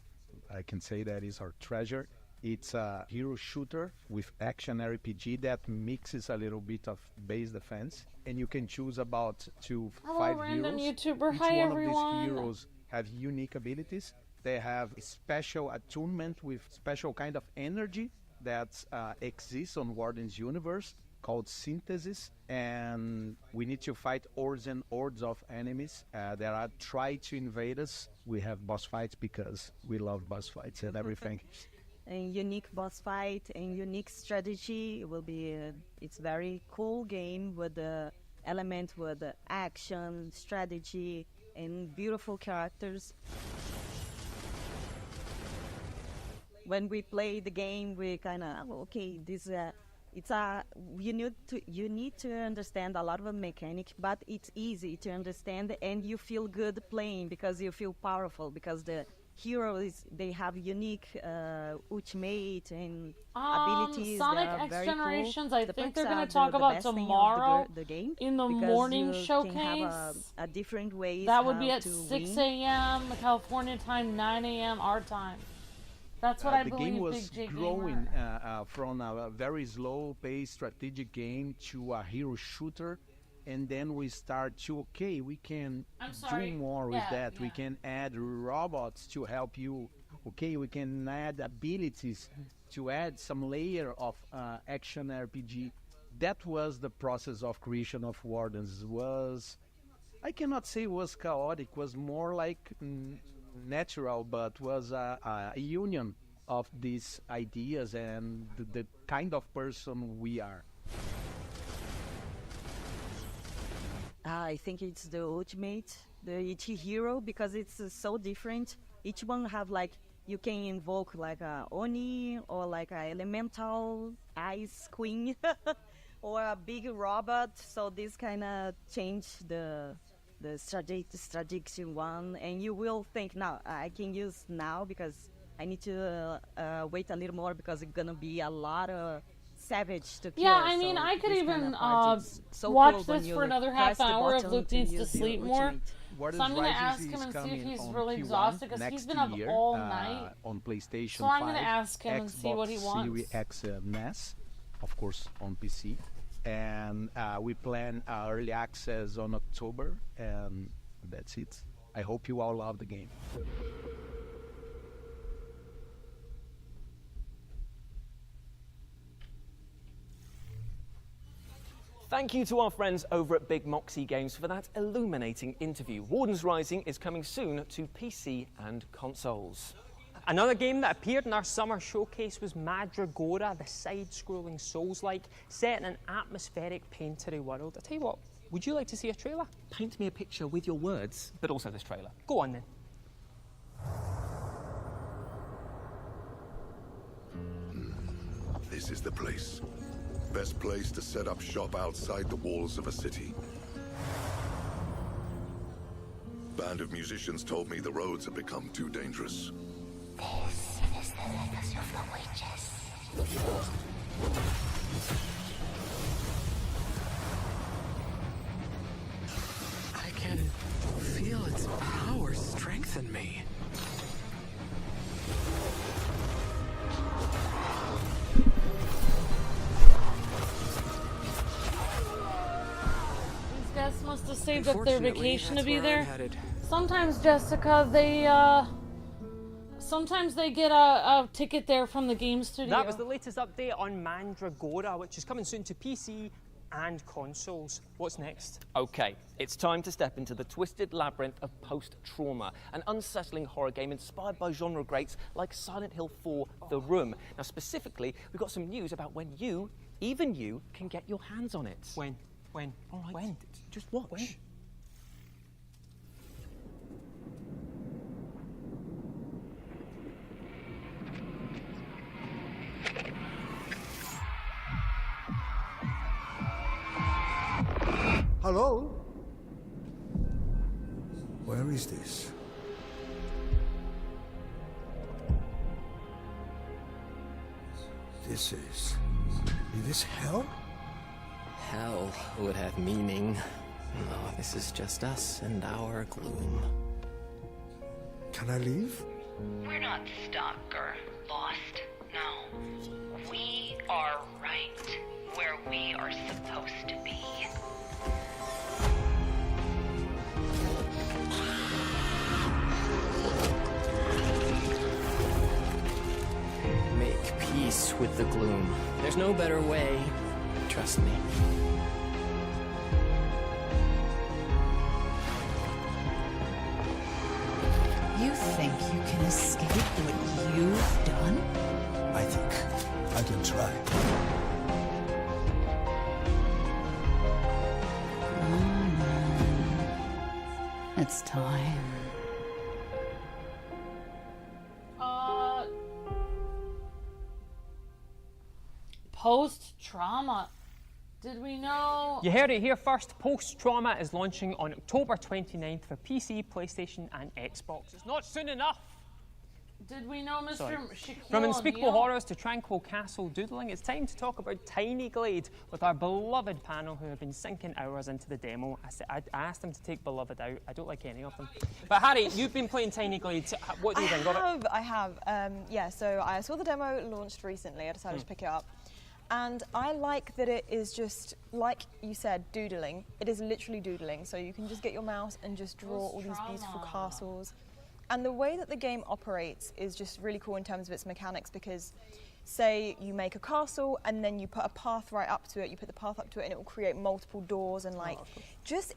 I can say that is our treasure. It's a hero shooter with action RPG that mixes a little bit of base defense, and you can choose about 2 to 5 random heroes. YouTuber. Each Hi, one everyone. of these heroes have unique abilities. They have special attunement with special kind of energy that exists on Warden's universe called Synthesis, and we need to fight hordes and hordes of enemies that are trying to invade us. We have boss fights because we love boss fights and everything. A unique boss fight and unique strategy. It will be it's very cool game with the element with the action, strategy, and beautiful characters. When we play the game, we kind of you need to understand a lot of a mechanic, but it's easy to understand, and you feel good playing because you feel powerful because the heroes, they have unique ultimate and abilities Sonic that are X very Generations, cool. I The think perks they're going are to talk the about best thing of tomorrow the game in the because morning you showcase. can have a different ways That would be how at to 6 win. a.m. California time, 9 a.m. our time. That's what I the believe. game was Big J growing Gamer. from a very slow-paced strategic game to a hero shooter, and then we start to we can do more with that. We can add robots to help you. We can add abilities to add some layer of action RPG. That was the process of creation of Wardens. I cannot say it was chaotic. Was more like natural, but was a union of these ideas and the kind of person we are. I think it's the ultimate, each hero, because it's so different. Each one have like, you can invoke like a Oni or like a elemental ice queen or a big robot. So this kind of change the the strategic one, and you will think, now I can use now because I need to wait a little more because it's gonna be a lot of savage to kill. Yeah, I mean, so I could this even kind of part is so watch cool when this you for another press half the hour if button Luke to needs to use the sleep more. ultimate. Waters So I'm going to Rises ask him is and see if coming he's on really Q1 exhausted because he's next been up year, all night. on PlayStation So I'm 5, gonna ask him and see what he Xbox wants. Series X NES, of course on PC, and we plan early access on October, and that's it. I hope you all love the game. Thank you to our friends over at Big Moxie Games for that illuminating interview. Warden's Rising is coming soon to PC and consoles. Another game that appeared in our summer showcase was Mandragora, the side-scrolling Souls-like, set in an atmospheric painterly world. I tell you what, would you like to see a trailer? Paint me a picture with your words, but also this trailer. Go on then. This is the place. Best place to set up shop outside the walls of a city. Band of musicians told me the roads have become too dangerous. This is the legacy of the witches. I can feel its power strengthen me. These guys must have saved up their vacation to be that's where I'm there. headed. Sometimes, Jessica, sometimes they get a ticket there from the game studio. That was the latest update on Mandragora, which is coming soon to PC and consoles. What's next? Okay, it's time to step into the twisted labyrinth of post-trauma, an unsettling horror game inspired by genre greats like Silent Hill 4 The Room. Now, specifically, we've got some news about when you, even you, can get your hands on it. When? All right, when? Just watch. When? Hello? Where is this? Is this hell? Hell would have meaning. No, this is just us and our gloom. Can I leave? We're not stuck or lost. No. We are right where we are supposed to be. Make peace with the gloom. There's no better way. Trust me. You think you can escape what you've done? I think I can try. It's time. Post-trauma. Did we know? You heard it here first. Post-Trauma is launching on October 29th for PC, PlayStation, and Xbox. It's not soon enough. Did we know Mr. Sorry. Shaquille From Unspeakable O'Neal? Horrors to Tranquil Castle Doodling, it's time to talk about Tiny Glade with our beloved panel who have been sinking hours into the demo. I asked them to take Beloved out. I don't like any of them. But Harry, you've been playing Tiny Glade. What do you think of it? I have. Yeah, so I saw the demo launched recently. I decided to pick it up. And I like that it is just, like you said, doodling. It is literally doodling. So you can just get your mouse and just draw all these beautiful castles. And the way that the game operates is just really cool in terms of its mechanics because, say, you make a castle and then you put a path right up to it, you put the path up to it and it will create multiple doors and like,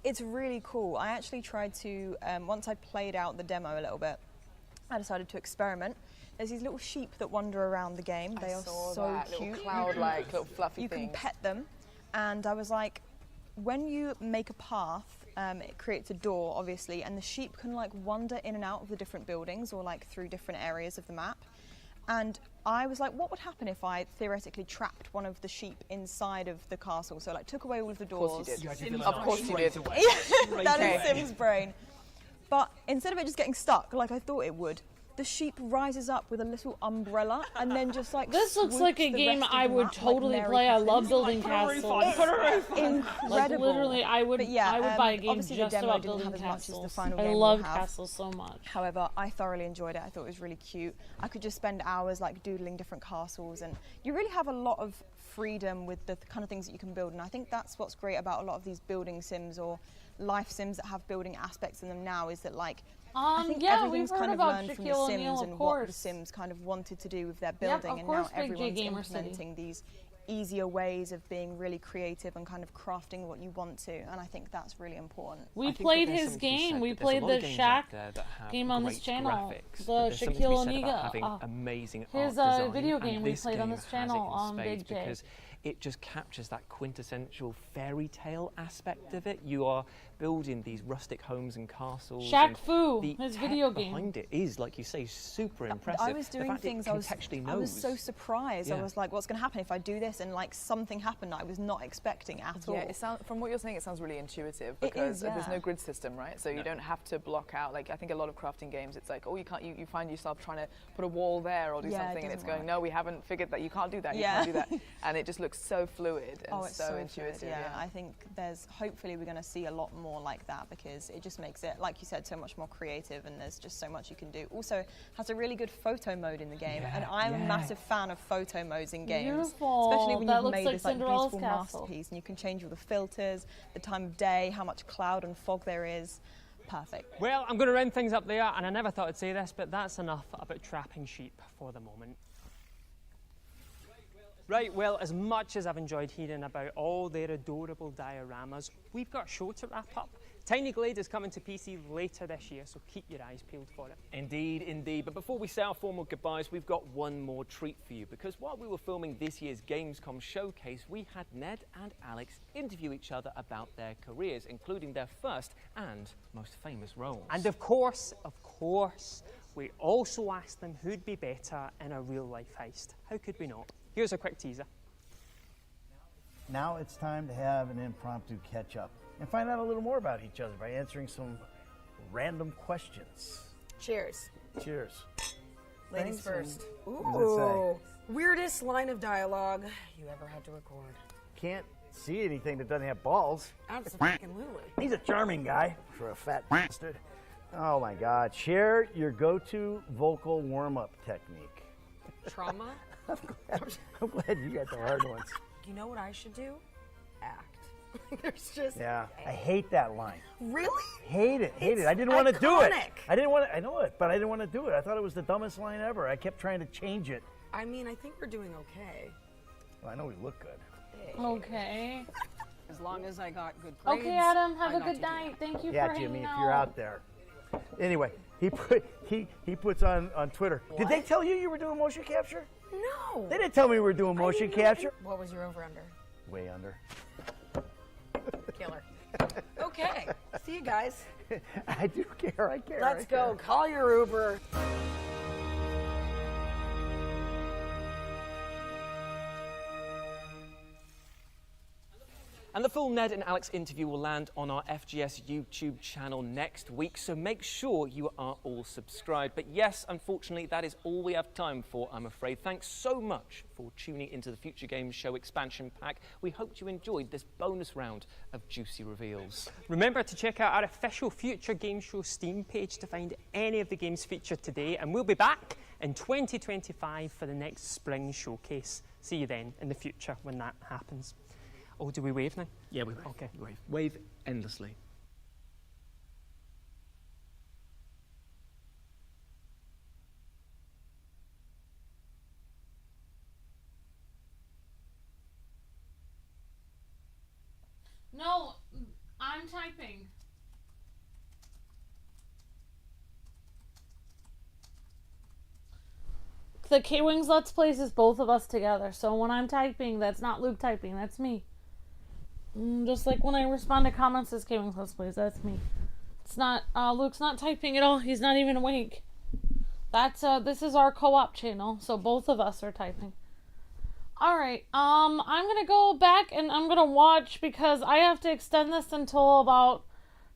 it's really cool. I actually tried to, once I played out the demo a little bit, I decided to experiment. There's these little sheep that wander around the game. They are so cute. Little cloud-like, little fluffy You things. can pet them. And I was like, when you make a path, it creates a door, obviously, and the sheep can like wander in and out of the different buildings or like through different areas of the map. And I was like, what would happen if I theoretically trapped one of the sheep inside of the castle? So like took away all of the doors. Of course you did. Of course you did. That is Sim's brain. But instead of it just getting stuck like I thought it would, the sheep rises up with a little umbrella and then just like this looks like a game I would totally play. I love building castles. Incredible. Like literally, I would buy a game obviously just the demo about didn't building have as much as the castles. final I game will love have. castles so much. However, I thoroughly enjoyed it. I thought it was really cute. I could just spend hours like doodling different castles, and you really have a lot of freedom with the kind of things that you can build. And I think that's what's great about a lot of these building sims or life sims that have building aspects in them now, is that like I think everything's kind of learned from the Sims and what the Sims kind of wanted to do with their building, and now everyone's implementing these easier ways of being really creative and kind of crafting what you want to, and I think that's really important. We played his game. We played the Shaq game on this channel, the Shaquille O'Neal. Amazing his art video design, game we played on this channel on Big J. Because it just captures that quintessential fairy tale aspect of it. You are building these rustic homes and castles. Shaq Fu, his video game behind it is, like you say, super impressive. I was doing things. I was so surprised. Yeah. I was like, "What's going to happen if I do this?" And like something happened that I was not expecting at all. Yeah, it sounds, from what you're saying, it sounds really intuitive because there's no grid system, right? So you don't have to block out. Like I think a lot of crafting games, it's like, oh, you can't. You find yourself trying to put a wall there or do something, and it's going, no, we haven't figured that. You can't do that. You can't do that. And it just looks so fluid and so intuitive. Fluid, yeah, I think hopefully we're going to see a lot more like that, because it just makes it, like you said, so much more creative, and there's just so much you can do. Also has a really good photo mode in the game, and I'm a massive fan of photo modes in games. Beautiful. Especially when you've made like this like Cinderella's beautiful castle. masterpiece, and you can change all the filters, the time of day, how much cloud and fog there is. Perfect. Well, I'm going to round things up there, and I never thought I'd say this, but that's enough about trapping sheep for the moment. Right, well, as much as I've enjoyed hearing about all their adorable dioramas, we've got a show to wrap up. Tiny Glade is coming to PC later this year, so keep your eyes peeled for it. Indeed, indeed. But before we say our formal goodbyes, we've got one more treat for you, because while we were filming this year's Gamescom showcase, we had Ned and Alex interview each other about their careers, including their first and most famous roles. And of course, we also asked them who'd be better in a real-life heist. How could we not? Here's a quick teaser. Now it's time to have an impromptu catch-up and find out a little more about each other by answering some random questions. Cheers. Cheers. Ladies Thanks. first. What does it say? Weirdest line of dialogue you ever had to record. Can't see anything that doesn't have balls. Absolutely. He's a charming guy for a fat bastard. Oh my God. Share your go-to vocal warm-up technique. Trauma? I'm glad you got the hard ones. You know what I should do? Act. There's just... Yeah, I hate that line. Really? Hate it. I didn't want to do it. I know it, but I didn't want to do it. I thought it was the dumbest line ever. I kept trying to change it. I mean, I think we're doing okay. Well, I know we look good. Okay. As long as I got good grades. Okay, Adam, have a good night. Thank you for hanging Jimmy, out. if you're out there. Anyway, he puts on Twitter. What? Did they tell you were doing motion capture? No. They didn't tell me we were doing motion capture. What was your over-under? Way under. Killer. Okay. See you guys. I do care. I care. Let's go. Call your Uber. And the full Ned and Alex interview will land on our FGS YouTube channel next week, so make sure you are all subscribed. But yes, unfortunately, that is all we have time for, I'm afraid. Thanks so much for tuning into the Future Games Show expansion pack. We hope you enjoyed this bonus round of juicy reveals. Remember to check out our official Future Game Show Steam page to find any of the games featured today, and we'll be back in 2025 for the next spring showcase. See you then in the future when that happens. Oh, do we wave now? Yeah, we wave. Okay. Wave endlessly. No, I'm typing. The Kwingsletsplays is both of us together, so when I'm typing, that's not Luke typing, that's me. Just like when I respond to comments as Kwingsletsplays, that's me. It's not, Luke's not typing at all, he's not even awake. That's this is our co-op channel, so both of us are typing. All right, I'm gonna go back and I'm gonna watch because I have to extend this until about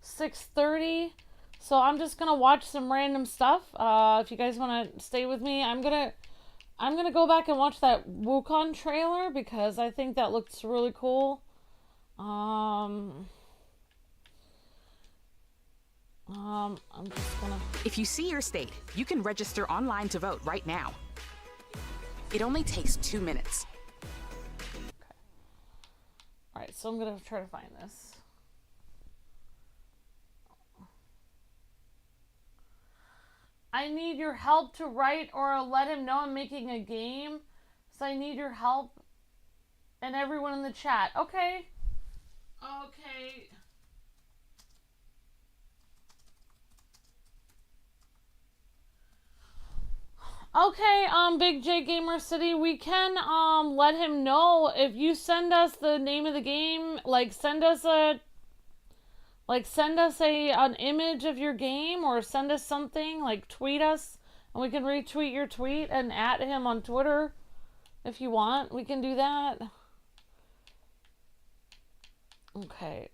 6:30. So I'm just gonna watch some random stuff. If you guys want to stay with me, I'm gonna go back and watch that Wukong trailer because I think that looks really cool. I'm just gonna... If you see your state, you can register online to vote right now. It only takes 2 minutes. Okay. Alright, so I'm gonna try to find this. I need your help to write or let him know I'm making a game. So I need your help and everyone in the chat. Okay. Okay. Okay, Big J Gamer City, we can let him know if you send us the name of the game, like send us an image of your game or send us something, like tweet us and we can retweet your tweet and at him on Twitter if you want. We can do that. Okay.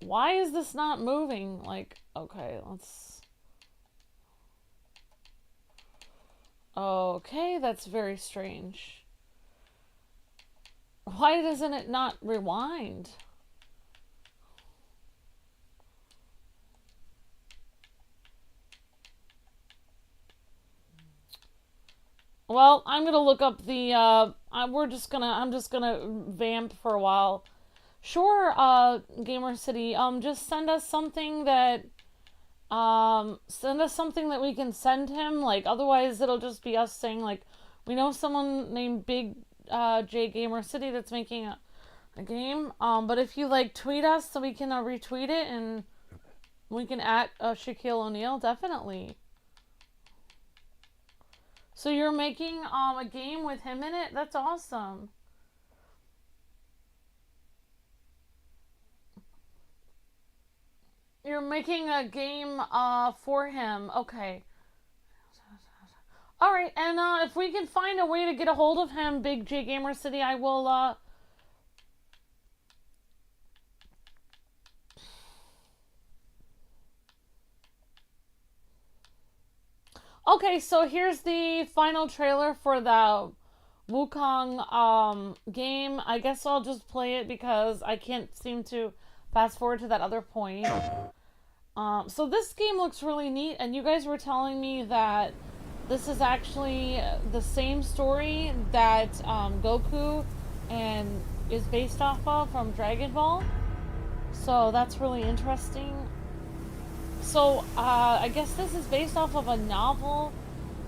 Why is this not moving? Like, okay, let's... Okay, that's very strange. Why doesn't it not rewind? Well, I'm gonna look up the, I'm just gonna vamp for a while. Sure, Gamer City, just send us something that, we can send him, like, otherwise it'll just be us saying, like, we know someone named Big, J Gamer City that's making a game, but if you, like, tweet us so we can, retweet it and we can at, Shaquille O'Neal, definitely. So you're making, a game with him in it? That's awesome. You're making a game for him. Okay. Alright, and if we can find a way to get a hold of him, Big J Gamer City, I will Okay, so here's the final trailer for the Wukong game. I guess I'll just play it because I can't seem to fast forward to that other point. So this game looks really neat, and you guys were telling me that this is actually the same story that Goku and is based off of from Dragon Ball. So that's really interesting. So I guess this is based off of a novel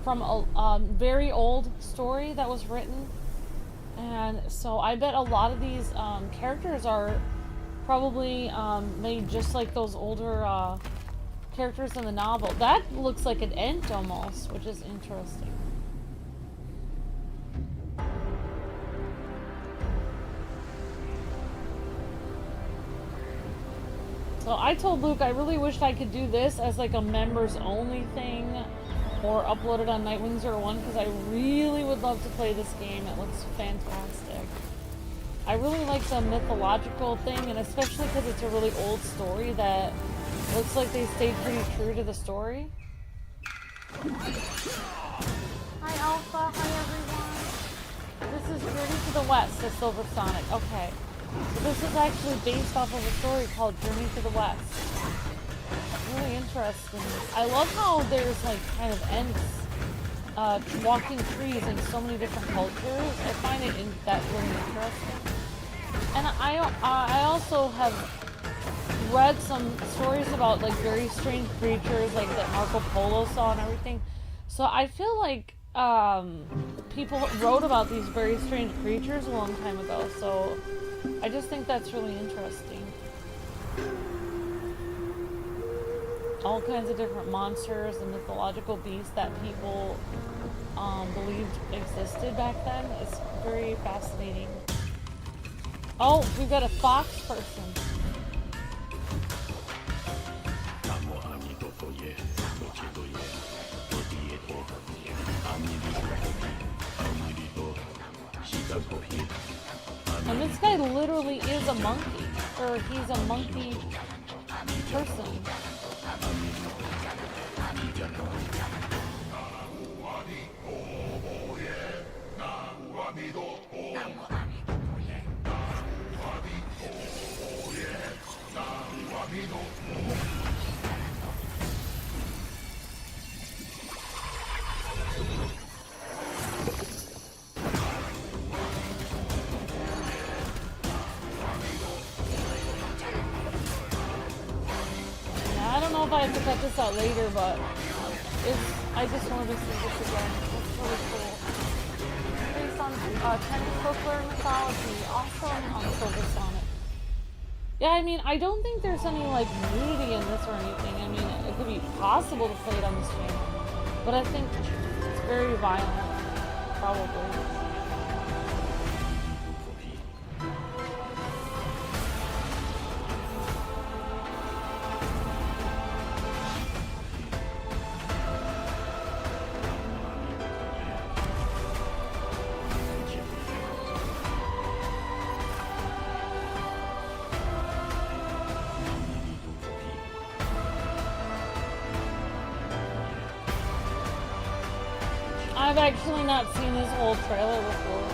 from a very old story that was written. And so I bet a lot of these characters are probably made just like those older characters in the novel. That looks like an Ent almost, which is interesting. So I told Luke I really wished I could do this as like a members only thing or upload it on Nightwing 01 because I really would love to play this game. It looks fantastic. I really like the mythological thing, and especially because it's a really old story that looks like they stayed pretty true to the story. Hi Alpha, hi everyone. This is Journey to the West, the Silver Sonic. Okay. So this is actually based off of a story called Journey to the West. Really interesting. I love how there's like kind of Ents walking trees in so many different cultures. I find it that really interesting. And I also have read some stories about like very strange creatures like that Marco Polo saw and everything. So I feel like people wrote about these very strange creatures a long time ago. So I just think that's really interesting. All kinds of different monsters and mythological beasts that people believed existed back then. It's very fascinating. Oh, we've got a fox person. And this guy literally is a monkey. Or he's a monkey person. I don't know if I have to cut this out later, but I just wanted to see this again. It's really cool. Based on Chinese folklore and mythology, awesome on Silver Sonic. Yeah, I mean, I don't think there's any like nudity in this or anything. I mean, it could be possible to play it on this channel, but I think it's very violent, probably. I've actually not seen this whole trailer before.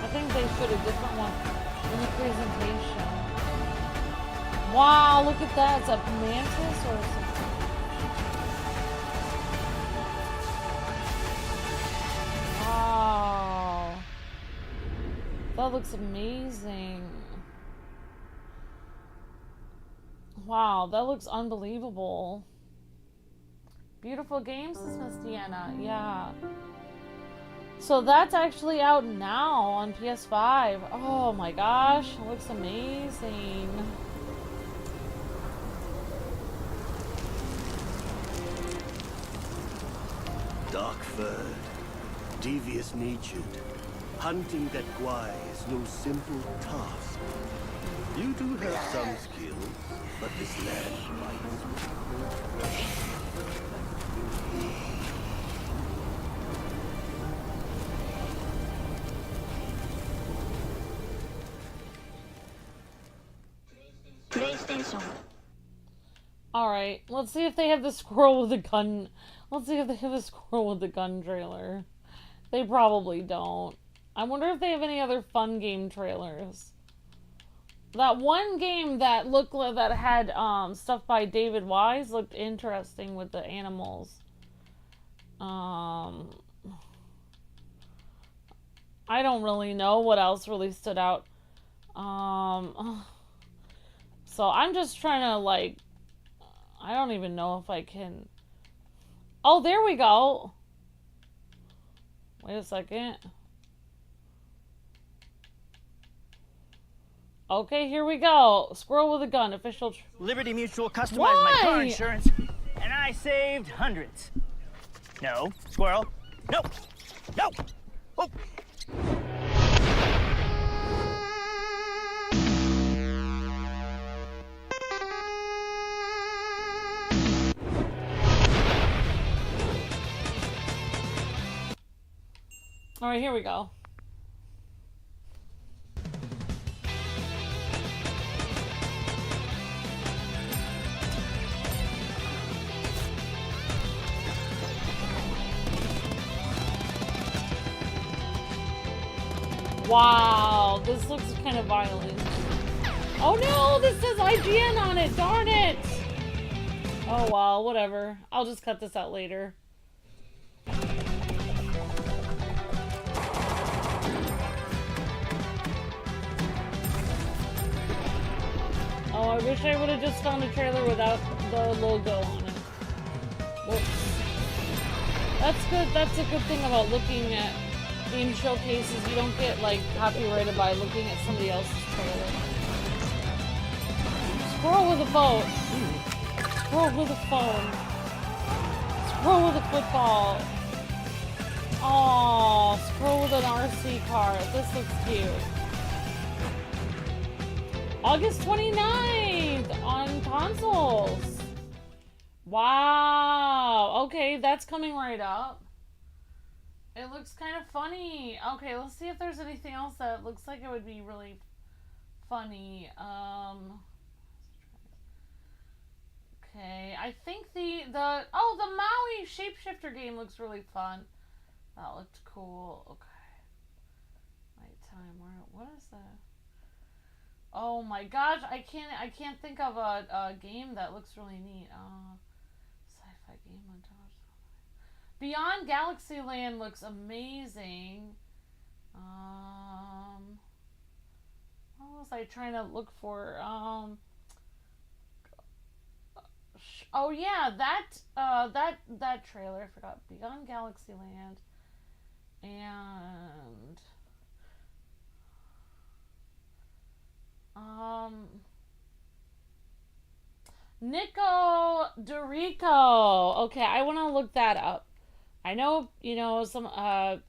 I think they showed a different one in the presentation. Wow, look at that. It's a mantis or something. Wow. That looks amazing. Wow, that looks unbelievable. Beautiful games, this Miss Deanna. Yeah. So that's actually out now on PS5. Oh my gosh, it looks amazing. Dark-furred, devious-natured, hunting that Gwai is no simple task. You do have some skills, but this land bites. PlayStation. Alright, let's see if they have the squirrel with the gun. Let's see if they have a squirrel with the gun trailer. They probably don't. I wonder if they have any other fun game trailers. That one game that looked like that had stuff by David Wise looked interesting with the animals. I don't really know what else really stood out. So I'm just trying to like, I don't even know if I can. Oh, there we go. Wait a second. Okay, here we go. Squirrel with a gun, official. Liberty Mutual customized Why? my car insurance, and I saved hundreds. No, squirrel. No, no. Oh. All right, here we go. Wow, this looks kind of violent. Oh no, this says IGN on it, darn it! Oh well, whatever. I'll just cut this out later. Oh, I wish I would have just found a trailer without the logo on it. Whoops. That's good. That's a good thing about looking at game showcases. You don't get like copyrighted by looking at somebody else's trailer. Squirrel with a boat. Squirrel with a phone. Squirrel with a football. Oh, squirrel with an RC car. This looks cute. August 29th on consoles. Wow. Okay, that's coming right up. It looks kind of funny. Okay, let's see if there's anything else that looks like it would be really funny. Okay, I think the Maui Shapeshifter game looks really fun. That looked cool. Okay. Nighttime. What is that? Oh my gosh, I can't think of a game that looks really neat. Sci-fi game montage. Beyond Galaxyland looks amazing. What was I trying to look for? Oh yeah, that trailer. I forgot. Beyond Galaxyland. And Nico Dorico. Okay, I want to look that up. I know, you know, some I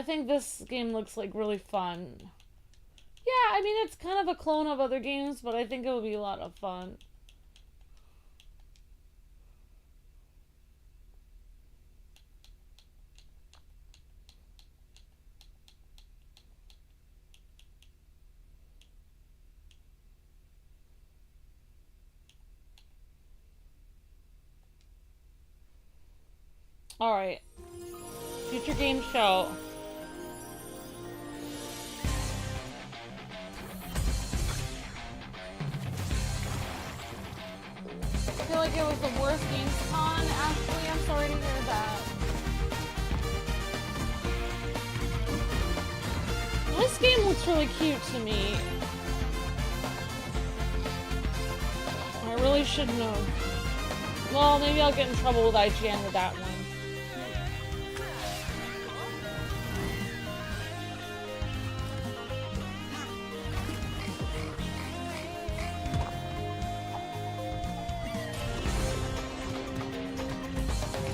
think this game looks like really fun. Yeah, I mean, it's kind of a clone of other games, but I think it will be a lot of fun. Alright. Future game show. I feel like it was the worst Gamescom, Ashley. I'm sorry to hear that. This game looks really cute to me. I really should know. Well, maybe I'll get in trouble with IGN with that one.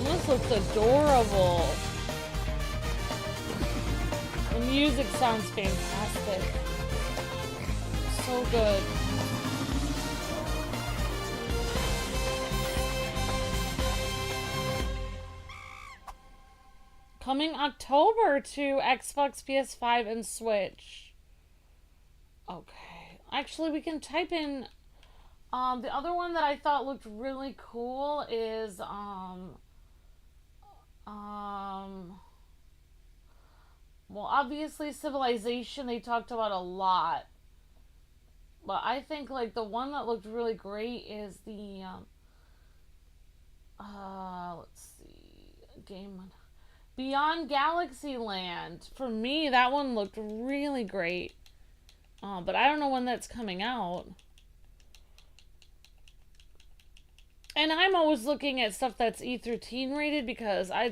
This looks adorable. The music sounds fantastic. So good. Coming October to Xbox, PS5, and Switch. Okay. Actually, we can type in... the other one that I thought looked really cool is... well, obviously Civilization they talked about a lot. But I think, like, the one that looked really great is the... let's see... Game... Beyond Galaxyland. For me, that one looked really great. But I don't know when that's coming out. And I'm always looking at stuff that's E through teen rated because I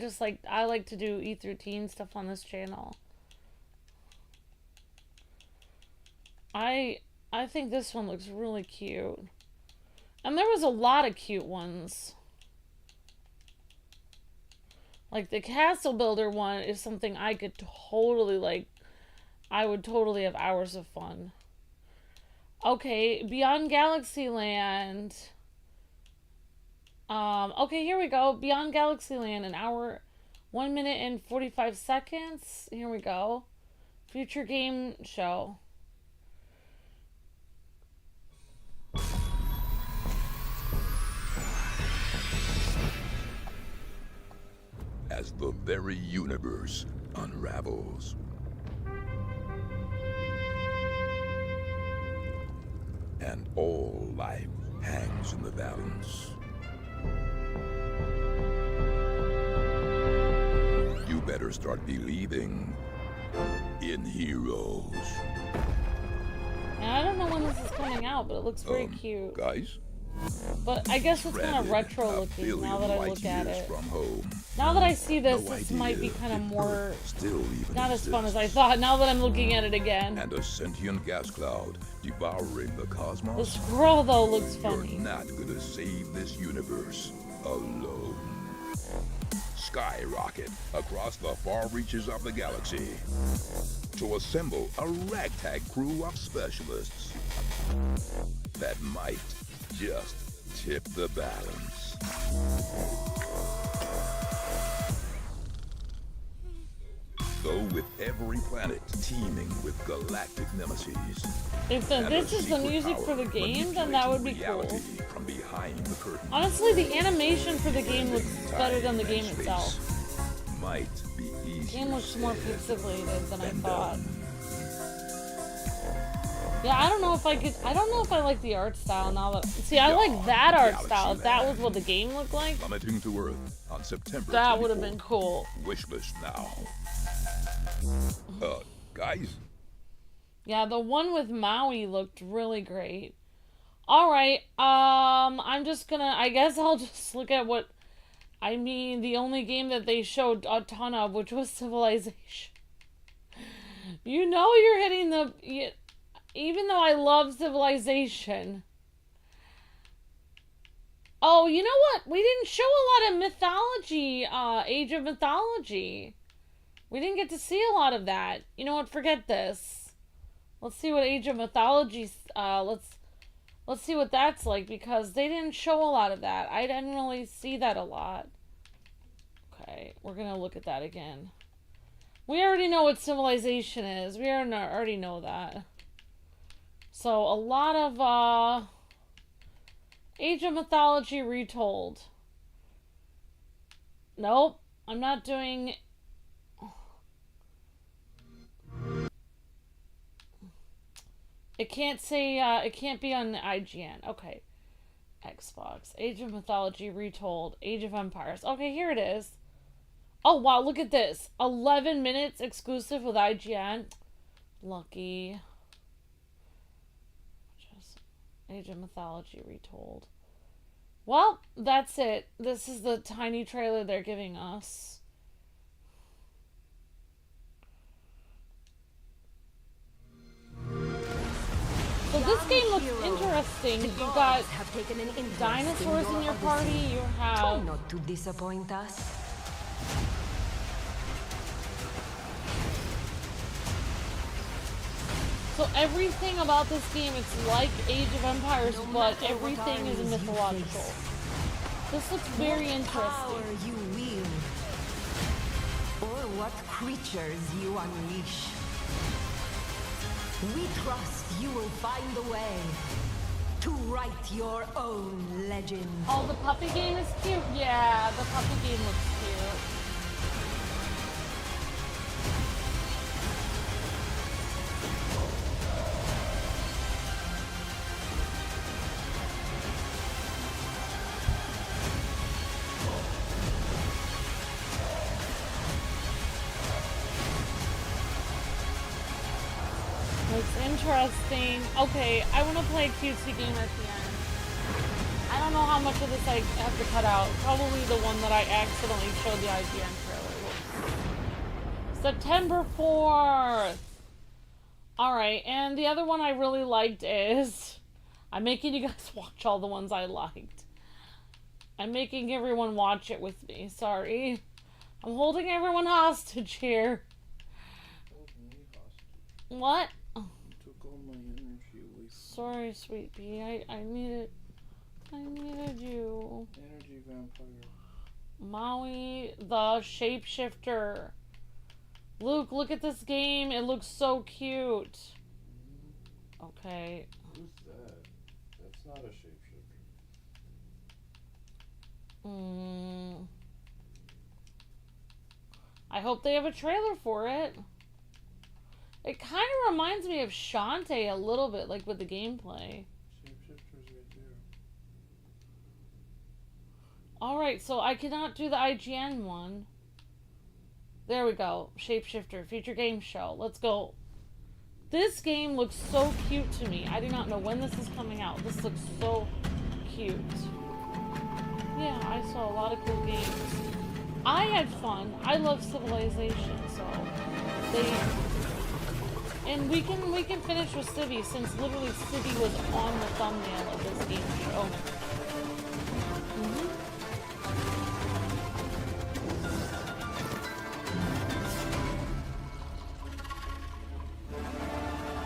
like to do E through teen stuff on this channel. I think this one looks really cute. And there was a lot of cute ones. Like, the Castle Builder one is something I could totally, like, I would totally have hours of fun. Okay, Beyond Galaxyland. Okay, here we go. Beyond Galaxyland, an hour, 1 minute and 45 seconds. Here we go. Future game show. As the very universe unravels. And all life hangs in the balance. You better start believing in heroes. And I don't know when this is coming out, but it looks very cute. Guys? But I guess it's kind of retro looking now that I look at it. Now that I see this, this might be kind of more not as fun as I thought now that I'm looking at it again. And a sentient gas cloud devouring the cosmos. The scroll though looks funny. You're not gonna save this universe alone. Skyrocket across the far reaches of the galaxy to assemble a ragtag crew of specialists that might just tip the balance. though with every planet teeming with galactic nemesis. If this is the music for the game, then that would be cool. From behind the curtain. Honestly, the animation for the game looks better than the game itself. Might be easy. The game looks more pixelated than I thought. Yeah, I don't know if I like the art style now that. See, I like that art style. If that was what the game looked like, Plummeting to Earth on September. That would have been cool. Wishlist now. Guys. Yeah, the one with Maui looked really great. All right, I'm just gonna. I guess I'll just look at what. I mean, the only game that they showed a ton of, which was Civilization. You know, you're hitting the. Even though I love Civilization. Oh, you know what? We didn't show a lot of Mythology, Age of Mythology. We didn't get to see a lot of that. You know what? Forget this. Let's see what Age of Mythology, let's see what that's like, because they didn't show a lot of that. I didn't really see that a lot. Okay, we're gonna look at that again. We already know what Civilization is. We already know that. So, a lot of, Age of Mythology retold. Nope, I'm not doing... It can't say, it can't be on the IGN. Okay. Xbox. Age of Mythology retold. Age of Empires. Okay, here it is. Oh, wow, look at this. 11 minutes exclusive with IGN. Lucky. Age of Mythology retold. Well, that's it. This is the tiny trailer they're giving us. So this game looks interesting. You got dinosaurs in your party. You have... Try not to disappoint us. So everything about this game, it's like Age of Empires, but everything is mythological. This looks very interesting. You wield, or what creatures you unleash. We trust you will find a way to write your own legend. Oh, the puppy game is cute. Yeah, the puppy game looks cute. Interesting. Okay, I want to play a cutesy game at the end. I don't know how much of this I have to cut out. Probably the one that I accidentally showed the IGN trailer. September 4th. Alright, and the other one I really liked is... I'm making you guys watch all the ones I liked. I'm making everyone watch it with me. Sorry. I'm holding everyone hostage here. What? Sorry, sweet pea. I needed you. Energy vampire. Maui, the Shapeshifter. Luke, look at this game. It looks so cute. Okay. Who's that? That's not a shapeshifter. I hope they have a trailer for it. It kind of reminds me of Shantae a little bit, like with the gameplay. Shapeshifter's right there. Alright, so I cannot do the IGN one. There we go. Shapeshifter, future game show. Let's go. This game looks so cute to me. I do not know when this is coming out. This looks so cute. Yeah, I saw a lot of cool games. I had fun. I love Civilization, so and we can finish with Civi, since literally Civi was on the thumbnail of this game show.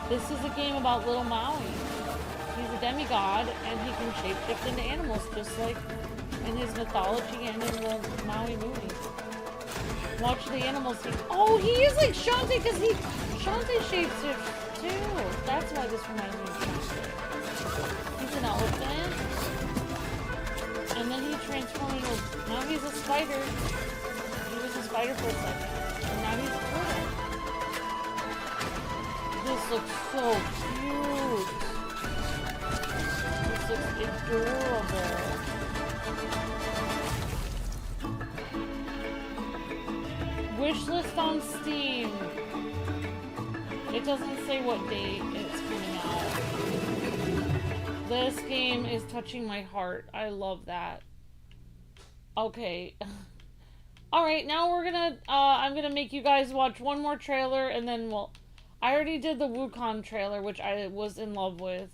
This is a game about little Maui. He's a demigod, and he can shapeshift into animals, just like in his mythology and in the Maui movie. Watch the animals sing. Oh, he is like Shantae because Shantae shapeshifts too. That's why this reminds me of Shantae. He's an elephant. And then he transformed into, now he's a spider. He was a spider for a second. And now he's a turtle. This looks so cute. This looks adorable. Wishlist on Steam. It doesn't say what date it's coming out. This game is touching my heart. I love that. Okay. Alright, now we're gonna, I'm gonna make you guys watch one more trailer and then we'll... I already did the Wukong trailer, which I was in love with.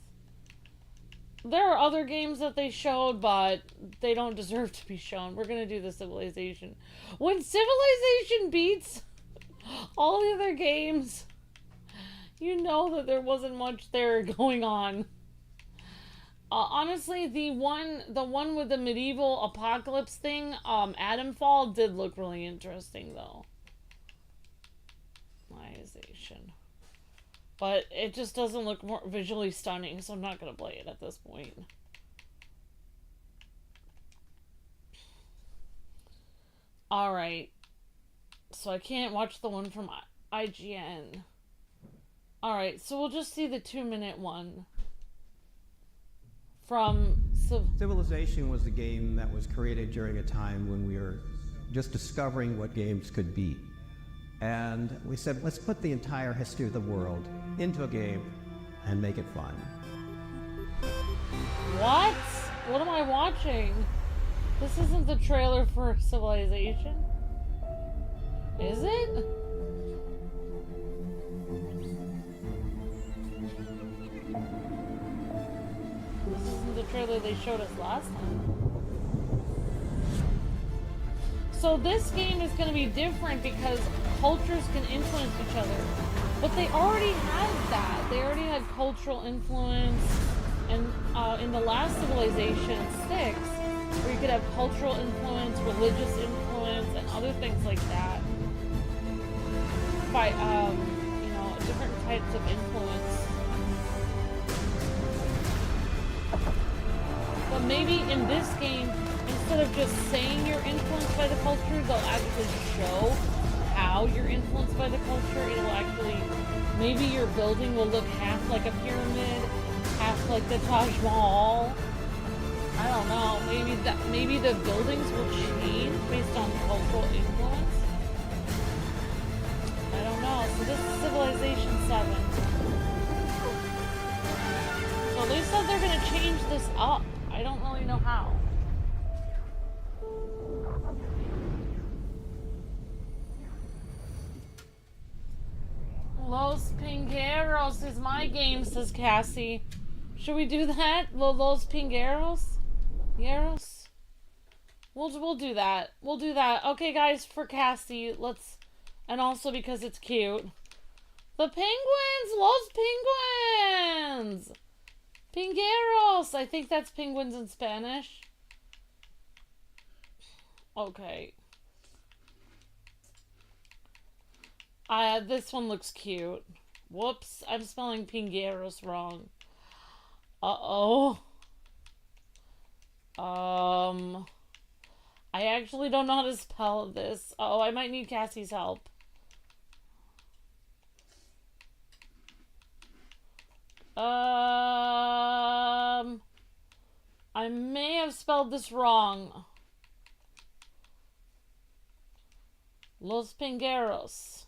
There are other games that they showed, but they don't deserve to be shown. We're gonna do the Civilization. When Civilization beats all the other games, you know that there wasn't much there going on. Honestly, the one with the medieval apocalypse thing, Atomfall, did look really interesting, though. Civilization. But it just doesn't look more visually stunning, so I'm not going to play it at this point. Alright. So I can't watch the one from IGN. Alright, so we'll just see the 2-minute one. From... Civilization was a game that was created during a time when we were just discovering what games could be. And we said, let's put the entire history of the world into a game and make it fun. What? What am I watching? This isn't the trailer for Civilization. Is it? This isn't the trailer they showed us last time. So this game is going to be different because cultures can influence each other. But they already had that. They already had cultural influence. And in the last Civilization 6, where you could have cultural influence, religious influence, and other things like that. By, you know, different types of influence. But maybe in this game, instead of just saying you're influenced by the culture, they'll actually show how you're influenced by the culture. It'll actually, maybe your building will look half like a pyramid, half like the Taj Mahal. I don't know. Maybe the buildings will change based on cultural influence. I don't know. So this is Civilization 7. So they said they're gonna change this up. I don't really know how. Los Pingueros is my game, says Cassie. Should we do that? Los Pingueros? Pingueros? We'll do that. We'll do that. Okay, guys, for Cassie, let's... And also because it's cute. The penguins! Los Penguins! Pingueros! I think that's penguins in Spanish. Okay. This one looks cute. Whoops, I'm spelling Pingueros wrong. Uh-oh. I actually don't know how to spell this. Oh, I might need Cassie's help. I may have spelled this wrong. Los Pingueros.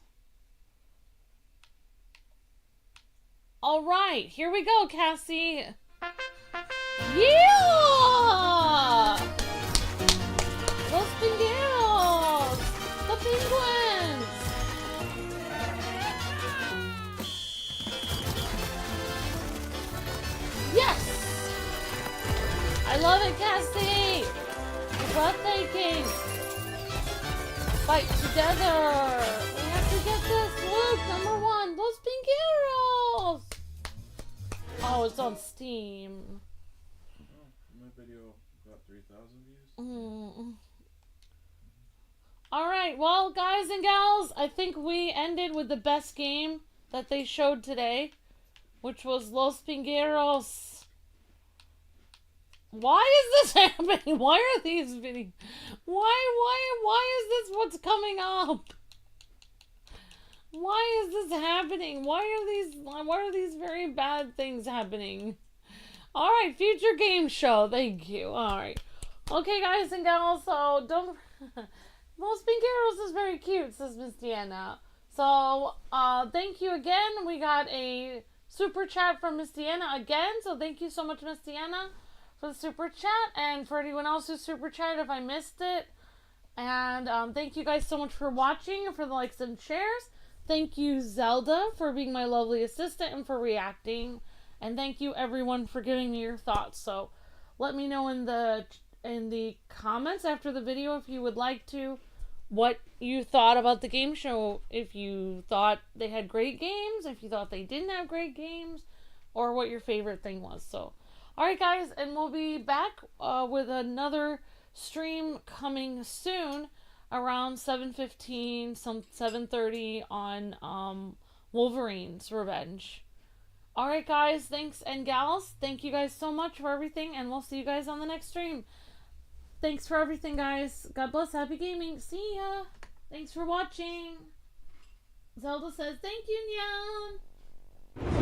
All right, here we go, Cassie. Yeah! Los Pingueros! The penguins! Yes! I love it, Cassie! You're breathtaking! Fight together! We have to get this! Look, #1! Los Pingueros! Oh, it's on Steam. My video got 3,000 views. Alright, well, guys and gals, I think we ended with the best game that they showed today, which was Los Pingueros. Why is this happening? Why are these videos? Why is this what's coming up? Why is this happening? Why are these very bad things happening? Alright, future game show. Thank you. Alright. Okay, guys and gals, so don't... Los Pingueros is very cute, says Miss Deanna. So, thank you again. We got a super chat from Miss Deanna again, so thank you so much, Miss Deanna, for the super chat, and for anyone else who super chatted if I missed it. And thank you guys so much for watching, for the likes and shares. Thank you, Zelda, for being my lovely assistant and for reacting. And thank you, everyone, for giving me your thoughts. So, let me know in the comments after the video if you would like to, what you thought about the game show, if you thought they had great games, if you thought they didn't have great games, or what your favorite thing was. So, alright guys, and we'll be back with another stream coming soon around 7:15, some 7:30 on Wolverine's Revenge. Alright guys, thanks, and gals, thank you guys so much for everything, and we'll see you guys on the next stream. Thanks for everything, guys. God bless. Happy gaming. See ya. Thanks for watching. Zelda says, thank you, Nyan.